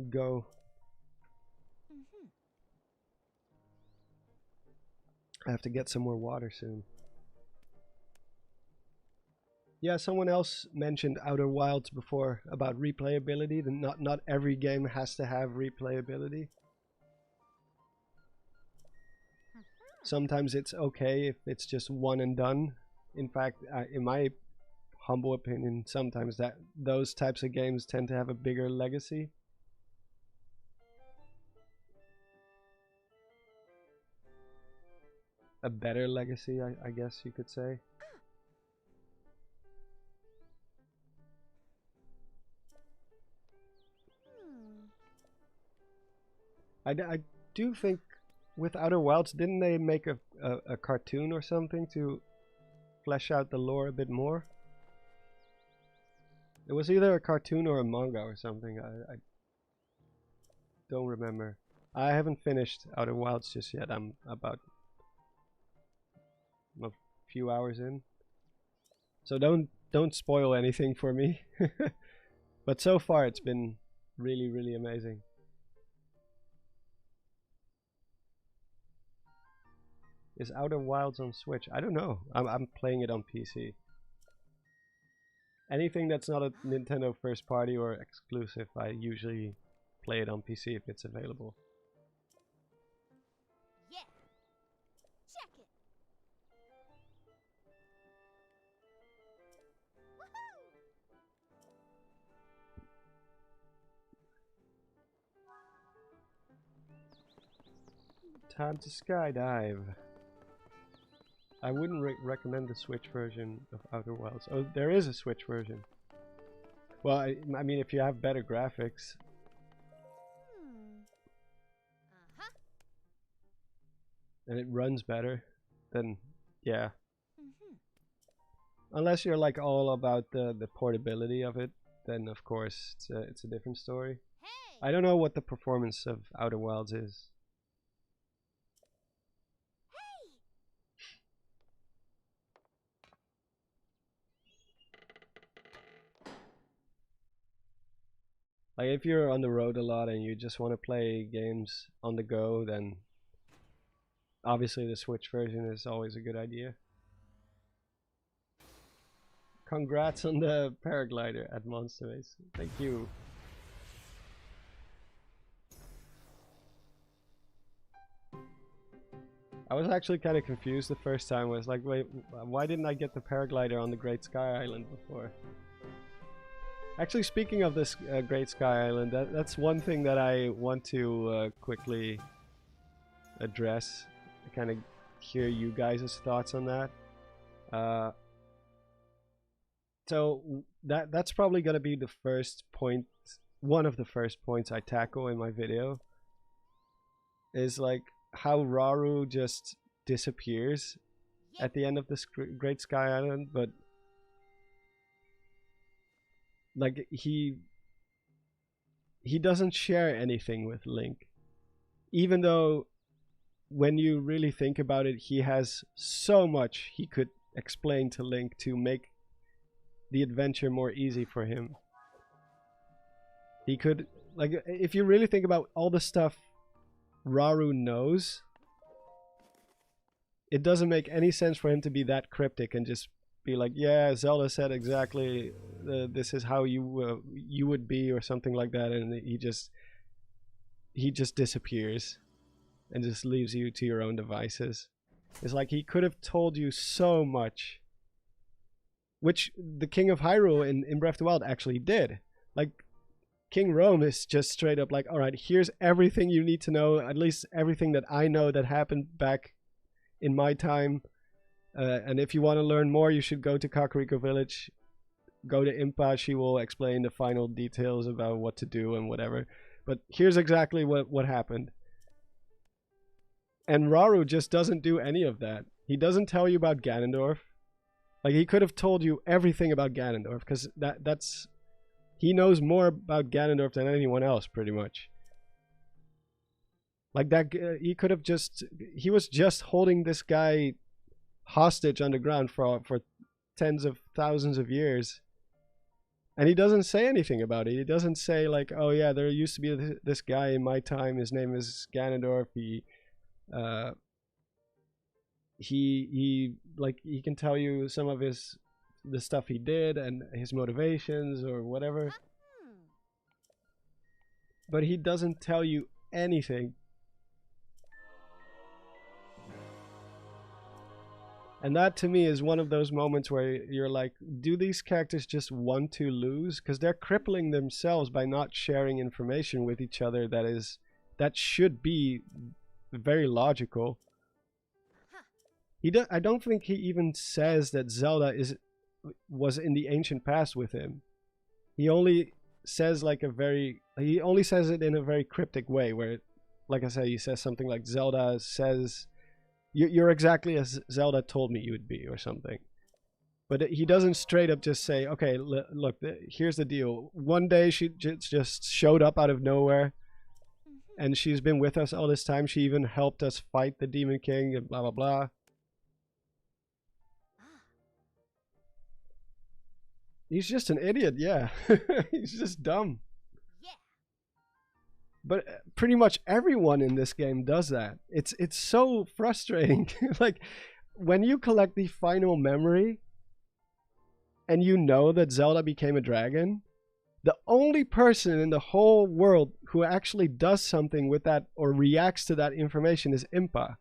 Speaker 1: go. I have to get some more water soon. Yeah, someone else mentioned Outer Wilds before about replayability. Not every game has to have replayability. Sometimes it's okay if it's just one and done. In fact, in my humble opinion, sometimes those types of games tend to have a bigger legacy. A better legacy, I guess you could say. I do think with Outer Wilds, didn't they make a cartoon or something to flesh out the lore a bit more? It was either a cartoon or a manga or something. I don't remember. I haven't finished Outer Wilds just yet. I'm about a few hours in, so don't spoil anything for me. But so far it's been really amazing. Is Outer Wilds on Switch? I don't know. I'm playing it on PC. Anything that's not a Nintendo first party or exclusive, I usually play it on PC if it's available.
Speaker 4: Yeah. Check it. Woohoo!
Speaker 1: Time to skydive. I wouldn't recommend the Switch version of Outer Wilds. Oh, there is a Switch version. Well, I mean, if you have better graphics. And it runs better, then yeah. Unless you're like all about the portability of it, then of course it's a different story.
Speaker 4: Hey.
Speaker 1: I don't know what the performance of Outer Wilds is. Like if you're on the road a lot and you just want to play games on the go, then obviously the Switch version is always a good idea. Congrats on the paraglider at Monster Base. Thank you. I was actually kind of confused the first time. I was like, wait, why didn't I get the paraglider on the Great Sky Island before? Actually, speaking of this Great Sky Island, that's one thing that I want to quickly address. Kind of hear you guys' thoughts on that. So that's probably gonna be the first point, one of the first points I tackle in my video. Is like how Rauru just disappears at the end of this Great Sky Island, but like he doesn't share anything with Link, even though when you really think about it, he has so much he could explain to Link to make the adventure more easy for him. He could, like, if you really think about all the stuff Rauru knows, it doesn't make any sense for him to be that cryptic and just be like, yeah, Zelda said exactly this is how you would be, or something like that, and he just disappears and just leaves you to your own devices. It's like he could have told you so much which the King of Hyrule in Breath of the Wild actually did. Like, King Rome is just straight up like, all right, here's everything you need to know, at least everything that I know that happened back in my time. And if you want to learn more, you should go to Kakariko Village. Go to Impa, she will explain the final details about what to do and whatever. But here's exactly what happened. And Rauru just doesn't do any of that. He doesn't tell you about Ganondorf. Like, he could have told you everything about Ganondorf, because that's... He knows more about Ganondorf than anyone else, pretty much. Like, that... he could have just... He was just holding this guy hostage underground for tens of thousands of years. And he doesn't say anything about it. He doesn't say, like, oh yeah, there used to be this guy in my time, his name is Ganondorf, he can tell you some of the stuff he did and his motivations or whatever. But he doesn't tell you anything. And that, to me, is one of those moments where you're like, do these characters just want to lose? Because they're crippling themselves by not sharing information with each other that should be very logical. I don't think he even says that Zelda was in the ancient past with him. He only says he only says it in a very cryptic way, where, like I said, he says something like, Zelda says, you're exactly as Zelda told me you would be, or something. But he doesn't straight up just say, okay, look, here's the deal. One day she just showed up out of nowhere, and she's been with us all this time. She even helped us fight the Demon King and blah, blah, blah. He's just an idiot, yeah. He's just dumb. But pretty much everyone in this game does that. It's so frustrating. Like, when you collect the final memory and you know that Zelda became a dragon, the only person in the whole world who actually does something with that or reacts to that information is Impa.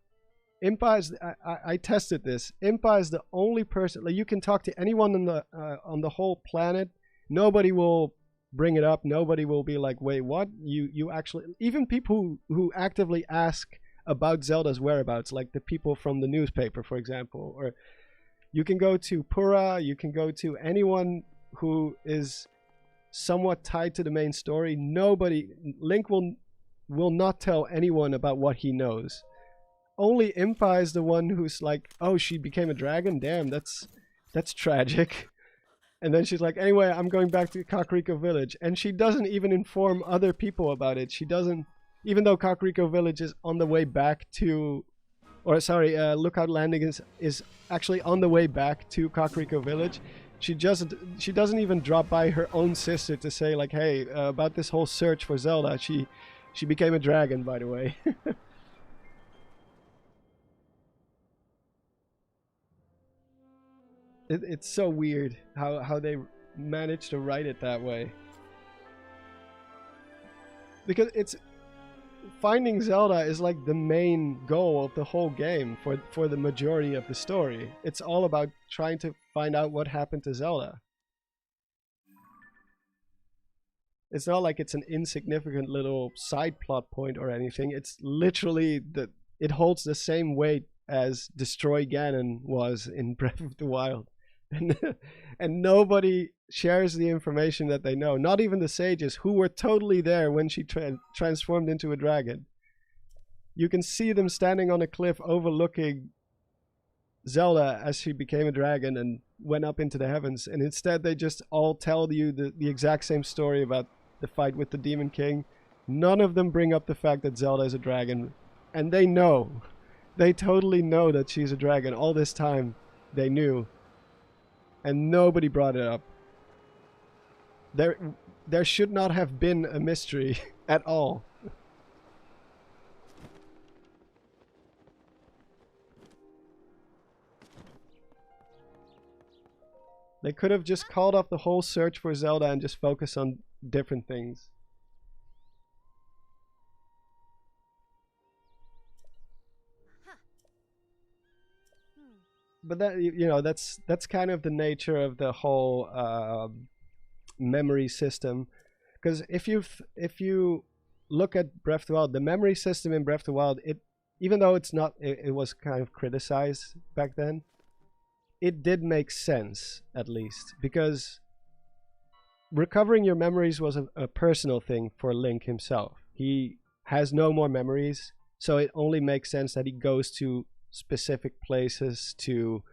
Speaker 1: Impa is... I tested this. Impa is the only person... Like, you can talk to anyone on the whole planet. Nobody will bring it up. Nobody will be like, wait, what? You actually... Even people who actively ask about Zelda's whereabouts, like the people from the newspaper, for example. Or you can go to Pura, you can go to anyone who is somewhat tied to the main story. Link will not tell anyone about what he knows. Only Impa is the one who's like, oh, she became a dragon? Damn, that's tragic. And then she's like, anyway, I'm going back to Kakariko Village. And she doesn't even inform other people about it. She doesn't, even though Kakariko Village is on the way back to, or sorry, Lookout Landing is actually on the way back to Kakariko Village. She doesn't even drop by her own sister to say, like, hey, about this whole search for Zelda, she became a dragon, by the way. It's so weird how they managed to write it that way. Because finding Zelda is like the main goal of the whole game for the majority of the story. It's all about trying to find out what happened to Zelda. It's not like it's an insignificant little side plot point or anything. It's literally it holds the same weight as Destroy Ganon was in Breath of the Wild. And nobody shares the information that they know. Not even the sages, who were totally there when she transformed into a dragon. You can see them standing on a cliff overlooking Zelda as she became a dragon and went up into the heavens. And instead they just all tell you the exact same story about the fight with the Demon King. None of them bring up the fact that Zelda is a dragon. And they know. They totally know that she's a dragon. All this time they knew. And nobody brought it up. There should not have been a mystery at all. They could have just called off the whole search for Zelda and just focused on different things. but that you know that's kind of the nature of the whole memory system. Because if you look at Breath of the Wild, the memory system in Breath of the Wild, it even though it's not, it was kind of criticized back then. It did make sense, at least, because recovering your memories was a personal thing for Link himself. He has no more memories, so it only makes sense that he goes to specific places to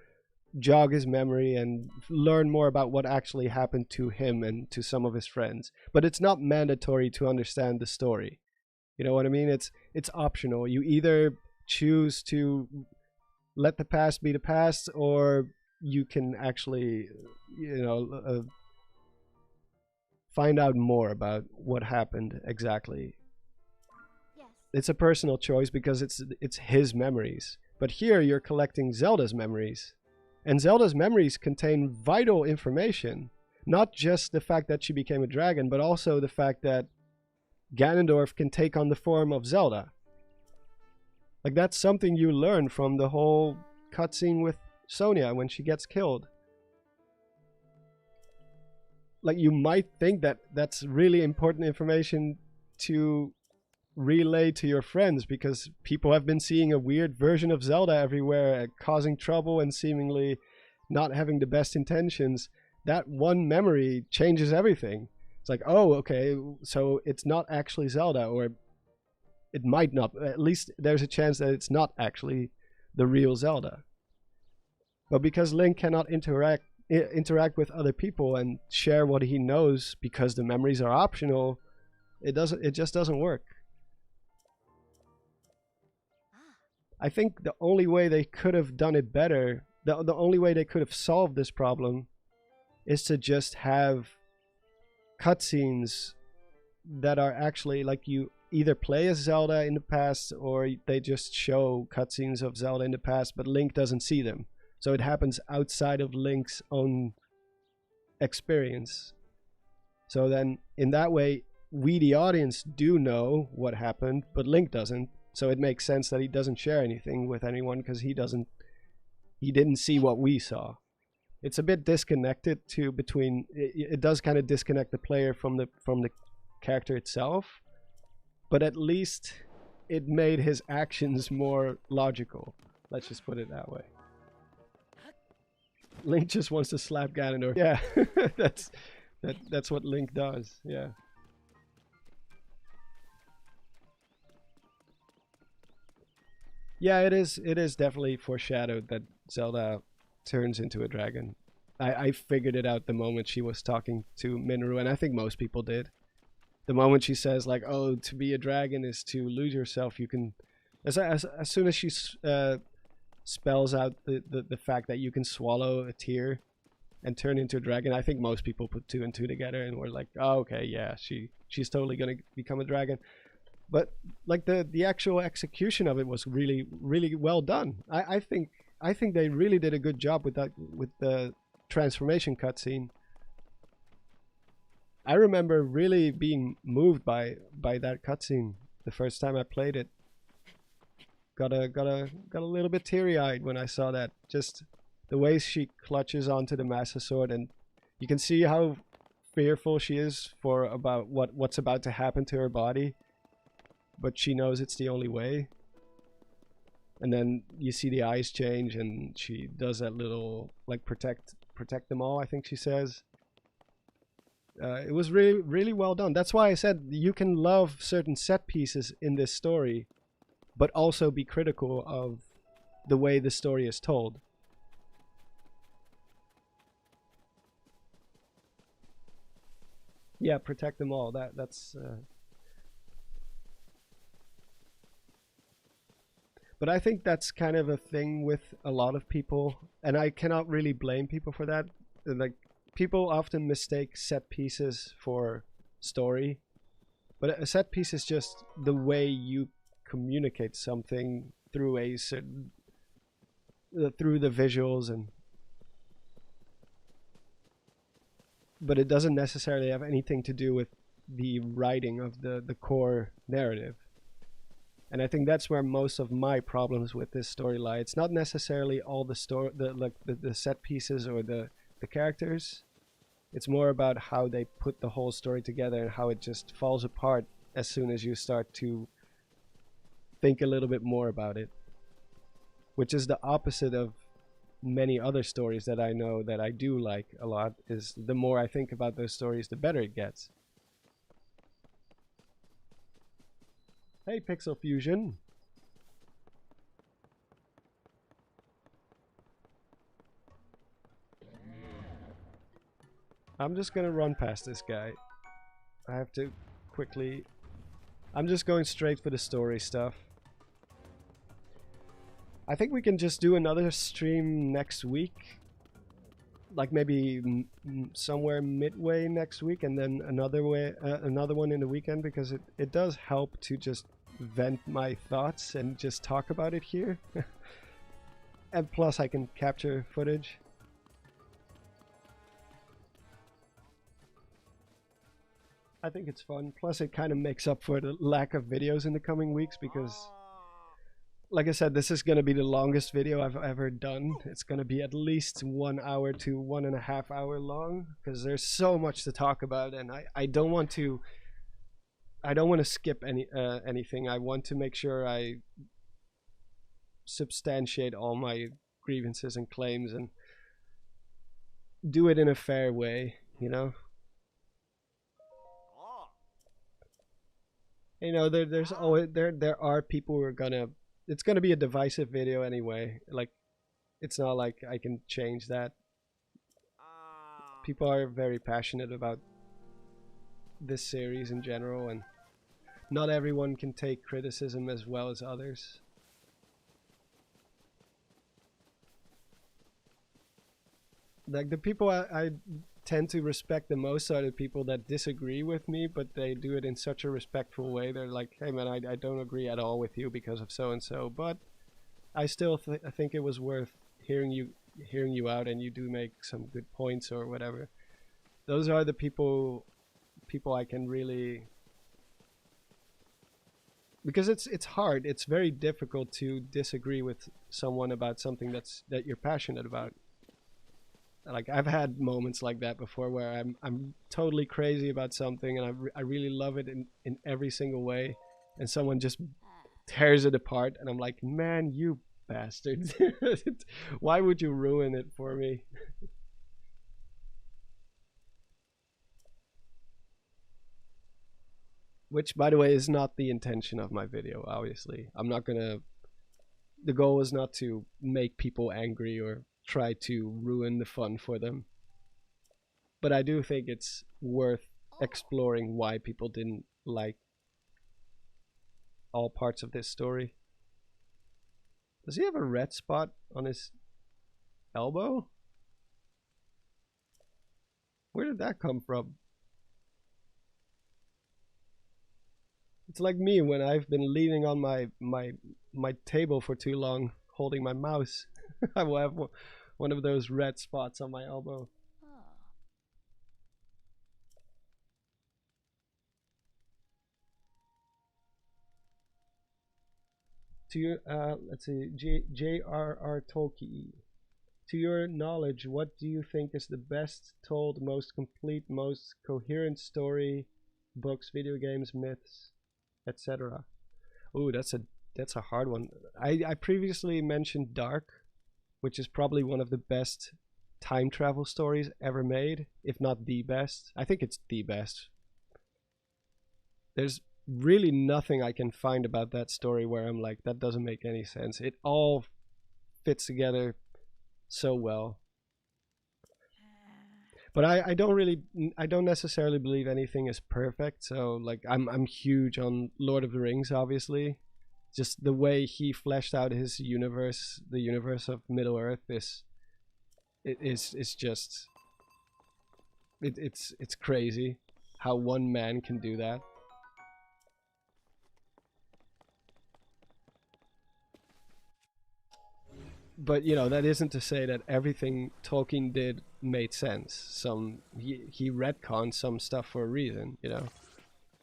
Speaker 1: jog his memory and learn more about what actually happened to him and to some of his friends. But it's not mandatory to understand the story. You know what I mean? It's optional. You either choose to let the past be the past, or you can actually, find out more about what happened exactly.
Speaker 4: Yes.
Speaker 1: It's a personal choice because it's his memories. But here you're collecting Zelda's memories. And Zelda's memories contain vital information. Not just the fact that she became a dragon, but also the fact that Ganondorf can take on the form of Zelda. Like, that's something you learn from the whole cutscene with Sonia when she gets killed. Like, you might think that that's really important information to relay to your friends, because people have been seeing a weird version of Zelda everywhere, causing trouble and seemingly not having the best intentions. That one memory changes everything. It's like, oh, okay, so it's not actually Zelda, or it might not. At least there's a chance that it's not actually the real Zelda. But because Link cannot interact with other people and share what he knows, because the memories are optional, it just doesn't work. I think the only way they could have done it better, the only way they could have solved this problem, is to just have cutscenes that are actually like, you either play as Zelda in the past, or they just show cutscenes of Zelda in the past, but Link doesn't see them. So it happens outside of Link's own experience. So then, in that way, we, the audience, do know what happened, but Link doesn't. So it makes sense that he doesn't share anything with anyone, because he didn't see what we saw. It's a bit disconnected between. It does kind of disconnect the player from the character itself, but at least it made his actions more logical. Let's just put it that way. Link just wants to slap Ganondorf. Yeah, that's what Link does. Yeah. Yeah, it is definitely foreshadowed that Zelda turns into a dragon. I figured it out the moment she was talking to Minoru, and I think most people did. The moment she says, like, oh, to be a dragon is to lose yourself, you can... As soon as she spells out the fact that you can swallow a tear and turn into a dragon, I think most people put two and two together and were like, oh, okay, yeah, she's totally going to become a dragon. But like the actual execution of it was really, really well done. I think they really did a good job with that, with the transformation cutscene. I remember really being moved by that cutscene the first time I played it. Got a little bit teary-eyed when I saw that. Just the way she clutches onto the Master Sword, and you can see how fearful she is about what's about to happen to her body. But she knows it's the only way. And then you see the eyes change, and she does that little, like, protect them all, I think she says. It was really, really well done. That's why I said you can love certain set pieces in this story, but also be critical of the way the story is told. Yeah, protect them all. That's... But I think that's kind of a thing with a lot of people, and I cannot really blame people for that. Like, people often mistake set pieces for story, but a set piece is just the way you communicate something through a certain, through the visuals, and but it doesn't necessarily have anything to do with the writing of the core narrative. And I think that's where most of my problems with this story lie. It's not necessarily all the the set pieces or the characters. It's more about how they put the whole story together and how it just falls apart as soon as you start to think a little bit more about it. Which is the opposite of many other stories that I know that I do like a lot, is the more I think about those stories, the better it gets. Hey, Pixel Fusion. I'm just gonna run past this guy. I have to quickly... I'm just going straight for the story stuff. I think we can just do another stream next week. Like maybe somewhere midway next week, and then another one in the weekend, because it does help to just vent my thoughts and just talk about it here. And plus I can capture footage. I think it's fun. Plus it kind of makes up for the lack of videos in the coming weeks, because like I said, this is going to be the longest video I've ever done. It's going to be at least 1 hour to 1.5 hour long, because there's so much to talk about, and I don't want to skip anything. I want to make sure I substantiate all my grievances and claims and do it in a fair way, you know? You know, there's always there are people who are gonna... It's gonna be a divisive video anyway. Like, it's not like I can change that. People are very passionate about this series in general, and not everyone can take criticism as well as others. Like, the people I tend to respect the most are the people that disagree with me, but they do it in such a respectful way. They're like, hey man, I don't agree at all with you because of so and so, but I still I think it was worth hearing you out, and you do make some good points or whatever. Those are the people I can really... Because it's hard, it's very difficult to disagree with someone about something that you're passionate about. Like, I've had moments like that before where I'm totally crazy about something, and I really love it in every single way, and someone just tears it apart, and I'm like, man, you bastard. Why would you ruin it for me? Which, by the way, is not the intention of my video, obviously. I'm not gonna... The goal is not to make people angry or try to ruin the fun for them. But I do think it's worth exploring why people didn't like all parts of this story. Does he have a red spot on his elbow? Where did that come from? It's like me when I've been leaning on my table for too long, holding my mouse. I will have one of those red spots on my elbow. To your, let's see, J.R.R. Tolkien. To your knowledge, what do you think is the best told, most complete, most coherent story, books, video games, myths, etc.? Ooh, that's a hard one. I previously mentioned Dark, which is probably one of the best time travel stories ever made, if not the best. I think it's the best. There's really nothing I can find about that story where I'm like, that doesn't make any sense. It all fits together so well. But I don't necessarily believe anything is perfect. So like, I'm huge on Lord of the Rings, obviously. Just the way he fleshed out his universe, the universe of Middle Earth, it's crazy how one man can do that. But you know, that isn't to say that everything Tolkien did made sense. He retconned some stuff for a reason, you know.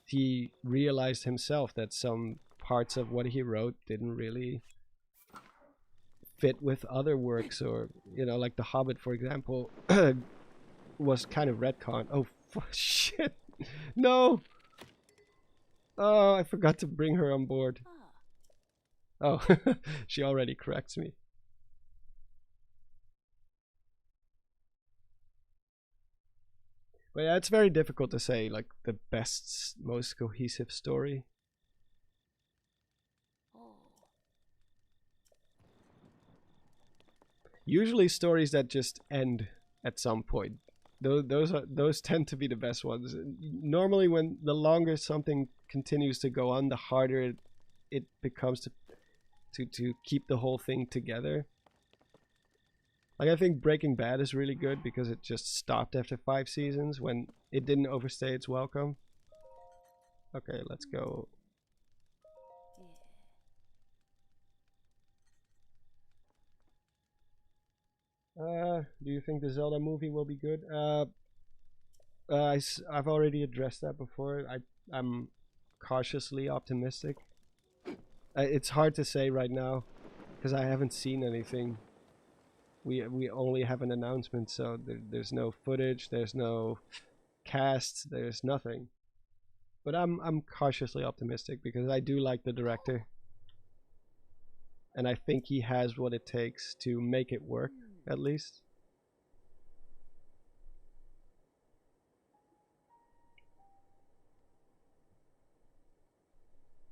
Speaker 1: He realized himself that some parts of what he wrote didn't really fit with other works, or you know, like The Hobbit, for example, was kind of retcon. Oh shit! No. Oh, I forgot to bring her on board. Oh, she already corrects me. But yeah, it's very difficult to say like the best, most cohesive story. Usually stories that just end at some point. Those tend to be the best ones. Normally, when the longer something continues to go on, the harder it becomes to keep the whole thing together. Like, I think Breaking Bad is really good because it just stopped after 5 seasons when it didn't overstay its welcome. Okay, let's go. Do you think the Zelda movie will be good? I've already addressed that before. I'm cautiously optimistic. It's hard to say right now because I haven't seen anything. We only have an announcement, so there's no footage, there's no cast, there's nothing. But I'm cautiously optimistic because I do like the director, and I think he has what it takes to make it work, at least.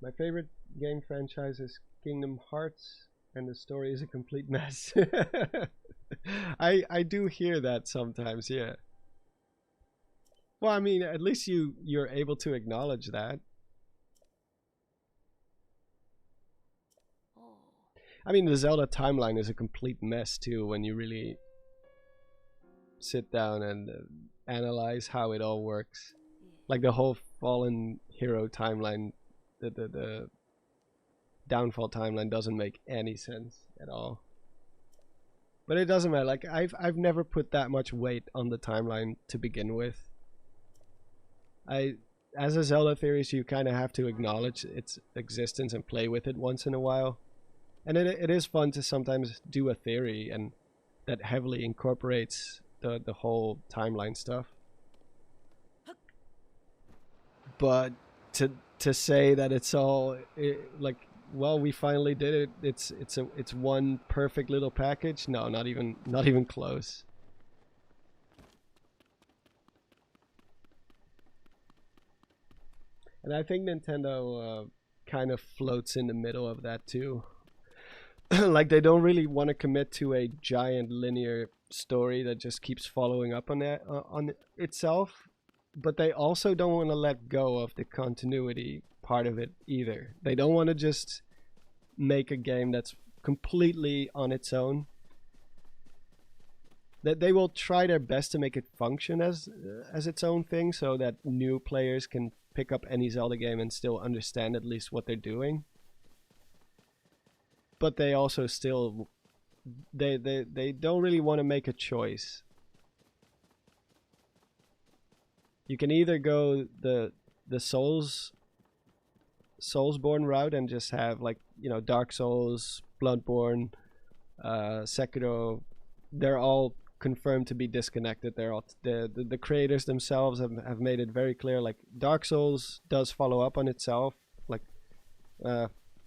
Speaker 1: My favorite game franchise is Kingdom Hearts, and the story is a complete mess. I do hear that sometimes, yeah. Well, I mean, at least you're able to acknowledge that. I mean, the Zelda timeline is a complete mess too when you really sit down and analyze how it all works. Like the whole Fallen Hero timeline, the Downfall timeline doesn't make any sense at all. But it doesn't matter. Like I've never put that much weight on the timeline to begin with. As a Zelda theorist, you kind of have to acknowledge its existence and play with it once in a while. And it is fun to sometimes do a theory and that heavily incorporates the whole timeline stuff. But to say that it's all like, well, we finally did it. It's one perfect little package. No, not even close. And I think Nintendo kind of floats in the middle of that too. Like they don't really want to commit to a giant linear story that just keeps following up on that on itself, but they also don't want to let go of the continuity part of it either. They don't want to just make a game that's completely on its own. That they will try their best to make it function as its own thing, so that new players can pick up any Zelda game and still understand at least what they're doing. But they also still they don't really want to make a choice. You can either go the Soulsborne route and just have, like, you know, Dark Souls, Bloodborne, Sekiro. They're all confirmed to be disconnected. They're all the creators themselves have made it very clear. Like, Dark Souls does follow up on itself. Like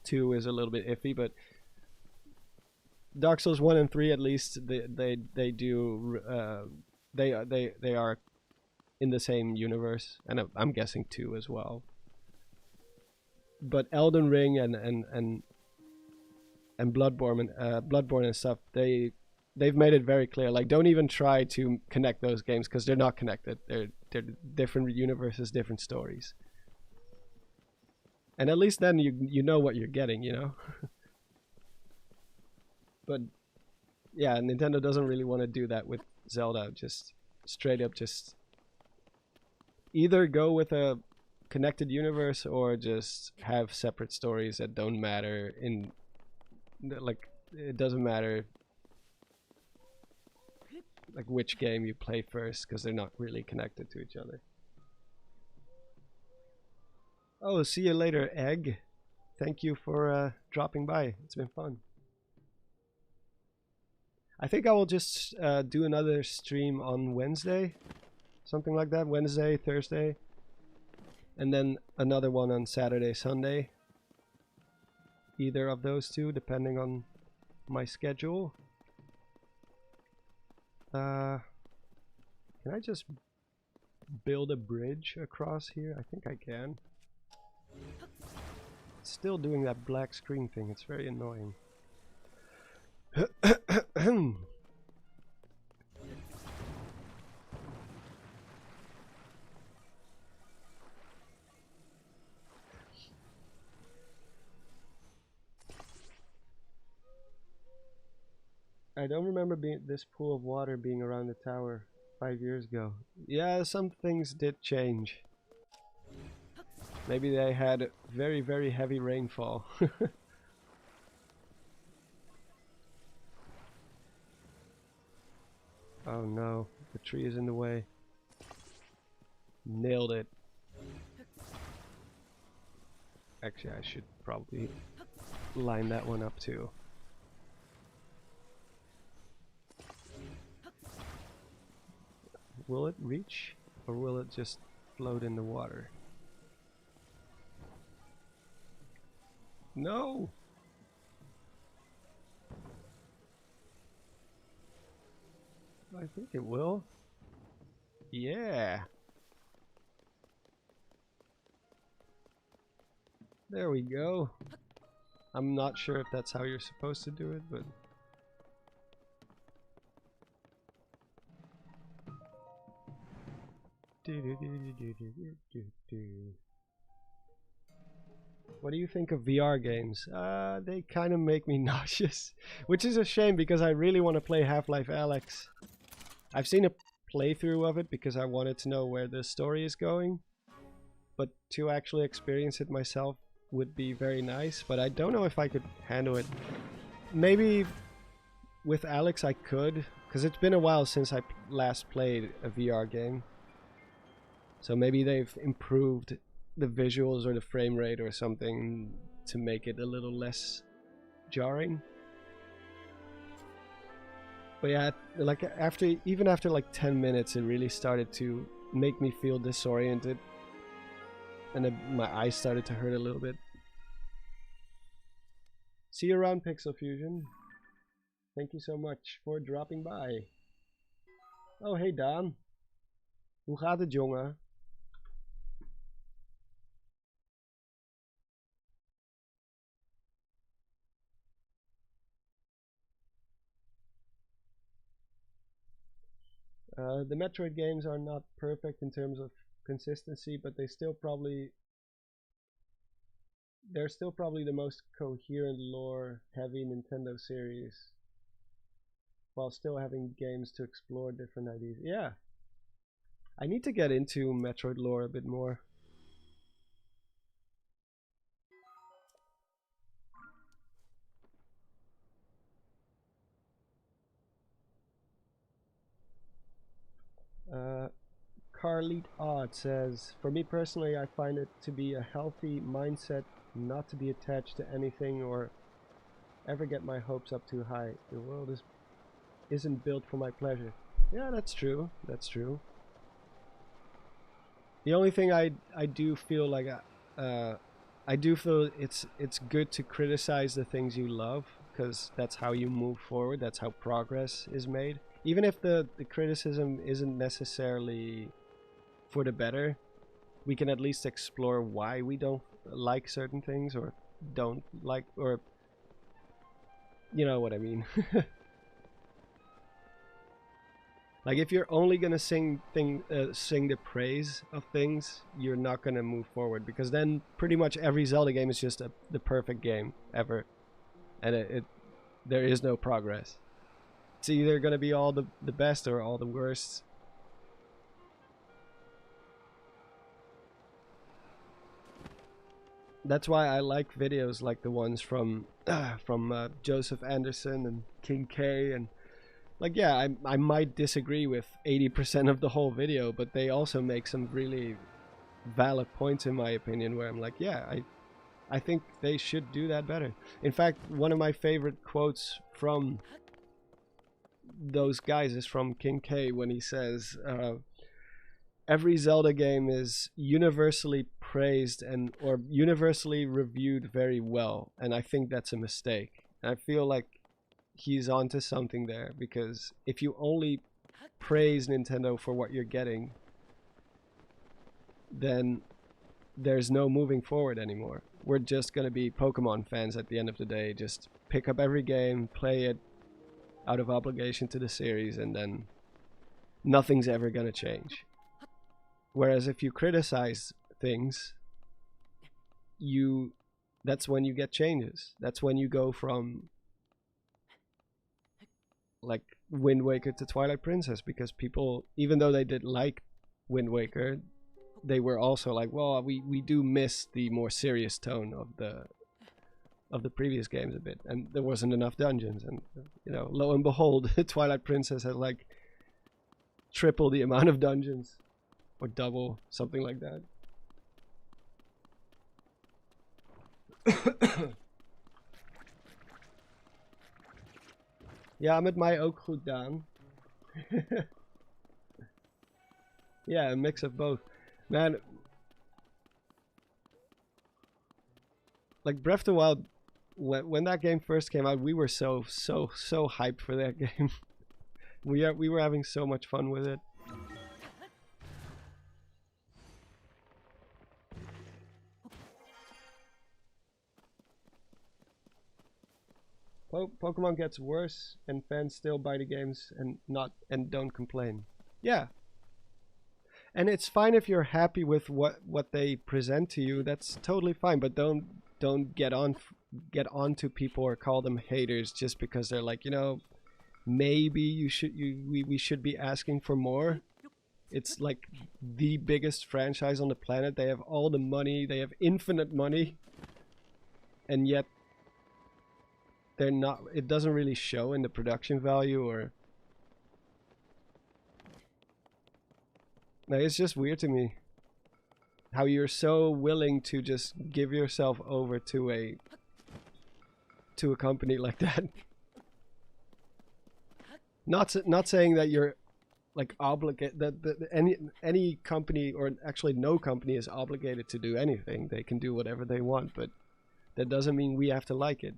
Speaker 1: 2 is a little bit iffy, but Dark Souls 1 and 3 at least they are in the same universe, and I'm guessing 2 as well. But Elden Ring and Bloodborne and stuff, they've made it very clear. Like, don't even try to connect those games because they're not connected. They're different universes, different stories. And at least then you know what you're getting, you know. But yeah, Nintendo doesn't really want to do that with Zelda. Just straight up, just either go with a connected universe or just have separate stories that don't matter. In like, it doesn't matter like which game you play first because they're not really connected to each other. Oh, see you later, Egg. thank you for dropping by. It's been fun. I think I will just do another stream on Wednesday, something like that. Wednesday, Thursday, and then another one on Saturday, Sunday. Either of those two, depending on my schedule. Can I just build a bridge across here? I think I can. It's still doing that black screen thing. It's very annoying. I don't remember this pool of water being around the tower 5 years ago. Yeah, some things did change. Maybe they had very, very heavy rainfall. Oh no, the tree is in the way. Nailed it. Actually, I should probably line that one up too. Will it reach, or will it just float in the water? No! I think it will. Yeah! There we go. I'm not sure if that's how you're supposed to do it, but... What do you think of VR games? They kind of make me nauseous, which is a shame because I really want to play Half-Life Alyx. I've seen a playthrough of it because I wanted to know where the story is going, but to actually experience it myself would be very nice, but I don't know if I could handle it. Maybe with Alyx I could, because it's been a while since I last played a VR game. So maybe they've improved the visuals or the frame rate or something to make it a little less jarring. But yeah, like even after like 10 minutes it really started to make me feel disoriented. And then my eyes started to hurt a little bit. See you around, Pixel Fusion. Thank you so much for dropping by. Oh, hey Daan. Hoe gaat het, jongen? The Metroid games are not perfect in terms of consistency, but they're still probably the most coherent lore-heavy Nintendo series, while still having games to explore different ideas. Yeah, I need to get into Metroid lore a bit more. Carleet Odd says, for me personally, I find it to be a healthy mindset not to be attached to anything or ever get my hopes up too high. The world isn't built for my pleasure. Yeah, that's true. That's true. The only thing I do feel like I do feel it's good to criticize the things you love, because that's how you move forward. That's how progress is made. Even if the criticism isn't necessarily for the better, we can at least explore why we don't like certain things or don't like, or you know what I mean. Like if you're only gonna sing the praise of things, you're not gonna move forward, because then pretty much every Zelda game is just the perfect game ever, and there is no progress. It's either gonna be all the best or all the worst. That's why I like videos like the ones from Joseph Anderson and King K, and like, yeah, I might disagree with 80% of the whole video, but they also make some really valid points in my opinion, where I'm like, yeah, I think they should do that better. In fact, one of my favorite quotes from those guys is from King K when he says, every Zelda game is universally praised and or universally reviewed very well, and I think that's a mistake. And I feel like he's onto something there, because if you only praise Nintendo for what you're getting, then there's no moving forward anymore. We're just gonna be Pokemon fans at the end of the day, just pick up every game, play it out of obligation to the series, and then nothing's ever gonna change. Whereas if you criticize things, that's when you get changes. That's when you go from like Wind Waker to Twilight Princess, because people, even though they did like Wind Waker, they were also like, well, we do miss the more serious tone of the previous games a bit, and there wasn't enough dungeons, and you know, lo and behold, Twilight Princess had like triple the amount of dungeons, or double, something like that. Ja, met mij ook goed, Daan. Yeah, a mix of both. Man, like Breath of the Wild, when that game first came out, we were so hyped for that game. We were having so much fun with it. Pokemon gets worse, and fans still buy the games and don't complain. Yeah. And it's fine if you're happy with what they present to you. That's totally fine, but don't get on to people or call them haters just because they're like, you know, maybe we should be asking for more. It's like the biggest franchise on the planet. They have all the money, they have infinite money, and yet they're not, it doesn't really show in the production value, or like, it's just weird to me how you're so willing to just give yourself over to a company like that. Not saying that you're like obligated, that any company, or actually no company, is obligated to do anything. They can do whatever they want, but that doesn't mean we have to like it.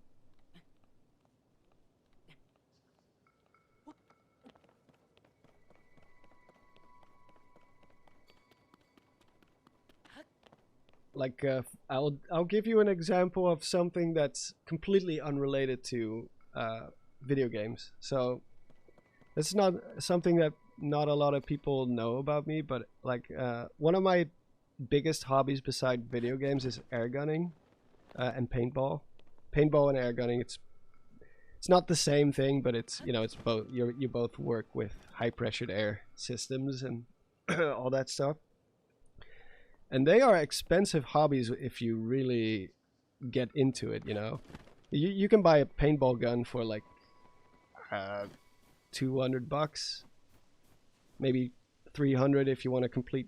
Speaker 1: Like I'll give you an example of something that's completely unrelated to video games. So it's not something that not a lot of people know about me, but like one of my biggest hobbies beside video games is airgunning and paintball. Paintball and airgunning, it's not the same thing, but it's, you know, it's both. You both work with high pressured air systems and all that stuff. And they are expensive hobbies if you really get into it, you know. You can buy a paintball gun for like $200, maybe $300 if you want a complete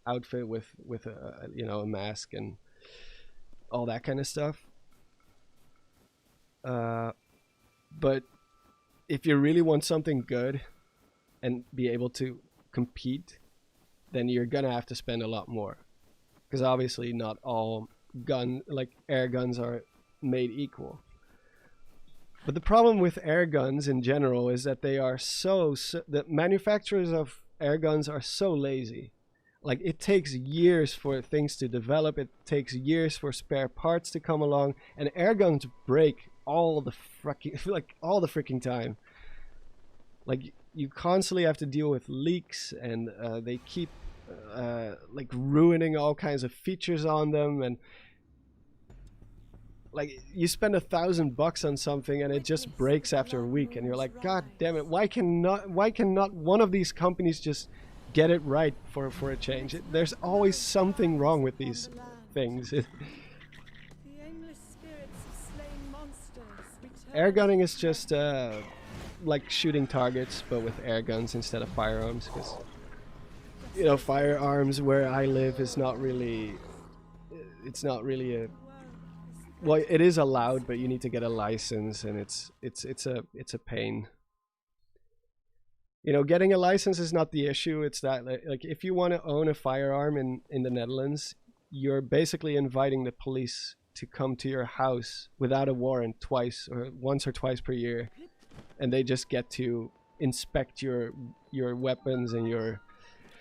Speaker 1: outfit with a, you know, a mask and all that kind of stuff. But if you really want something good and be able to compete, then you're gonna have to spend a lot more. Because obviously not all air guns are made equal. But the problem with air guns in general is that they are the manufacturers of air guns are so lazy. Like, it takes years for things to develop, it takes years for spare parts to come along, and air guns break all the freaking time. Like, you constantly have to deal with leaks, and they keep like ruining all kinds of features on them, and like you spend $1,000 on something and it just breaks after a week, and you're like, God damn it! Why cannot one of these companies just get it right for a change? There's always something wrong with these things. Air gunning is just like shooting targets, but with air guns instead of firearms, because, you know, firearms where I live is not really, it's not really well, it is allowed, but you need to get a license, and it's a pain. You know, getting a license is not the issue. It's that like if you want to own a firearm in the Netherlands, you're basically inviting the police to come to your house without a warrant once or twice per year, and they just get to inspect your weapons and your,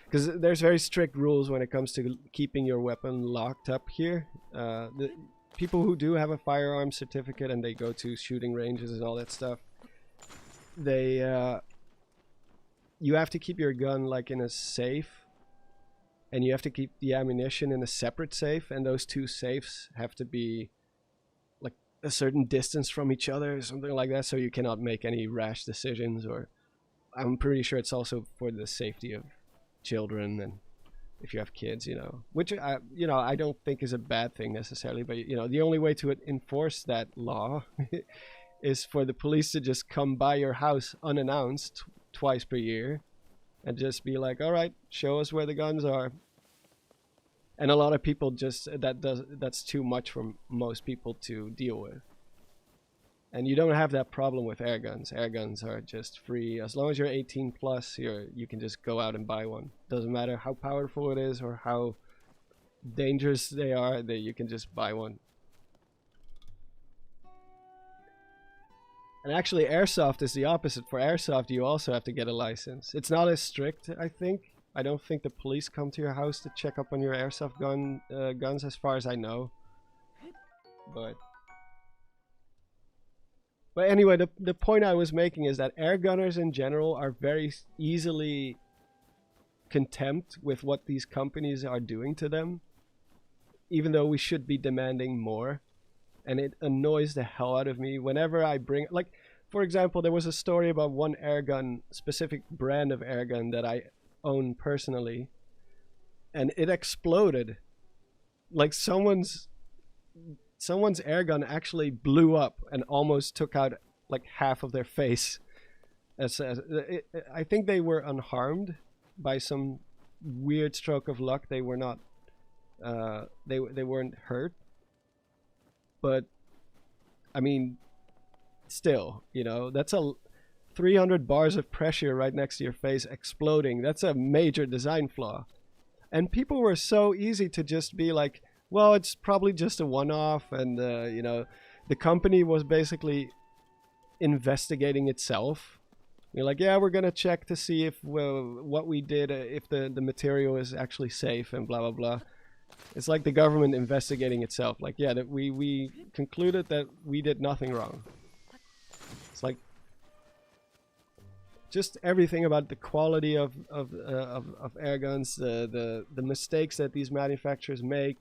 Speaker 1: because there's very strict rules when it comes to keeping your weapon locked up here. The people who do have a firearm certificate and they go to shooting ranges and all that stuff, they you have to keep your gun like in a safe, and you have to keep the ammunition in a separate safe, and those two safes have to be like a certain distance from each other or something like that, so you cannot make any rash decisions. Or I'm pretty sure it's also for the safety of children, and if you have kids, you know, which I don't think is a bad thing necessarily, but you know, the only way to enforce that law is for the police to just come by your house unannounced twice per year and just be like, all right, show us where the guns are. And a lot of people just that's too much for most people to deal with. And you don't have that problem with air guns. Air guns are just free. As long as you're 18 plus, you can just go out and buy one. Doesn't matter how powerful it is or how dangerous they are, you can just buy one. And actually, airsoft is the opposite. For airsoft, you also have to get a license. It's not as strict, I think. I don't think the police come to your house to check up on your airsoft guns, as far as I know. But anyway, the point I was making is that air gunners in general are very easily content with what these companies are doing to them, even though we should be demanding more. And it annoys the hell out of me whenever I bring, like, for example, there was a story about one airgun, specific brand of airgun that I own personally, and it exploded. Like someone's airgun actually blew up and almost took out like half of their face. I think they were unharmed by some weird stroke of luck. They were not. They weren't hurt. But I mean, still, you know, that's a 300 bars of pressure right next to your face exploding. That's a major design flaw. And people were so easy to just be like, well, it's probably just a one-off, and you know, the company was basically investigating itself. You're like, yeah, we're gonna check to see if what we did, if the material is actually safe, and blah blah blah. It's like the government investigating itself. Like, yeah, that we concluded that we did nothing wrong. It's like just everything about the quality of air guns, the mistakes that these manufacturers make.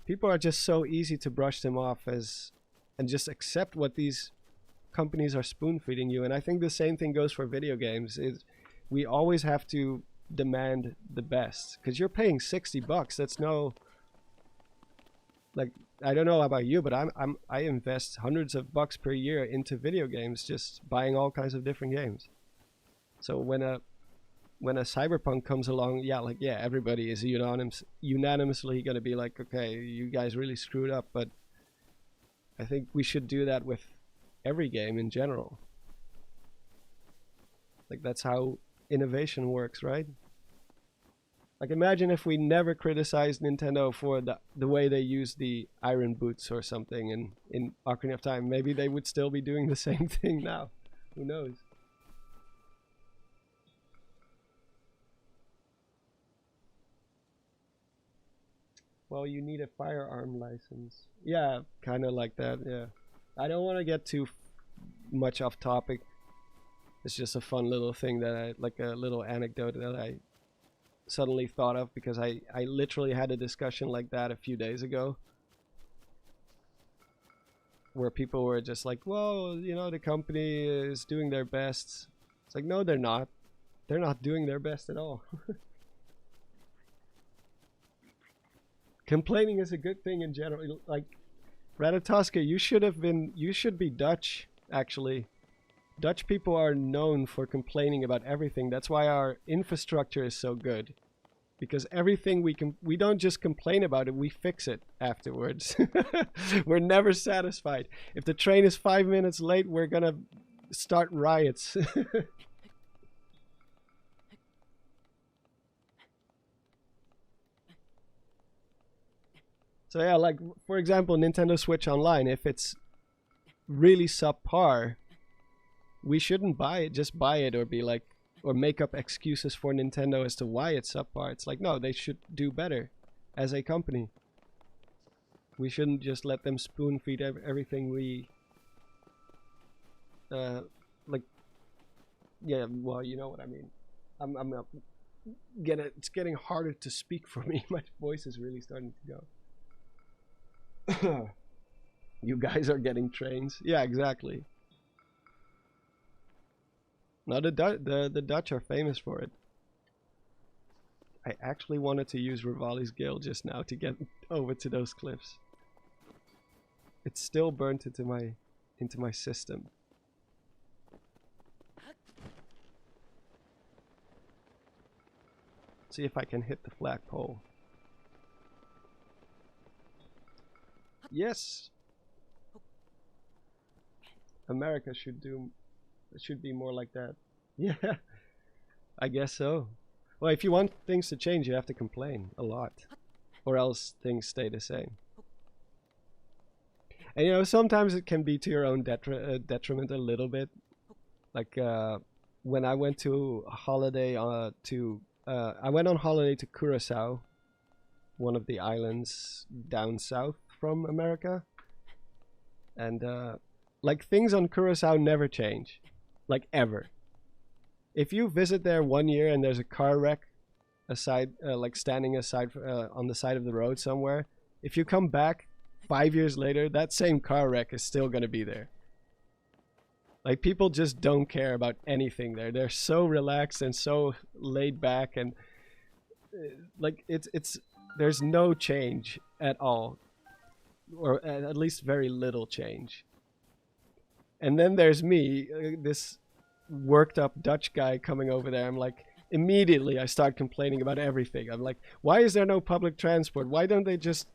Speaker 1: People are just so easy to brush them off and just accept what these companies are spoon feeding you. And I think the same thing goes for video games. We always have to demand the best, because you're paying $60. That's no, like, I don't know about you, but I invest hundreds of bucks per year into video games, just buying all kinds of different games. So when a Cyberpunk comes along, yeah, everybody is unanimously gonna be like, okay, you guys really screwed up. But I think we should do that with every game in general. Like, that's how innovation works, right? Like, imagine if we never criticized Nintendo for the way they use the iron boots or something in Ocarina of Time. Maybe they would still be doing the same thing now. Who knows? Well, you need a firearm license. Yeah, kind of like that, yeah. I don't want to get too much off topic. It's just a fun little thing that like a little anecdote that I suddenly thought of, because I literally had a discussion like that a few days ago, where people were just like, well, you know, the company is doing their best. It's like, no, they're not. They're not doing their best at all. Complaining is a good thing in general. Like, Ratatoska, you should be Dutch, actually. Dutch people are known for complaining about everything. That's why our infrastructure is so good. because everything we don't just complain about it, we fix it afterwards. We're never satisfied. If the train is 5 minutes late, we're gonna start riots. So yeah, like for example, Nintendo Switch Online, if it's really subpar, we shouldn't buy it, just buy it, or be like, or make up excuses for Nintendo as to why it's subpar. It's like, no, they should do better as a company. We shouldn't just let them spoon feed everything we like. Yeah, well, you know what I mean. It's getting harder to speak for me. My voice is really starting to go. You guys are getting trains. Yeah, exactly. No, the Dutch are famous for it. I actually wanted to use Rivali's Gale just now to get over to those cliffs. It's still burnt into my system. See if I can hit the flagpole. Yes. America should be more like that. Yeah, I guess so. Well, if you want things to change, you have to complain a lot, or else things stay the same. And you know, sometimes it can be to your own detriment a little bit. Like when I went to a holiday I went on holiday to Curacao, one of the islands down south from America, and like things on Curacao never change, like ever. If you visit there 1 year and there's a car wreck like standing on the side of the road somewhere, if you come back 5 years later, that same car wreck is still gonna be there. Like, people just don't care about anything there. They're so relaxed and so laid back, and like there's no change at all, or at least very little change. And then there's me, this worked up Dutch guy coming over there. I'm like, immediately I start complaining about everything. I'm like, why is there no public transport? Why don't they just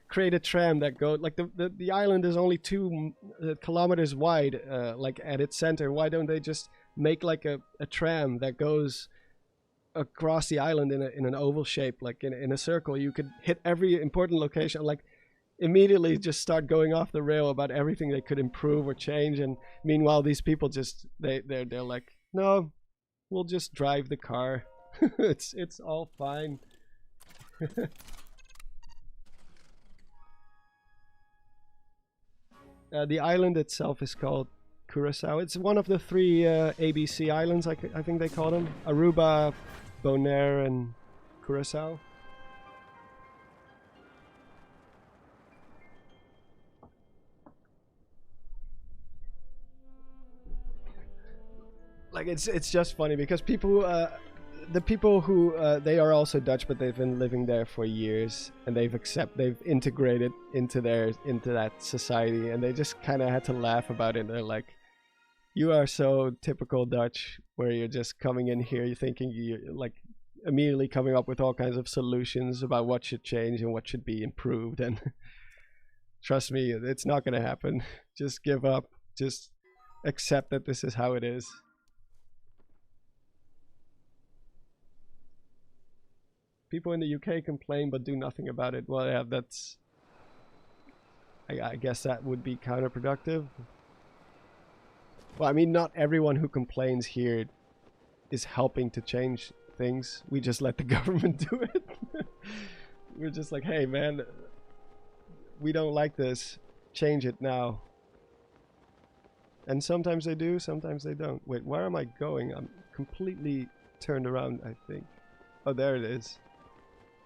Speaker 1: create a tram that goes, like, the island is only 2 kilometers wide, like at its center. Why don't they just make like a tram that goes across the island in an oval shape, like in a circle? You could hit every important location. Like, immediately just start going off the rail about everything they could improve or change. And meanwhile, these people just they're like, no, we'll just drive the car. it's all fine. The island itself is called Curacao. It's one of the 3 ABC islands, I think they call them: Aruba, Bonaire, and Curacao. Like, it's just funny because people, the people who they are also Dutch, but they've been living there for years, and they've integrated into that society, and they just kind of had to laugh about it. They're like, you are so typical Dutch, where you're just coming in here, you're thinking, you're like immediately coming up with all kinds of solutions about what should change and what should be improved. And trust me, it's not going to happen. Just give up. Just accept that this is how it is. People in the UK complain but do nothing about it. Well, yeah, that's... I guess that would be counterproductive. Well, I mean, not everyone who complains here is helping to change things. We just let the government do it. We're just like, hey, man, we don't like this. Change it now. And sometimes they do, sometimes they don't. Wait, where am I going? I'm completely turned around, I think. Oh, there it is.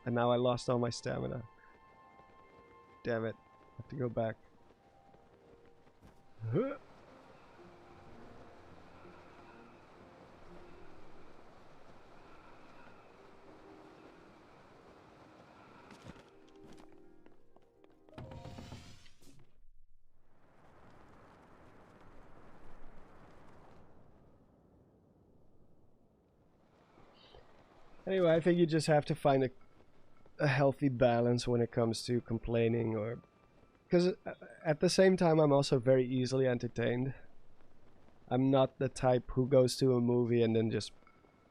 Speaker 1: And now I lost all my stamina. Damn it. I have to go back. Anyway, I think you just have to find a healthy balance when it comes to complaining, or because at the same time I'm also very easily entertained. I'm not the type who goes to a movie and then just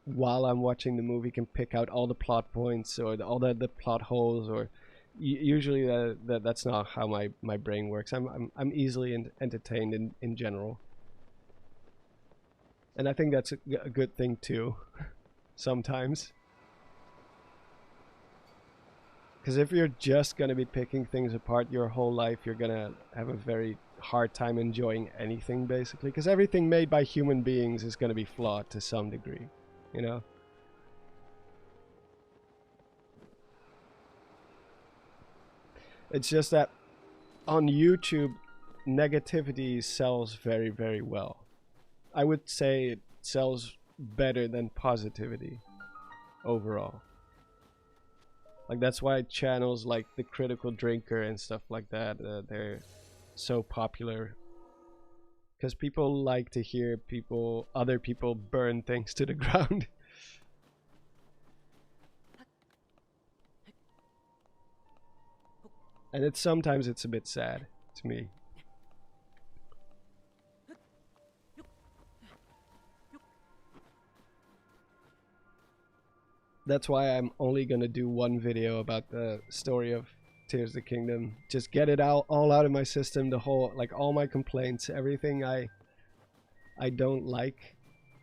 Speaker 1: while I'm watching the movie can pick out all the plot points or all the plot holes, or usually that's not how my brain works. I'm easily entertained in general, and I think that's a good thing too. Sometimes, because if you're just gonna be picking things apart your whole life, you're gonna have a very hard time enjoying anything, basically, because everything made by human beings is gonna be flawed to some degree, you know. It's just that on YouTube, negativity sells very, very well. I would say it sells better than positivity overall. Like, that's why channels like The Critical Drinker and stuff like that, they're so popular. Because people like to hear other people burn things to the ground. And sometimes it's a bit sad to me. That's why I'm only gonna do one video about the story of Tears of the Kingdom. Just get it all out of my system, the whole, like, all my complaints, everything I don't like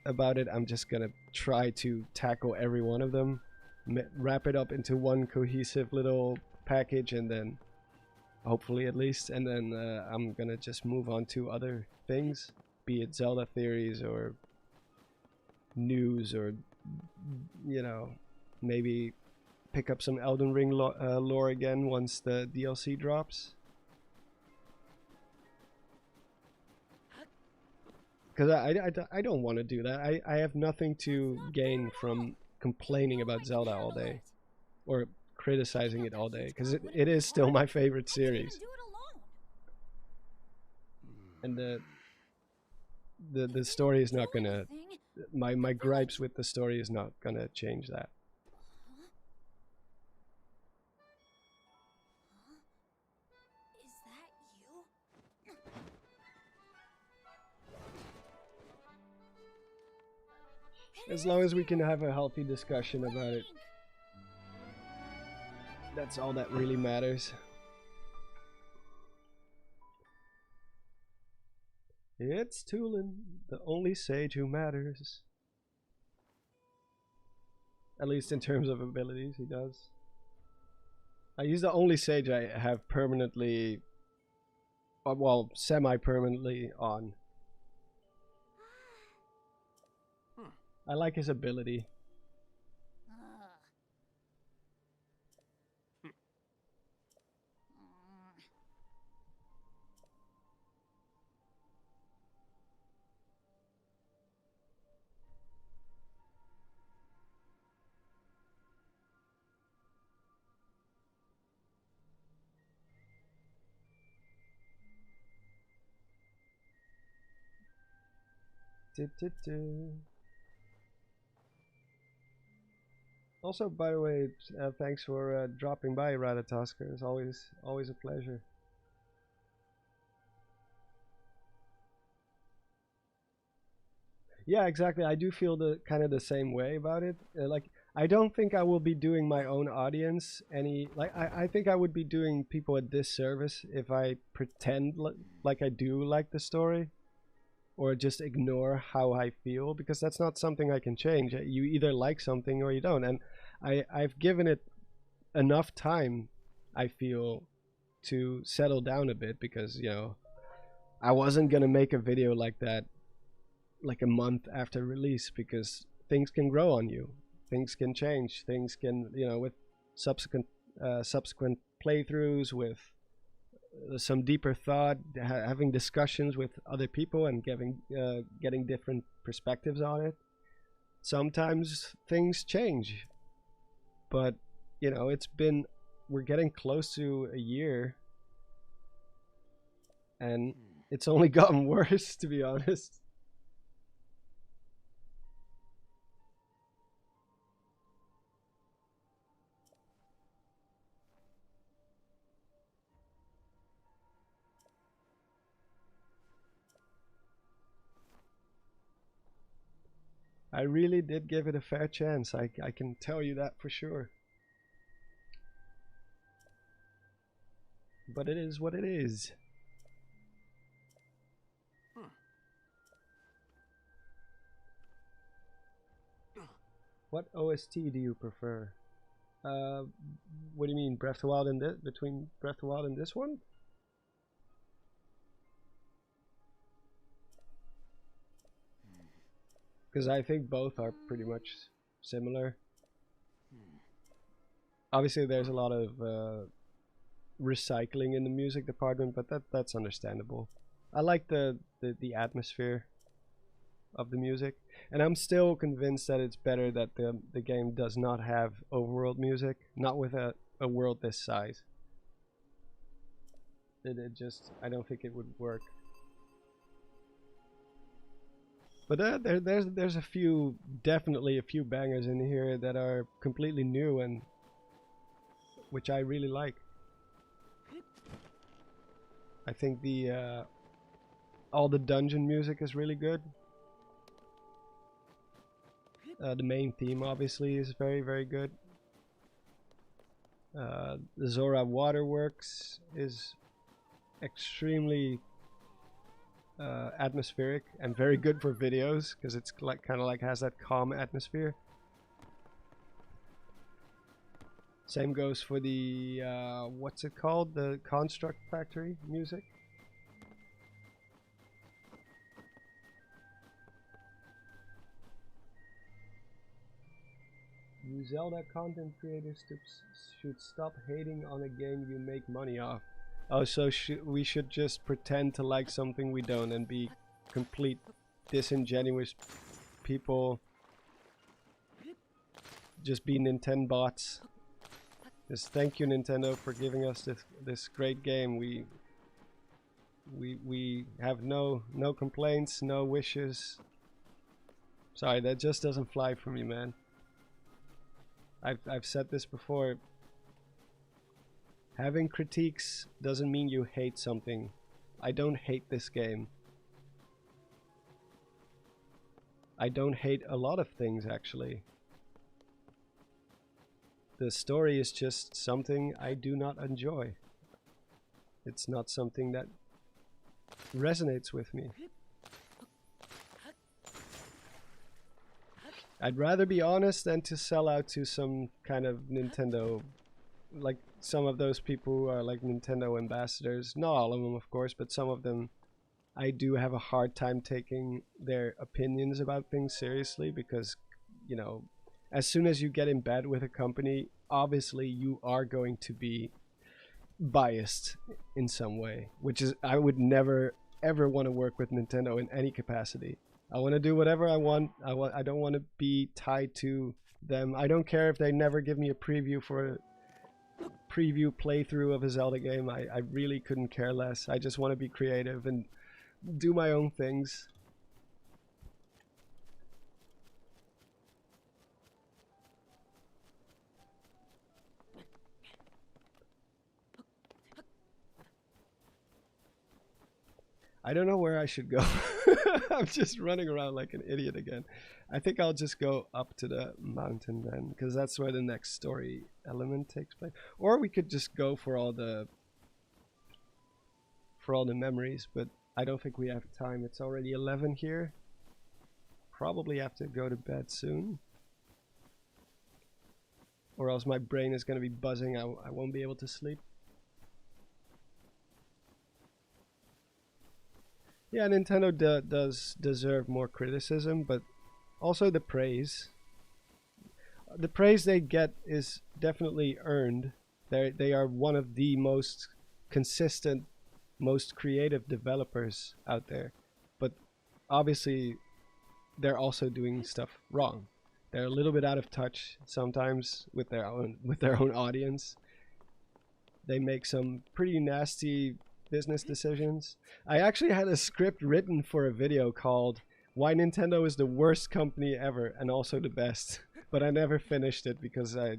Speaker 1: about it. I'm just gonna try to tackle every one of them, wrap it up into one cohesive little package, and then hopefully, at least, and then I'm gonna just move on to other things, be it Zelda theories or news, or, you know, maybe pick up some Elden Ring lore again once the DLC drops. Because I don't want to do that. I have nothing to gain from complaining about Zelda all day, or criticizing it all day, because it is still my favorite series. And the story is not gonna, my gripes with the story is not gonna change that. As long as we can have a healthy discussion about it, that's all that really matters. It's Tulin, the only sage who matters. At least in terms of abilities, he does. He's the only sage I have permanently, well, semi-permanently on. I like his ability. Also, by the way, thanks for dropping by, Ratatosker. It's always a pleasure. Yeah, exactly. I do feel kind of the same way about it. Like, I don't think I will be doing my own audience any. Like, I think I would be doing people a disservice if I pretend like I do like the story, or just ignore how I feel, because that's not something I can change. You either like something or you don't, and I've given it enough time, I feel, to settle down a bit, because, you know, I wasn't gonna make a video like that like a month after release, because things can grow on you, things can change, things can, you know, with subsequent playthroughs, with some deeper thought, having discussions with other people and getting different perspectives on it. Sometimes things change, but, you know, we're getting close to a year, and it's only gotten worse, to be honest. I really did give it a fair chance. I can tell you that for sure. But it is what it is. What OST do you prefer? What do you mean, Breath of the Wild and this? Between Breath of the Wild and this one? Because I think both are pretty much similar. Obviously, there's a lot of recycling in the music department, but that's understandable. I like the atmosphere of the music, and I'm still convinced that it's better that the game does not have overworld music, not with a world this size. It just, I don't think it would work. But there's a few, definitely a few bangers in here that are completely new and which I really like. I think the all the dungeon music is really good. The main theme obviously is very, very good. The Zora Waterworks is extremely atmospheric and very good for videos because it's like kind of like has that calm atmosphere. Same goes for the what's it called, the Construct Factory music. You Zelda content creators should stop hating on a game you make money off. Oh, so we should just pretend to like something we don't and be complete disingenuous people. Just be Nintendo bots. Just thank you, Nintendo, for giving us this great game. We have no complaints, no wishes. Sorry, that just doesn't fly for me, man. I've said this before. Having critiques doesn't mean you hate something. I don't hate this game. I don't hate a lot of things, actually. The story is just something I do not enjoy. It's not something that resonates with me. I'd rather be honest than to sell out to some kind of Nintendo, like some of those people who are like Nintendo ambassadors. Not all of them, of course, but some of them. I do have a hard time taking their opinions about things seriously because, you know, as soon as you get in bed with a company, obviously you are going to be biased in some way, which is, I would never ever want to work with Nintendo in any capacity. I want to do whatever I want. I don't want to be tied to them. I don't care if they never give me a preview for a preview playthrough of a Zelda game. I really couldn't care less. I just want to be creative and do my own things. I don't know where I should go. I'm just running around like an idiot again. I think I'll just go up to the mountain then, because that's where the next story element takes place. Or we could just go for all the memories, but I don't think we have time. It's already 11 here. Probably have to go to bed soon. Or else my brain is going to be buzzing. I won't be able to sleep. Yeah, Nintendo does deserve more criticism, but also the praise. The praise they get is definitely earned. They are one of the most consistent, most creative developers out there. But obviously, they're also doing stuff wrong. They're a little bit out of touch sometimes with their own audience. They make some pretty nasty business decisions. I actually had a script written for a video called "Why Nintendo is the Worst Company Ever and Also the Best," but I never finished it because I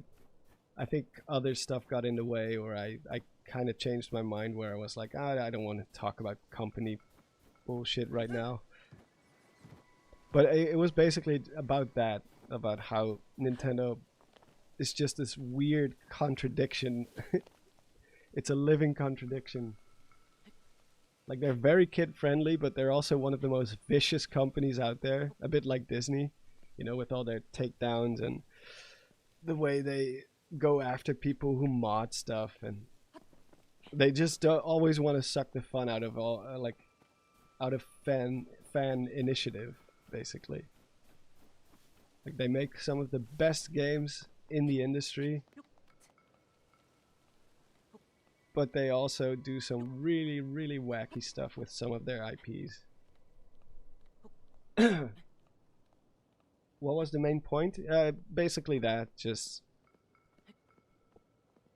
Speaker 1: think other stuff got in the way, or I kind of changed my mind where I was like, I don't want to talk about company bullshit right now. But it was basically about that, about how Nintendo is just this weird contradiction. It's a living contradiction. Like, they're very kid friendly, but they're also one of the most vicious companies out there. A bit like Disney, you know, with all their takedowns and the way they go after people who mod stuff, and they just always want to suck the fun out of all, out of fan initiative, basically. Like, they make some of the best games in the industry, but they also do some really, really wacky stuff with some of their IPs. What was the main point? Basically that, just...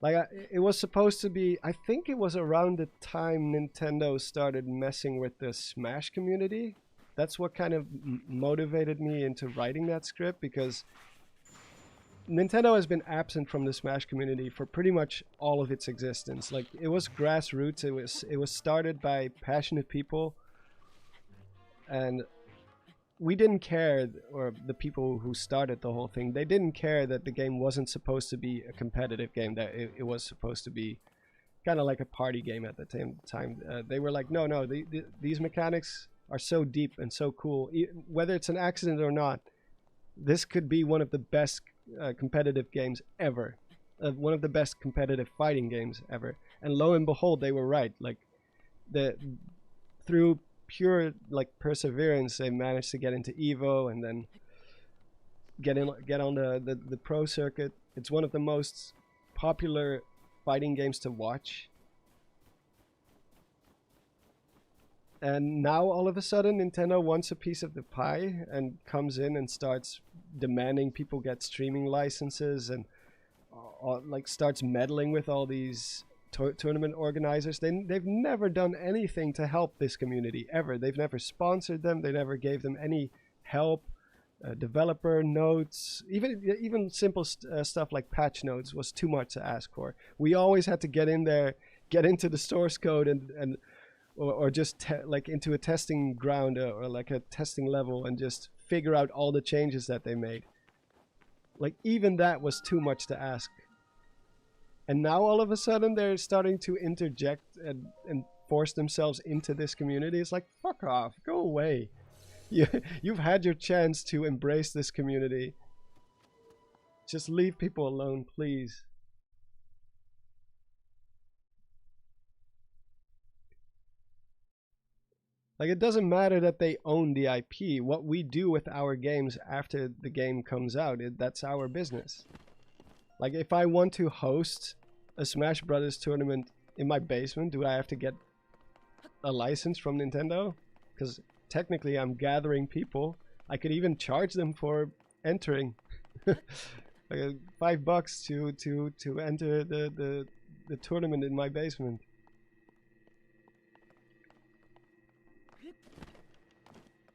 Speaker 1: Like, it was supposed to be... I think it was around the time Nintendo started messing with the Smash community. That's what kind of motivated me into writing that script, because Nintendo has been absent from the Smash community for pretty much all of its existence. Like, it was grassroots. It was started by passionate people, and we didn't care, or the people who started the whole thing, they didn't care that the game wasn't supposed to be a competitive game, that it was supposed to be kind of like a party game at the time. They were like, no, these mechanics are so deep and so cool. Whether it's an accident or not, this could be one of the best competitive games ever. One of the best competitive fighting games ever. And lo and behold, they were right. Like, through pure perseverance, they managed to get into Evo and then get on the pro circuit. It's one of the most popular fighting games to watch. And now all of a sudden Nintendo wants a piece of the pie and comes in and starts demanding people get streaming licenses, and starts meddling with all these tournament organizers. They've never done anything to help this community ever. They've never sponsored them. They never gave them any help. Developer notes, even simple stuff like patch notes was too much to ask for. We always had to get in there, get into the source code or just into a testing ground or like a testing level and just figure out all the changes that they made. Like, even that was too much to ask. And now all of a sudden they're starting to interject and force themselves into this community. It's like, fuck off, go away. You've had your chance to embrace this community. Just leave people alone, please. Like, it doesn't matter that they own the IP. What we do with our games after the game comes out, that's our business. Like, if I want to host a Smash Brothers tournament in my basement, do I have to get a license from Nintendo? Because technically I'm gathering people. I could even charge them for entering. Like $5 to enter the tournament in my basement.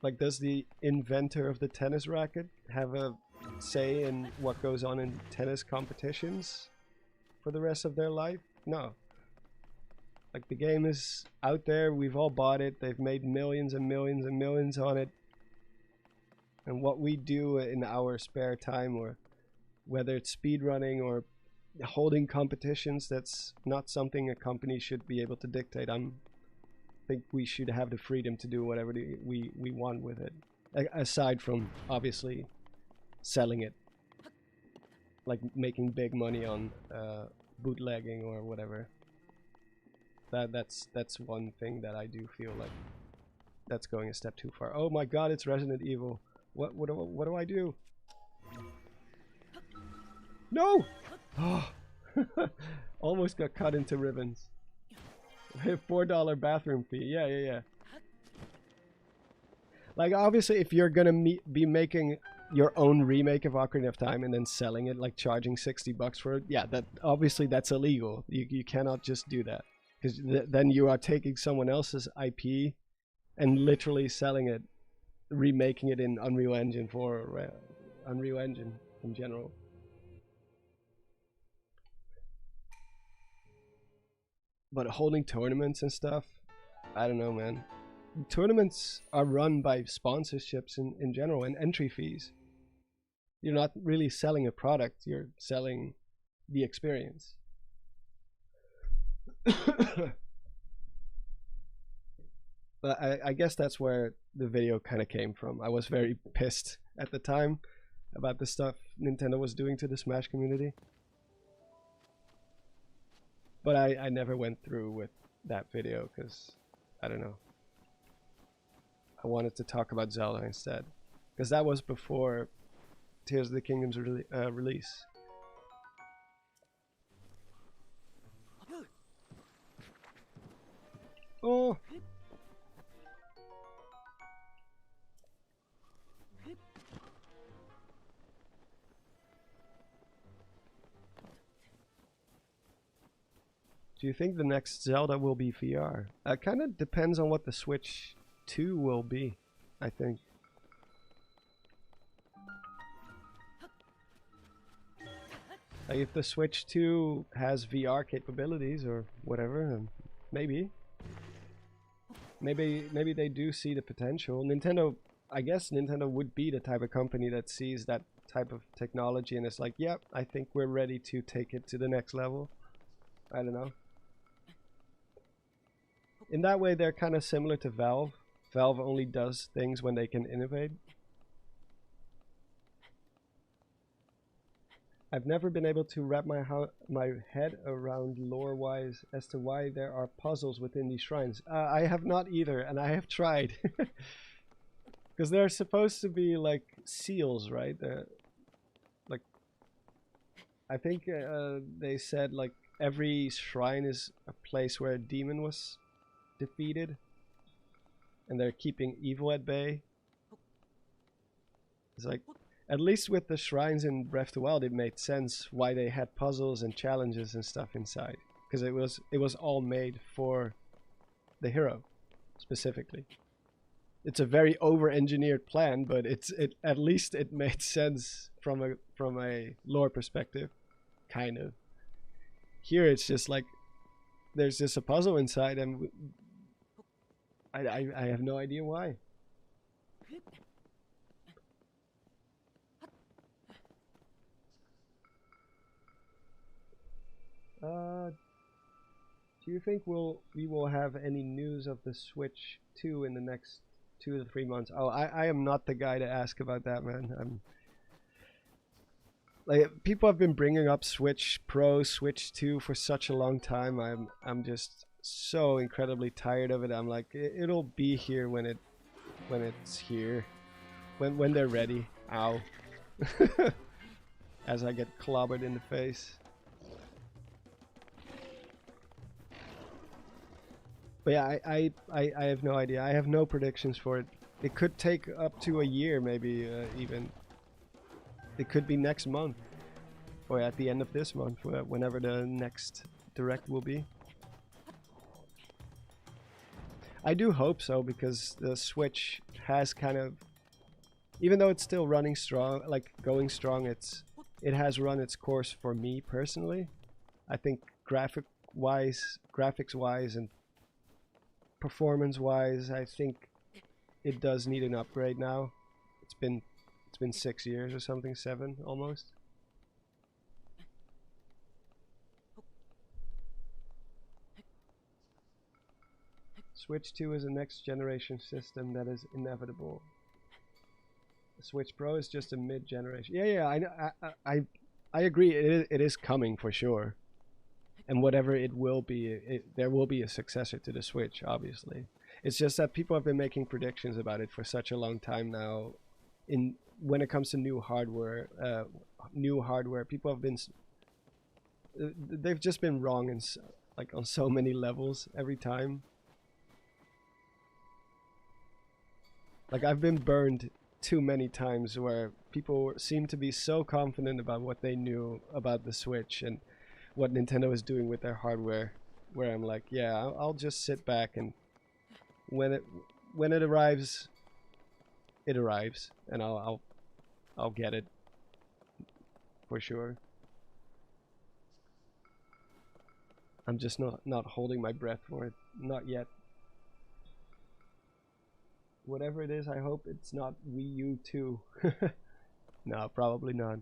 Speaker 1: Like, does the inventor of the tennis racket have a say in what goes on in tennis competitions for the rest of their life? No. Like, the game is out there, we've all bought it, they've made millions and millions and millions on it. And what we do in our spare time, or whether it's speedrunning or holding competitions, that's not something a company should be able to dictate. I think we should have the freedom to do whatever we want with it, aside from obviously selling it, like making big money on bootlegging or whatever. That's one thing that I do feel like that's going a step too far. Oh my god, it's Resident Evil. What do I do? No! Oh. Almost got cut into ribbons. $4 bathroom fee. Yeah. Like, obviously, if you're gonna be making your own remake of Ocarina of Time and then selling it, like charging $60 for it, yeah, obviously that's illegal. You cannot just do that, because then you are taking someone else's IP and literally selling it, remaking it in Unreal Engine 4 or Unreal Engine in general. But holding tournaments and stuff, I don't know, man. tournaments are run by sponsorships in general and entry fees. You're not really selling a product, you're selling the experience. But I guess that's where the video kind of came from. I was very pissed at the time about the stuff Nintendo was doing to the Smash community. But I never went through with that video because, I don't know. I wanted to talk about Zelda instead. Because that was before Tears of the Kingdom's release. Oh! Do you think the next Zelda will be VR? It kind of depends on what the Switch 2 will be, I think. Like if the Switch 2 has VR capabilities or whatever, then maybe. Maybe they do see the potential. Nintendo, I guess Nintendo would be the type of company that sees that type of technology and it's like, yep, I think we're ready to take it to the next level. I don't know. In that way, they're kind of similar to Valve. Valve only does things when they can innovate. I've never been able to wrap my head around lore-wise as to why there are puzzles within these shrines. I have not either, and I have tried. Because they're supposed to be like seals, right? Like, I think they said like every shrine is a place where a demon was defeated, and they're keeping evil at bay. It's like, at least with the shrines in Breath of the Wild, it made sense why they had puzzles and challenges and stuff inside, because it was all made for the hero specifically. It's a very over-engineered plan, but at least it made sense from a lore perspective, kind of. Here it's just like there's just a puzzle inside, and I have no idea why. Do you think we will have any news of the Switch 2 in the next 2 to 3 months? Oh, I am not the guy to ask about that, man. I'm like, people have been bringing up Switch Pro, Switch 2 for such a long time. I'm just so incredibly tired of it. I'm like, it'll be here when it's here, when they're ready. Ow. As I get clobbered in the face. But yeah, I have no idea. I have no predictions for it. It could take up to a year, maybe even. It could be next month, or at the end of this month, whenever the next Direct will be. I do hope so, because the Switch has kind of, even though it's still running strong, like going strong, it has run its course for me personally. I think graphics-wise, and performance-wise, I think it does need an upgrade now. It's been 6 years or something, 7 almost. Switch 2 is a next generation system that is inevitable. The Switch Pro is just a mid-generation. Yeah, I know. I agree. It is coming for sure. And whatever it will be, there will be a successor to the Switch, obviously. It's just that people have been making predictions about it for such a long time now. When it comes to new hardware, people have been, they've just been wrong on so many levels every time. Like, I've been burned too many times where people seem to be so confident about what they knew about the Switch and what Nintendo is doing with their hardware, where I'm like, yeah, I'll just sit back, and when it arrives, it arrives, and I'll get it for sure. I'm just not holding my breath for it, not yet. whatever it is, I hope it's not Wii U 2. No, probably not.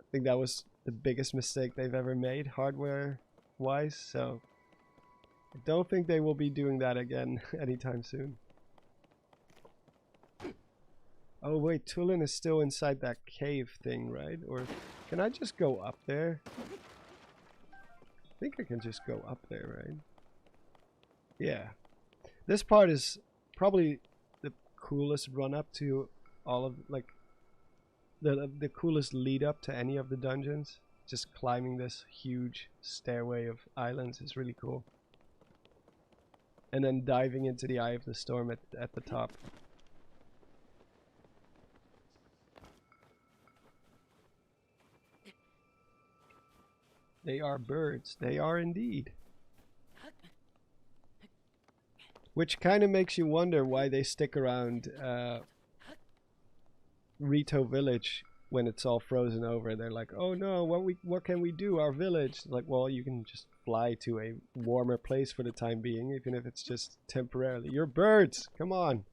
Speaker 1: I think that was the biggest mistake they've ever made hardware-wise, so I don't think they will be doing that again anytime soon. Oh wait, Tulin is still inside that cave thing, right? Or can I just go up there? I think I can just go up there, right? Yeah. This part is probably the coolest run up to all of, like, the coolest lead up to any of the dungeons. Just climbing this huge stairway of islands is really cool. And then diving into the Eye of the Storm at the top. They are birds. They are indeed. Which kind of makes you wonder why they stick around Rito Village when it's all frozen over. They're like, oh no, what can we do? Our village. Like, well, you can just fly to a warmer place for the time being, even if it's just temporarily. You're birds. Come on.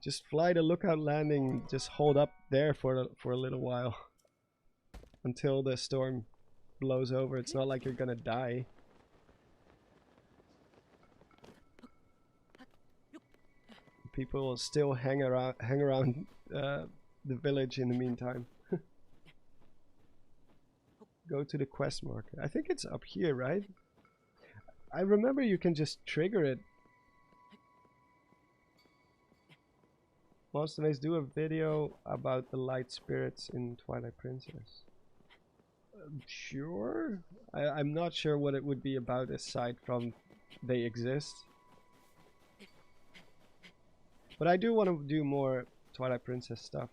Speaker 1: Just fly to Lookout Landing. Just hold up there for a little while. Until the storm blows over. It's not like you're gonna die. People will still hang around the village in the meantime. Go to the quest marker. I think it's up here, right? I remember you can just trigger it. Monstermaze, do a video about the light spirits in Twilight Princess. Sure. I'm not sure what it would be about aside from they exist. But I do want to do more Twilight Princess stuff.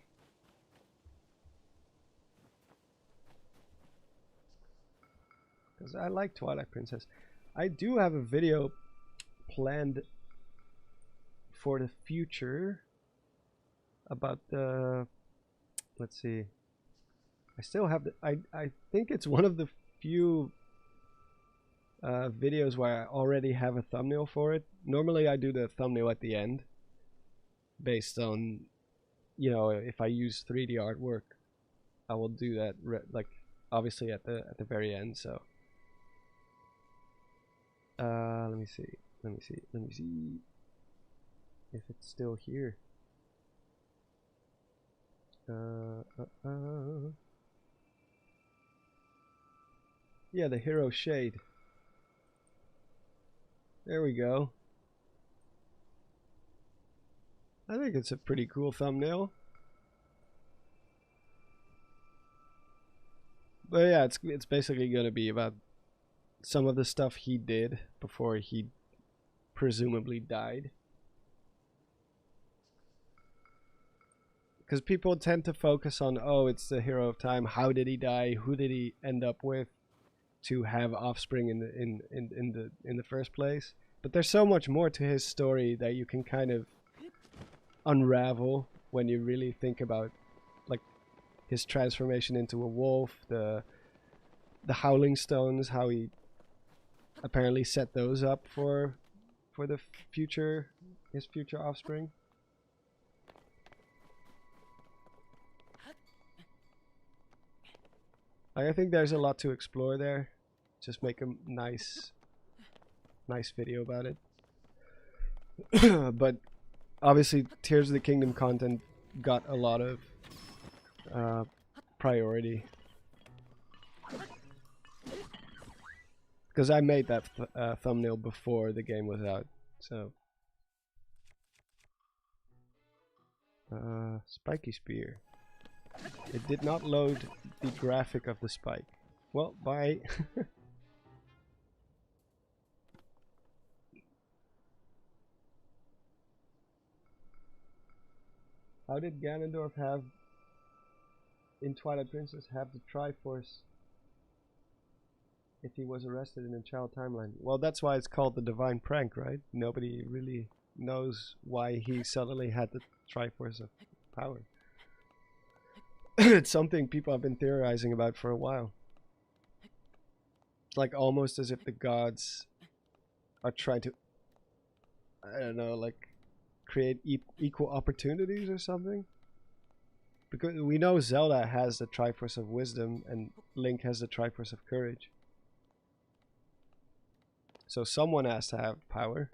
Speaker 1: Because I like Twilight Princess. I do have a video planned for the future about the... Let's see. I still have the... I think it's one of the few videos where I already have a thumbnail for it. Normally I do the thumbnail at the end. Based on, you know, if I use 3D artwork, I will do that like obviously at the very end. So let me see if it's still here. Yeah, the hero shade. There we go. I think it's a pretty cool thumbnail. But yeah, it's basically going to be about some of the stuff he did before he presumably died. Because people tend to focus on, oh, it's the hero of time. How did he die? Who did he end up with to have offspring in the first place? But there's so much more to his story that you can kind of unravel when you really think about, like, his transformation into a wolf, the Howling Stones, how he apparently set those up for the future, his future offspring. I think there's a lot to explore there. Just make a nice video about it. But obviously, Tears of the Kingdom content got a lot of priority. Because I made that thumbnail before the game was out, so... Spiky Spear. It did not load the graphic of the spike. Well, bye. How did Ganondorf have, in Twilight Princess, have the Triforce if he was arrested in a child timeline? Well, that's why it's called the Divine Prank, right? Nobody really knows why he suddenly had the Triforce of power. It's something people have been theorizing about for a while. It's like almost as if the gods are trying to, I don't know, like create equal opportunities or something. Because we know Zelda has the Triforce of Wisdom and Link has the Triforce of Courage. So someone has to have power.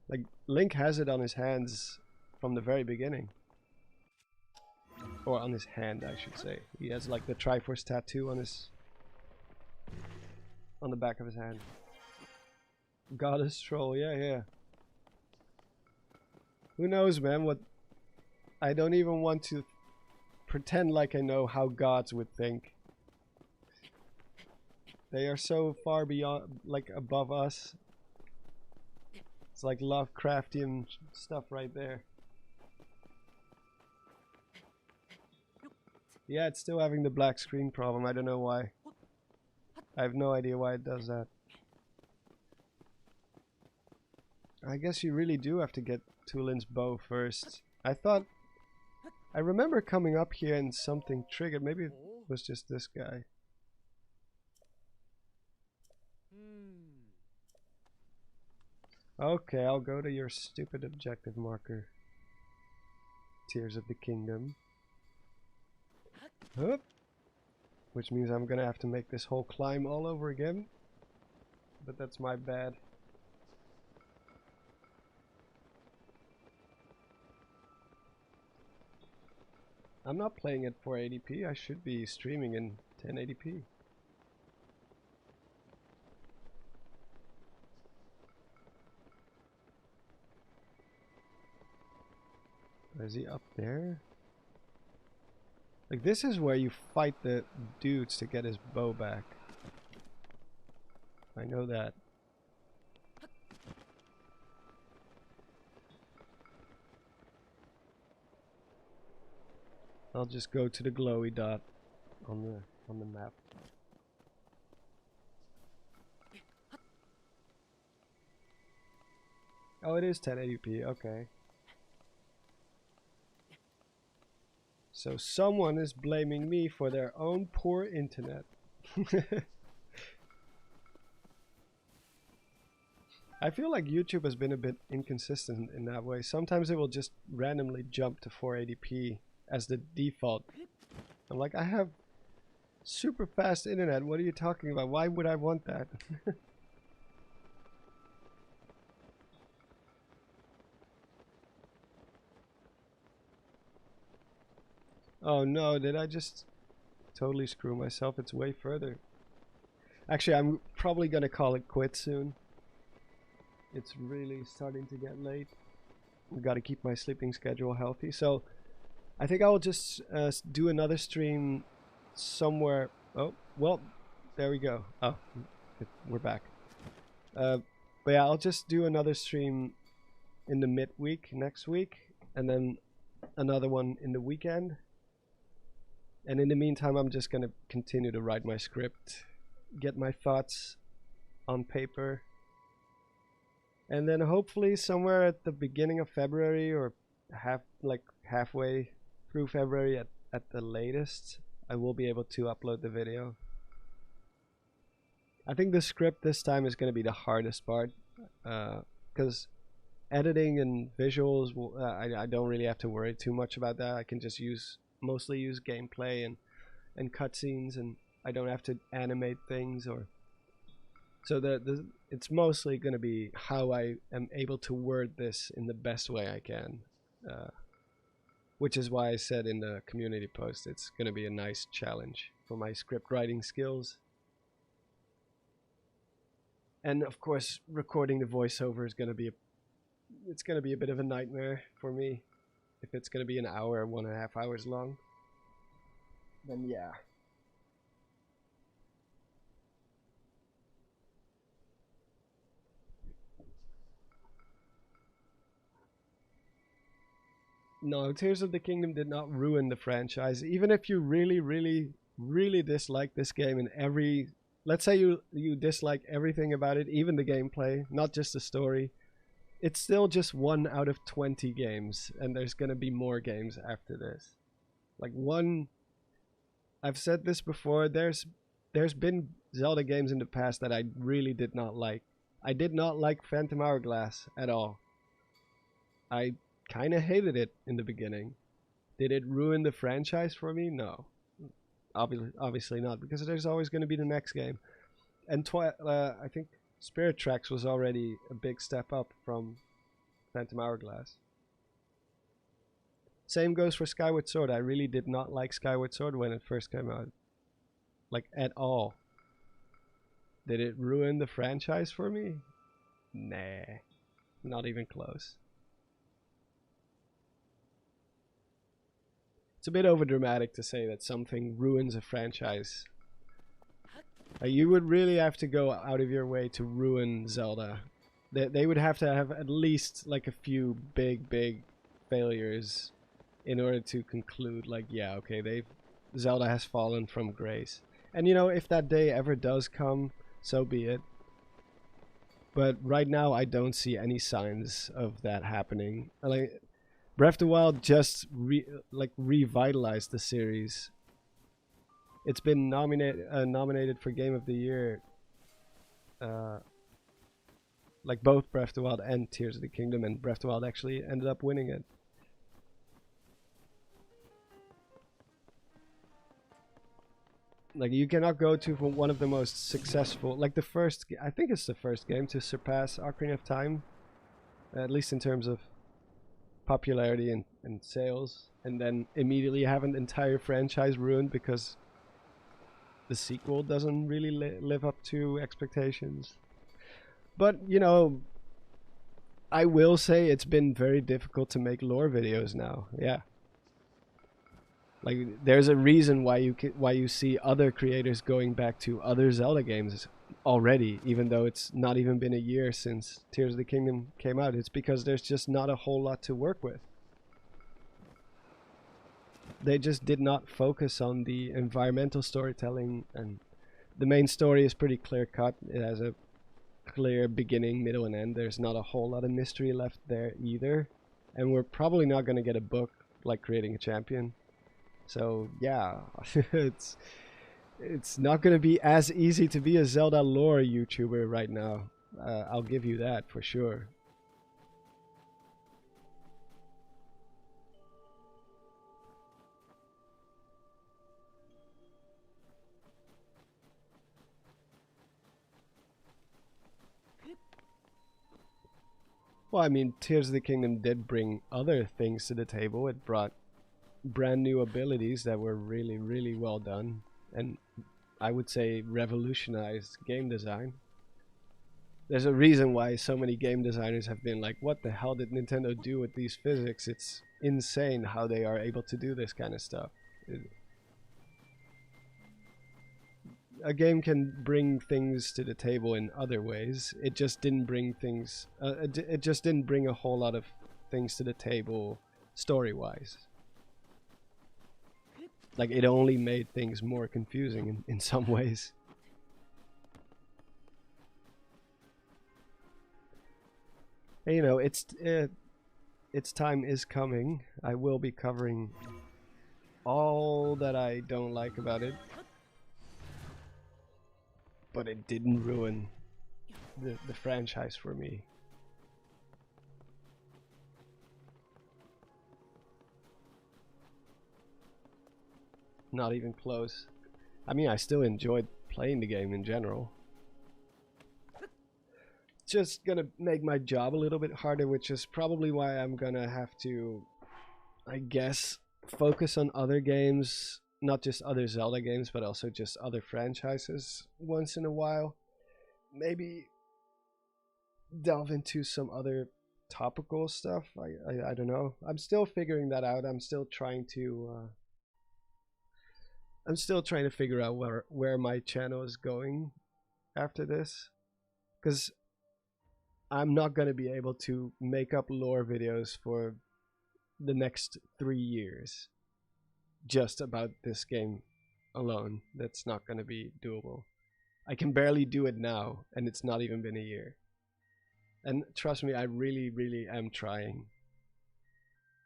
Speaker 1: Like, Link has it on his hands from the very beginning. Or on his hand, I should say. He has like the Triforce tattoo on his... on the back of his hand. Goddess Troll, yeah. Who knows, man, what... I don't even want to pretend like I know how gods would think. They are so far beyond, like, above us. It's like Lovecraftian stuff right there. Yeah, it's still having the black screen problem. I don't know why. I have no idea why it does that. I guess you really do have to get Tulin's bow first. I remember coming up here and something triggered. Maybe it was just this guy. Okay, I'll go to your stupid objective marker. Tears of the Kingdom. Hup. Which means I'm gonna have to make this whole climb all over again. But that's my bad. I'm not playing at 480p. I should be streaming in 1080p. Is he up there? Like, this is where you fight the dudes to get his bow back. I know that. I'll just go to the glowy dot on the map. Oh, it is 1080p. Okay. So someone is blaming me for their own poor internet. I feel like YouTube has been a bit inconsistent in that way. Sometimes it will just randomly jump to 480p as the default. I'm like, I have super fast internet. What are you talking about? Why would I want that? Oh no, did I just totally screw myself? It's way further. Actually, I'm probably gonna call it quits soon. It's really starting to get late. I've got to keep my sleeping schedule healthy. So I think I will just do another stream somewhere. Oh, well, there we go. Oh, we're back. But yeah, I'll just do another stream in the midweek next week, and then another one in the weekend. And in the meantime, I'm just going to continue to write my script, get my thoughts on paper. And then hopefully somewhere at the beginning of February or halfway through February at the latest, I will be able to upload the video. I think the script this time is going to be the hardest part, because editing and visuals, I don't really have to worry too much about that. I can just mostly use gameplay and cutscenes, and I don't have to animate things or... So it's mostly going to be how I am able to word this in the best way I can. Which is why I said in the community post it's going to be a nice challenge for my script writing skills. And of course, recording the voiceover is going to be a bit of a nightmare for me. If it's going to be an hour, 1.5 hours long, then yeah. No, Tears of the Kingdom did not ruin the franchise. Even if you really, really, really dislike this game and let's say you dislike everything about it, even the gameplay, not just the story, it's still just 1 out of 20 games, and there's gonna be more games after this. Like I've said this before, there's been Zelda games in the past that I really did not like, I did not like Phantom Hourglass at all. I kind of hated it in the beginning. Did it ruin the franchise for me? No. Obviously not, because there's always going to be the next game. And I think Spirit Tracks was already a big step up from Phantom Hourglass. Same goes for Skyward Sword. I really did not like Skyward Sword when it first came out. Like, at all. Did it ruin the franchise for me? Nah. Not even close. It's a bit overdramatic to say that something ruins a franchise. You would really have to go out of your way to ruin Zelda. They would have to have at least like a few big failures in order to conclude like, yeah, okay, Zelda has fallen from grace. And you know, if that day ever does come, so be it. But right now I don't see any signs of that happening. Like, Breath of the Wild just revitalized the series. It's been nominated for Game of the Year. Like both Breath of the Wild and Tears of the Kingdom, and Breath of the Wild actually ended up winning it. Like, you cannot go to one of the most successful, like the first, I think it's the first game to surpass Ocarina of Time, at least in terms of popularity and sales, and then immediately have an entire franchise ruined because the sequel doesn't really live up to expectations. But, you know, I will say it's been very difficult to make lore videos now. Yeah. Like, there's a reason why you see other creators going back to other Zelda games already, even though it's not even been a year since Tears of the Kingdom came out. It's because there's just not a whole lot to work with. They just did not focus on the environmental storytelling, and the main story is pretty clear cut. It has a clear beginning, middle, and end. There's not a whole lot of mystery left there either, and we're probably not going to get a book like Creating a Champion. So yeah, it's not going to be as easy to be a Zelda lore YouTuber right now. I'll give you that for sure. Well, I mean, Tears of the Kingdom did bring other things to the table. It brought brand new abilities that were really, really well done, and I would say revolutionized game design. There's a reason why so many game designers have been like, what the hell did Nintendo do with these physics? It's insane how they are able to do this kind of stuff. A game can bring things to the table in other ways. It just didn't bring things. It just didn't bring a whole lot of things to the table story-wise. Like, it only made things more confusing in some ways. And, you know, its time is coming. I will be covering all that I don't like about it. But it didn't ruin the franchise for me. Not even close. I mean, I still enjoyed playing the game in general. It's just gonna make my job a little bit harder, which is probably why I'm gonna have to, I guess, focus on other games. Not just other Zelda games, but also just other franchises once in a while. Maybe delve into some other topical stuff. I don't know. I'm still figuring that out. I'm still trying to figure out where my channel is going after this, because I'm not going to be able to make up lore videos for the next 3 years. Just about this game alone. That's not going to be doable. I can barely do it now, and it's not even been a year. And trust me, I really, really am trying.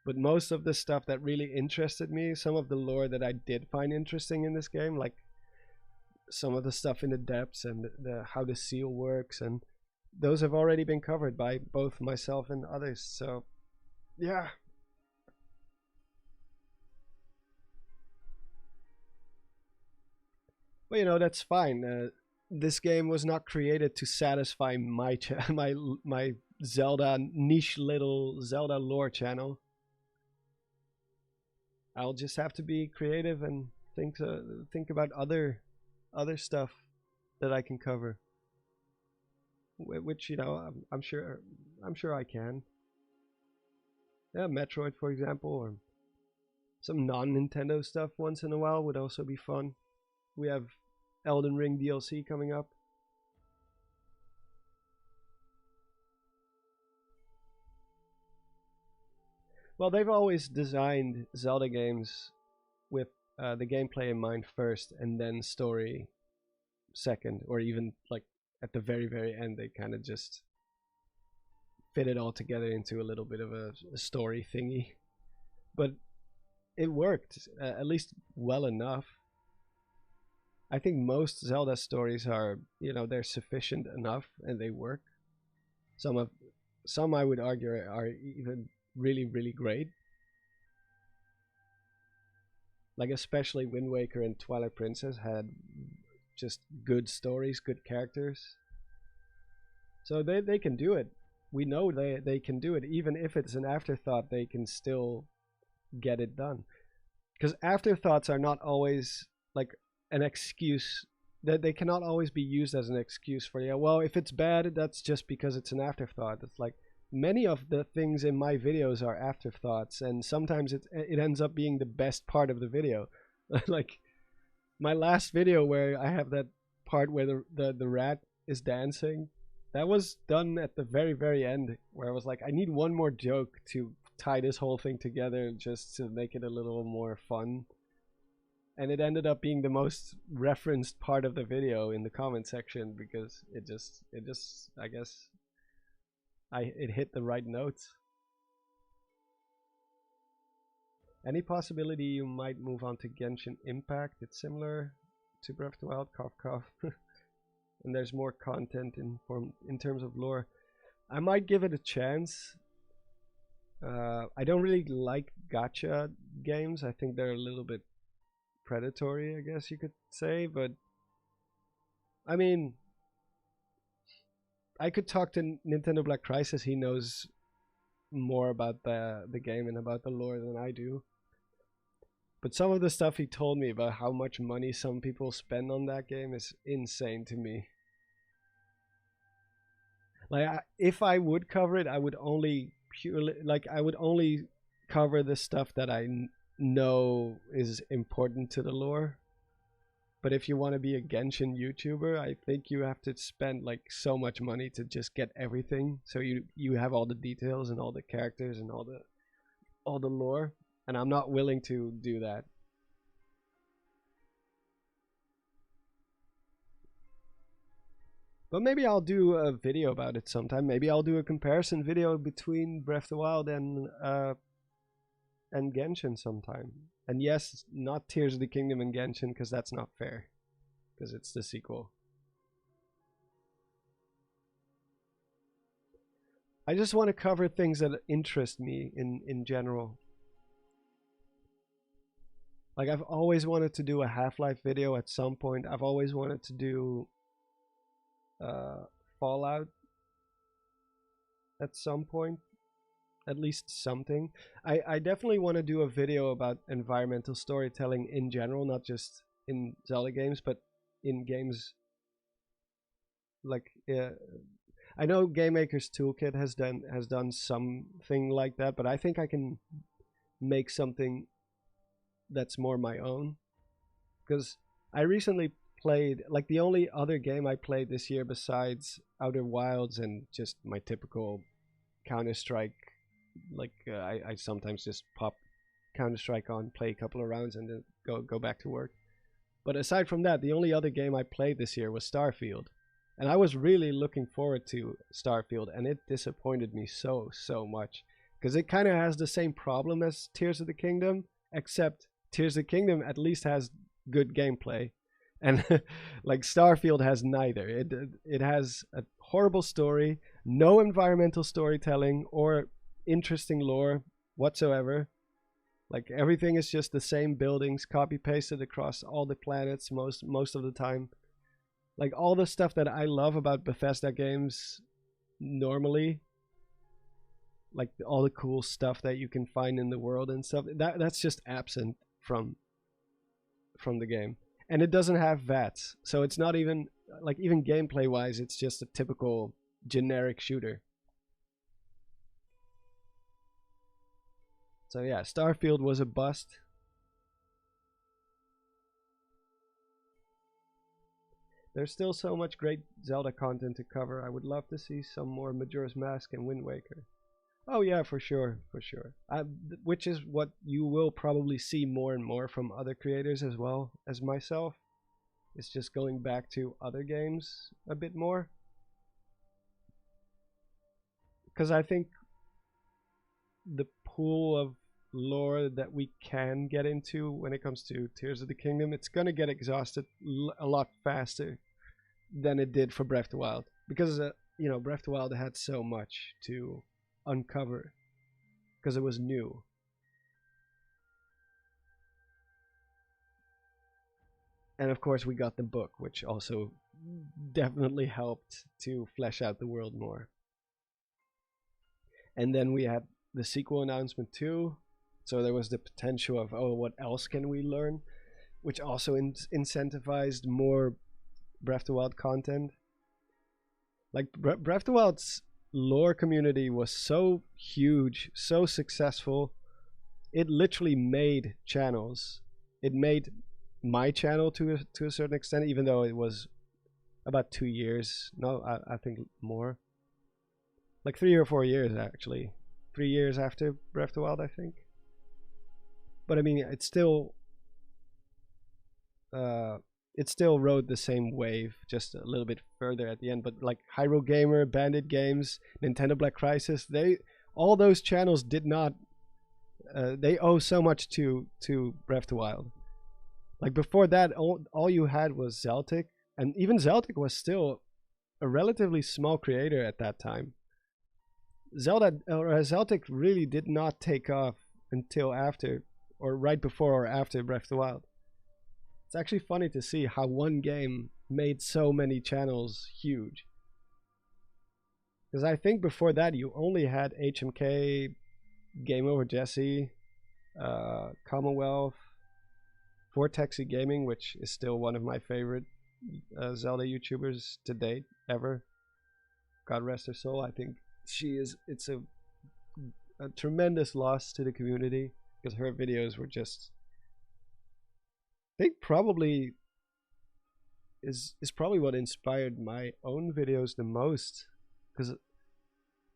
Speaker 1: But most of the stuff that really interested me, some of the lore that I did find interesting in this game, like some of the stuff in the depths and how the seal works and those have already been covered by both myself and others. So, yeah. Well, you know, that's fine. This game was not created to satisfy my my Zelda niche little Zelda lore channel. I'll just have to be creative and think about other stuff that I can cover. Which, you know, I'm sure I can. Yeah, Metroid, for example, or some non-Nintendo stuff once in a while would also be fun. We have Elden Ring DLC coming up. Well, they've always designed Zelda games with the gameplay in mind first, and then story second, or even like at the very, very end, they kind of just fit it all together into a little bit of a story thingy. But it worked, at least well enough. I think most Zelda stories are, you know, they're sufficient enough and they work. Some I would argue are even really, really great. Like especially Wind Waker and Twilight Princess had just good stories, good characters. So they can do it. We know they can do it. Even if it's an afterthought, they can still get it done. Because afterthoughts are not always like an excuse. That they cannot always be used as an excuse for, yeah, well, if it's bad, that's just because it's an afterthought. It's like many of the things in my videos are afterthoughts, and sometimes it ends up being the best part of the video. Like my last video where I have that part where the rat is dancing, that was done at the very, very end, where I was like, I need one more joke to tie this whole thing together just to make it a little more fun. And it ended up being the most referenced part of the video in the comment section because it just I guess it hit the right notes. Any possibility you might move on to Genshin Impact? It's similar to Breath of the Wild, cough cough. And there's more content in terms of lore. I might give it a chance. I don't really like gacha games. I think they're a little bit predatory, I guess you could say, but I mean, I could talk to Nintendo Black Crisis. He knows more about the game and about the lore than I do. But some of the stuff he told me about how much money some people spend on that game is insane to me. Like, if I would cover it, I would only cover the stuff that I know is important to the lore. But if you want to be a Genshin YouTuber, I think you have to spend like so much money to just get everything. So you have all the details and all the characters and all the lore. And I'm not willing to do that. But maybe I'll do a video about it sometime. Maybe I'll do a comparison video between Breath of the Wild and Genshin sometime. And yes, not Tears of the Kingdom and Genshin, because that's not fair. Because it's the sequel. I just want to cover things that interest me in general. Like, I've always wanted to do a Half-Life video at some point. I've always wanted to do Fallout at some point. At least something. I definitely want to do a video about environmental storytelling in general, not just in Zelda games, but in games like I know Game Maker's Toolkit has done something like that, but I think I can make something that's more my own. Because I recently played, like, the only other game I played this year besides Outer Wilds and just my typical Counter-Strike, like I sometimes just pop Counter-Strike on, play a couple of rounds, and then go back to work. But aside from that, the only other game I played this year was Starfield. And I was really looking forward to Starfield, and it disappointed me so much. Because it kind of has the same problem as Tears of the Kingdom, except Tears of the Kingdom at least has good gameplay. And like Starfield has neither. It has a horrible story, no environmental storytelling or interesting lore whatsoever. Like everything is just the same buildings copy pasted across all the planets most of the time. Like all the stuff that I love about Bethesda games normally, like all the cool stuff that you can find in the world and stuff, that's just absent from the game. And it doesn't have VATS, so it's not even like, even gameplay wise, it's just a typical generic shooter. So yeah, Starfield was a bust. There's still so much great Zelda content to cover. I would love to see some more Majora's Mask and Wind Waker. Oh yeah, for sure, for sure. Which is what you will probably see more and more from other creators as well as myself. It's just going back to other games a bit more. Because I think the pool of lore that we can get into when it comes to Tears of the Kingdom, it's gonna get exhausted a lot faster than it did for Breath of the Wild. Because, you know, Breath of the Wild had so much to uncover because it was new. And of course we got the book, which also definitely helped to flesh out the world more. And then we had the sequel announcement too, so there was the potential of, oh, what else can we learn, which also incentivized more Breath of the Wild content. Like Breath of the Wild's lore community was so huge, so successful, it literally made channels. It made my channel to a certain extent, even though it was about 2 years. No, I think more. Like 3 or 4 years actually. 3 years after Breath of the Wild, I think. But I mean, it still rode the same wave, just a little bit further at the end. But like Hyrule Gamer, Bandit Games, Nintendo Black Crisis, all those channels did not. They owe so much to Breath of the Wild. Like before that, all you had was Zeltic, and even Zeltic was still a relatively small creator at that time. Zeltic really did not take off until after, or right before or after Breath of the Wild. It's actually funny to see how one game made so many channels huge. Because I think before that you only had HMK, Game Over Jesse, Commonwealth, Vortexy Gaming, which is still one of my favorite Zelda YouTubers to date ever. God rest her soul. I think it's a tremendous loss to the community, because her videos were just, I think probably is probably what inspired my own videos the most, because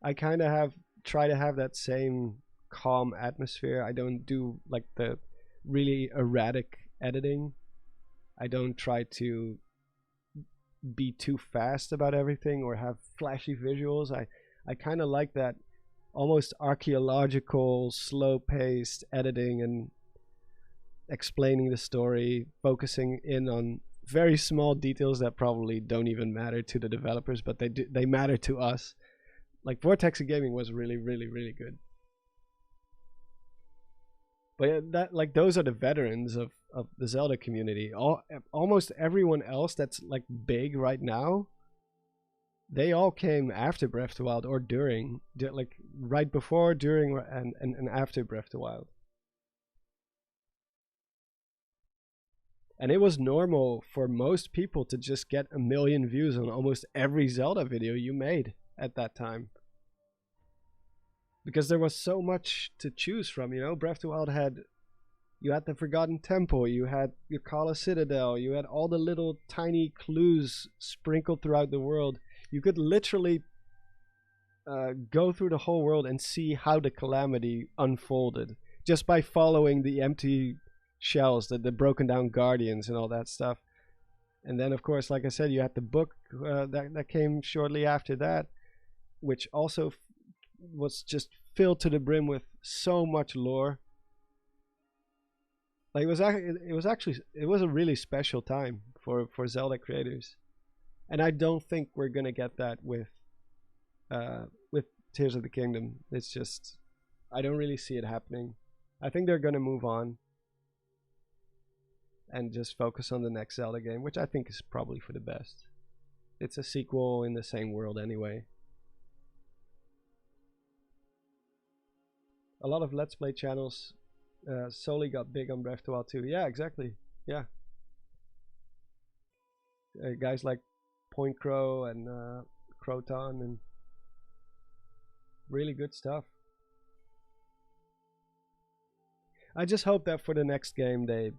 Speaker 1: I kind of try to have that same calm atmosphere. I don't do like the really erratic editing. I don't try to be too fast about everything or have flashy visuals. I kind of like that almost archaeological, slow-paced editing and explaining the story, focusing in on very small details that probably don't even matter to the developers, but they matter to us. Like Vortexy Gaming was really, really, really good. But yeah, those are the veterans of the Zelda community. Almost everyone else that's like big right now, they all came after Breath of the Wild or during, like right before, during, and after Breath of the Wild. And it was normal for most people to just get 1 million views on almost every Zelda video you made at that time. Because there was so much to choose from, you know. Breath of the Wild you had the Forgotten Temple, you had Yokala Citadel, you had all the little tiny clues sprinkled throughout the world. You could literally go through the whole world and see how the calamity unfolded just by following the empty shells, the broken down guardians and all that stuff. And then of course, like I said, you had the book that came shortly after that, which also was just filled to the brim with so much lore. Like it was a really special time for Zelda creators, and I don't think we're gonna get that with Tears of the Kingdom. It's just I don't really see it happening. I think they're gonna move on and just focus on the next Zelda game, which I think is probably for the best. It's a sequel in the same world anyway. A lot of Let's Play channels solely got big on Breath of the Wild 2. Yeah, exactly. Yeah. Guys like Point Crow and Croton and really good stuff. I just hope that for the next game they,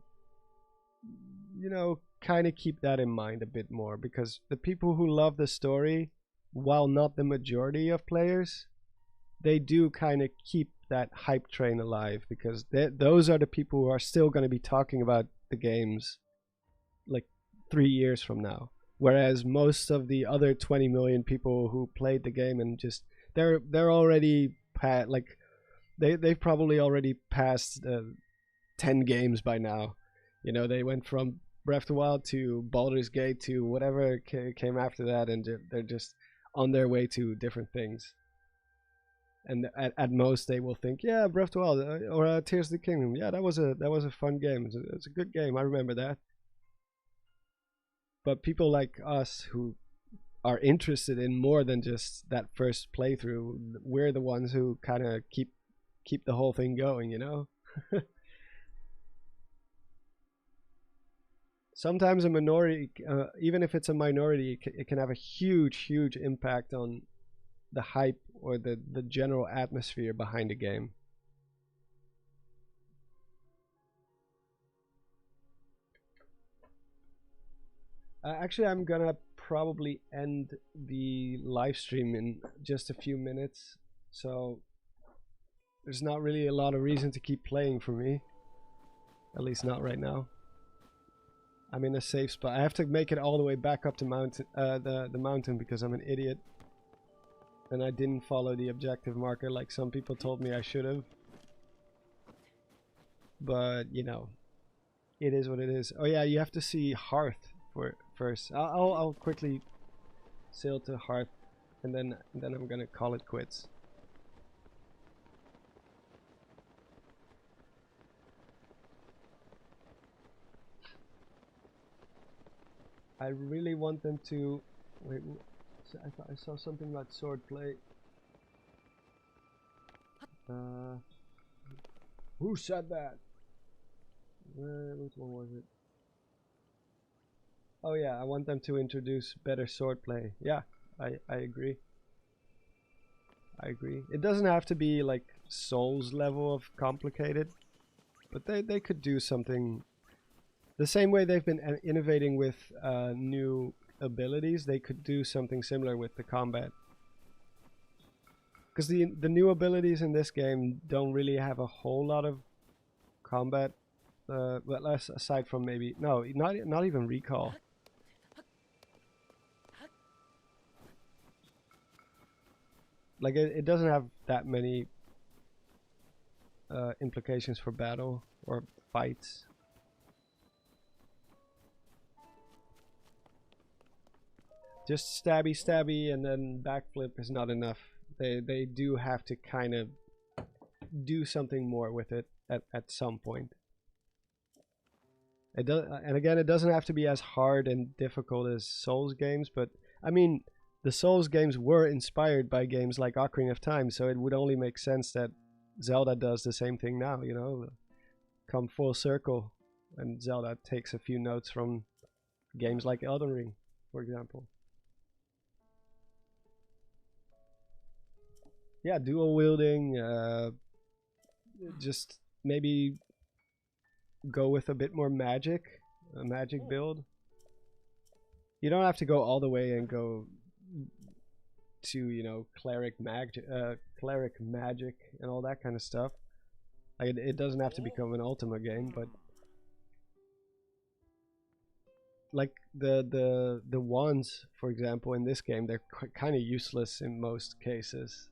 Speaker 1: you know, kind of keep that in mind a bit more, because the people who love the story, while not the majority of players, they do kind of keep that hype train alive, because those are the people who are still going to be talking about the games like 3 years from now. Whereas most of the other 20 million people who played the game and just they're already like they've probably already passed 10 games by now. You know, they went from Breath of the Wild to Baldur's Gate to whatever came after that, and they're just on their way to different things. And at most they will think, yeah, Breath of the Wild or Tears of the Kingdom, yeah, that was a fun game. It's a good game. I remember that. But people like us who are interested in more than just that first playthrough, we're the ones who kind of keep the whole thing going, you know. Sometimes a minority, even if it's a minority, it can have a huge impact on the hype or the general atmosphere behind a game. Actually, I'm gonna probably end the live stream in just a few minutes, so there's not really a lot of reason to keep playing for me, at least not right now. I'm in a safe spot. I have to make it all the way back up to the mountain because I'm an idiot. And I didn't follow the objective marker like some people told me I should have. But, you know, it is what it is. Oh yeah, you have to see Hearth first. I'll quickly sail to Hearth, and then I'm gonna call it quits. I really want them to wait. I thought I saw something about swordplay. Who said that? Which one was it? Oh yeah, I want them to introduce better swordplay. Yeah, I agree. I agree. It doesn't have to be like Souls level of complicated, but they could do something. The same way they've been innovating with new abilities, they could do something similar with the combat. Because the new abilities in this game don't really have a whole lot of combat, but less aside from maybe not even recall. Like it doesn't have that many implications for battle or fights. Just stabby and then backflip is not enough. They do have to kind of do something more with it at some point. It does, and again, it doesn't have to be as hard and difficult as Souls games, but I mean, the Souls games were inspired by games like Ocarina of Time, so it would only make sense that Zelda does the same thing now, you know, come full circle, and Zelda takes a few notes from games like Elden Ring, for example. Yeah, dual wielding, just maybe go with a bit more magic, a magic build. You don't have to go all the way and go to, you know, cleric magic and all that kind of stuff. Like it doesn't have to become an Ultima game, but like the wands, for example, in this game, they're kind of useless in most cases.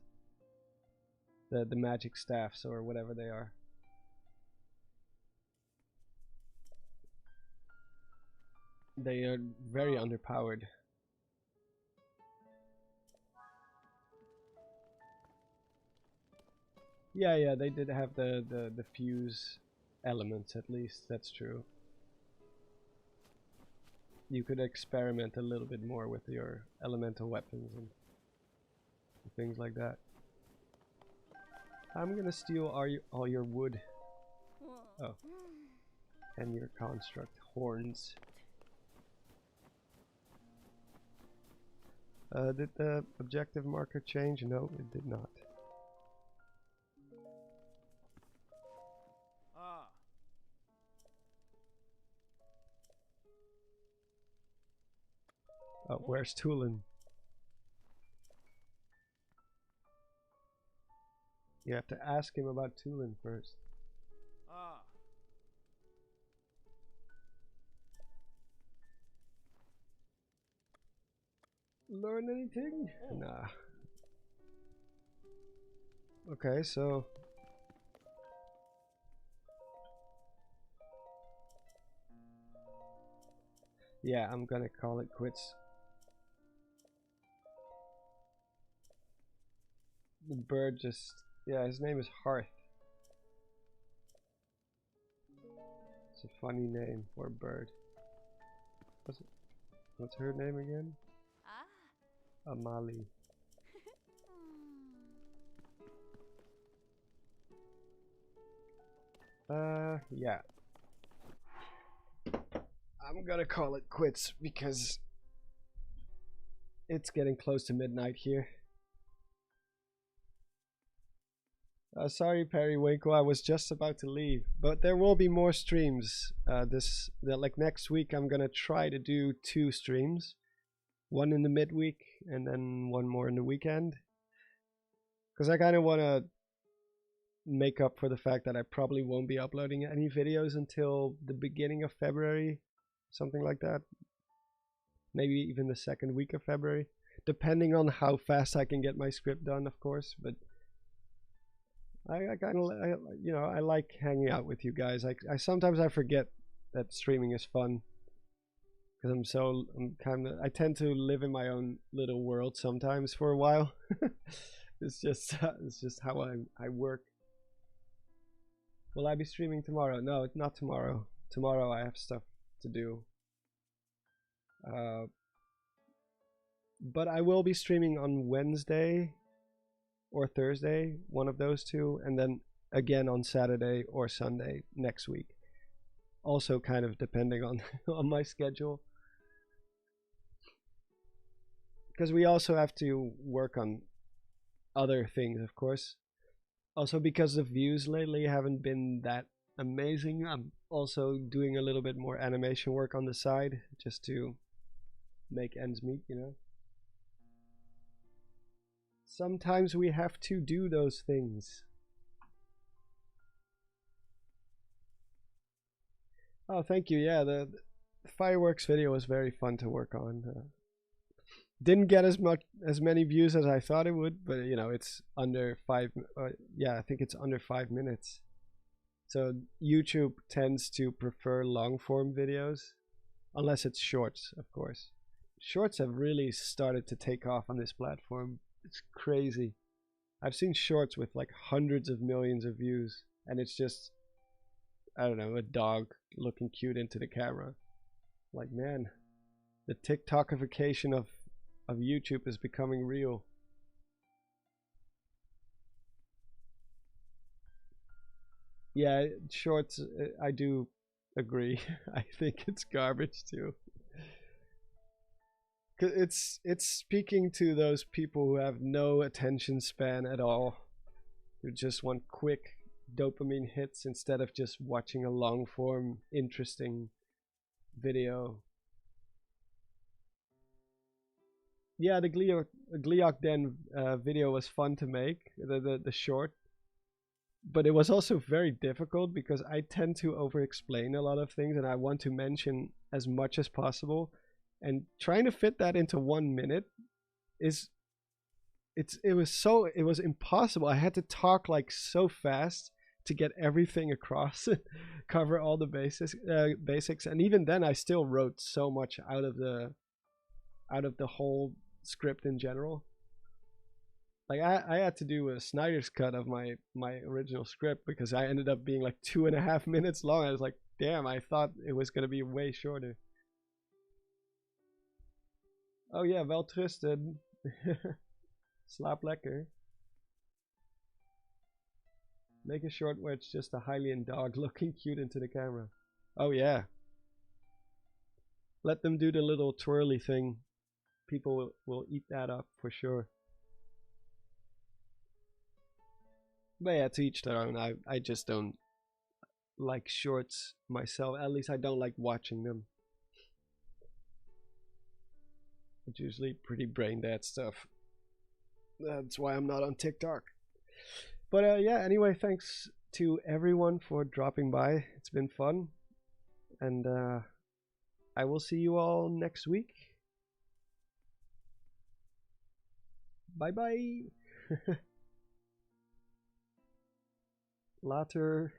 Speaker 1: The magic staffs or whatever they are. They are very underpowered. Yeah, they did have the fuse elements at least, that's true. You could experiment a little bit more with your elemental weapons and things like that. I'm gonna steal all your wood. Oh. And your construct horns. Did the objective marker change? No, it did not. Oh, where's Tulin? You have to ask him about Tulin first. Learn anything? Nah. Okay, so yeah, I'm gonna call it quits. The bird just, yeah, his name is Hearth. It's a funny name for a bird. What's her name again? Amali. Yeah. I'm gonna call it quits because it's getting close to midnight here. Sorry, Periwinkle, I was just about to leave, but there will be more streams. Like next week, I'm gonna try to do 2 streams, one in the midweek and then one more in the weekend, because I kind of want to make up for the fact that I probably won't be uploading any videos until the beginning of February, something like that. Maybe even the 2nd week of February, depending on how fast I can get my script done, of course. But I kind of, you know, I like hanging out with you guys. I sometimes I forget that streaming is fun because I tend to live in my own little world sometimes for a while. it's just how I work. Will I be streaming tomorrow? No, not tomorrow. Tomorrow I have stuff to do. But I will be streaming on Wednesday or Thursday, one of those two, and then again on Saturday or Sunday next week. Also kind of depending on my schedule. Because we also have to work on other things, of course. Also because the views lately haven't been that amazing, I'm also doing a little bit more animation work on the side just to make ends meet, you know. Sometimes we have to do those things. Oh, thank you. Yeah, the fireworks video was very fun to work on. Didn't get as many views as I thought it would, but you know, it's under 5. Yeah, I think it's under 5 minutes. So YouTube tends to prefer long form videos, unless it's shorts, of course. Shorts have really started to take off on this platform. It's crazy. I've seen shorts with like hundreds of millions of views, and it's just, I don't know, a dog looking cute into the camera. Like, man, the TikTokification of YouTube is becoming real. Yeah, shorts, I do agree. I think it's garbage too. It's speaking to those people who have no attention span at all, who just want quick dopamine hits instead of just watching a long form interesting video. Yeah, the Gleeok Den video was fun to make, the short, but it was also very difficult because I tend to over explain a lot of things and I want to mention as much as possible. And trying to fit that into 1 minute it was impossible. I had to talk like so fast to get everything across, cover all the basics, and even then I still wrote so much out of the whole script in general. Like I had to do a Snyder's cut of my original script because I ended up being like 2.5 minutes long. I was like, damn, I thought it was gonna be way shorter. Oh yeah, wel trusten. Slaap lekker. Make a short where it's just a Hylian dog looking cute into the camera. Oh yeah. Let them do the little twirly thing. People will eat that up for sure. But yeah, to each their own. I just don't like shorts myself. At least I don't like watching them. It's usually pretty brain dead stuff. That's why I'm not on TikTok. But yeah, anyway, thanks to everyone for dropping by. It's been fun. And I will see you all next week. Bye bye. Later.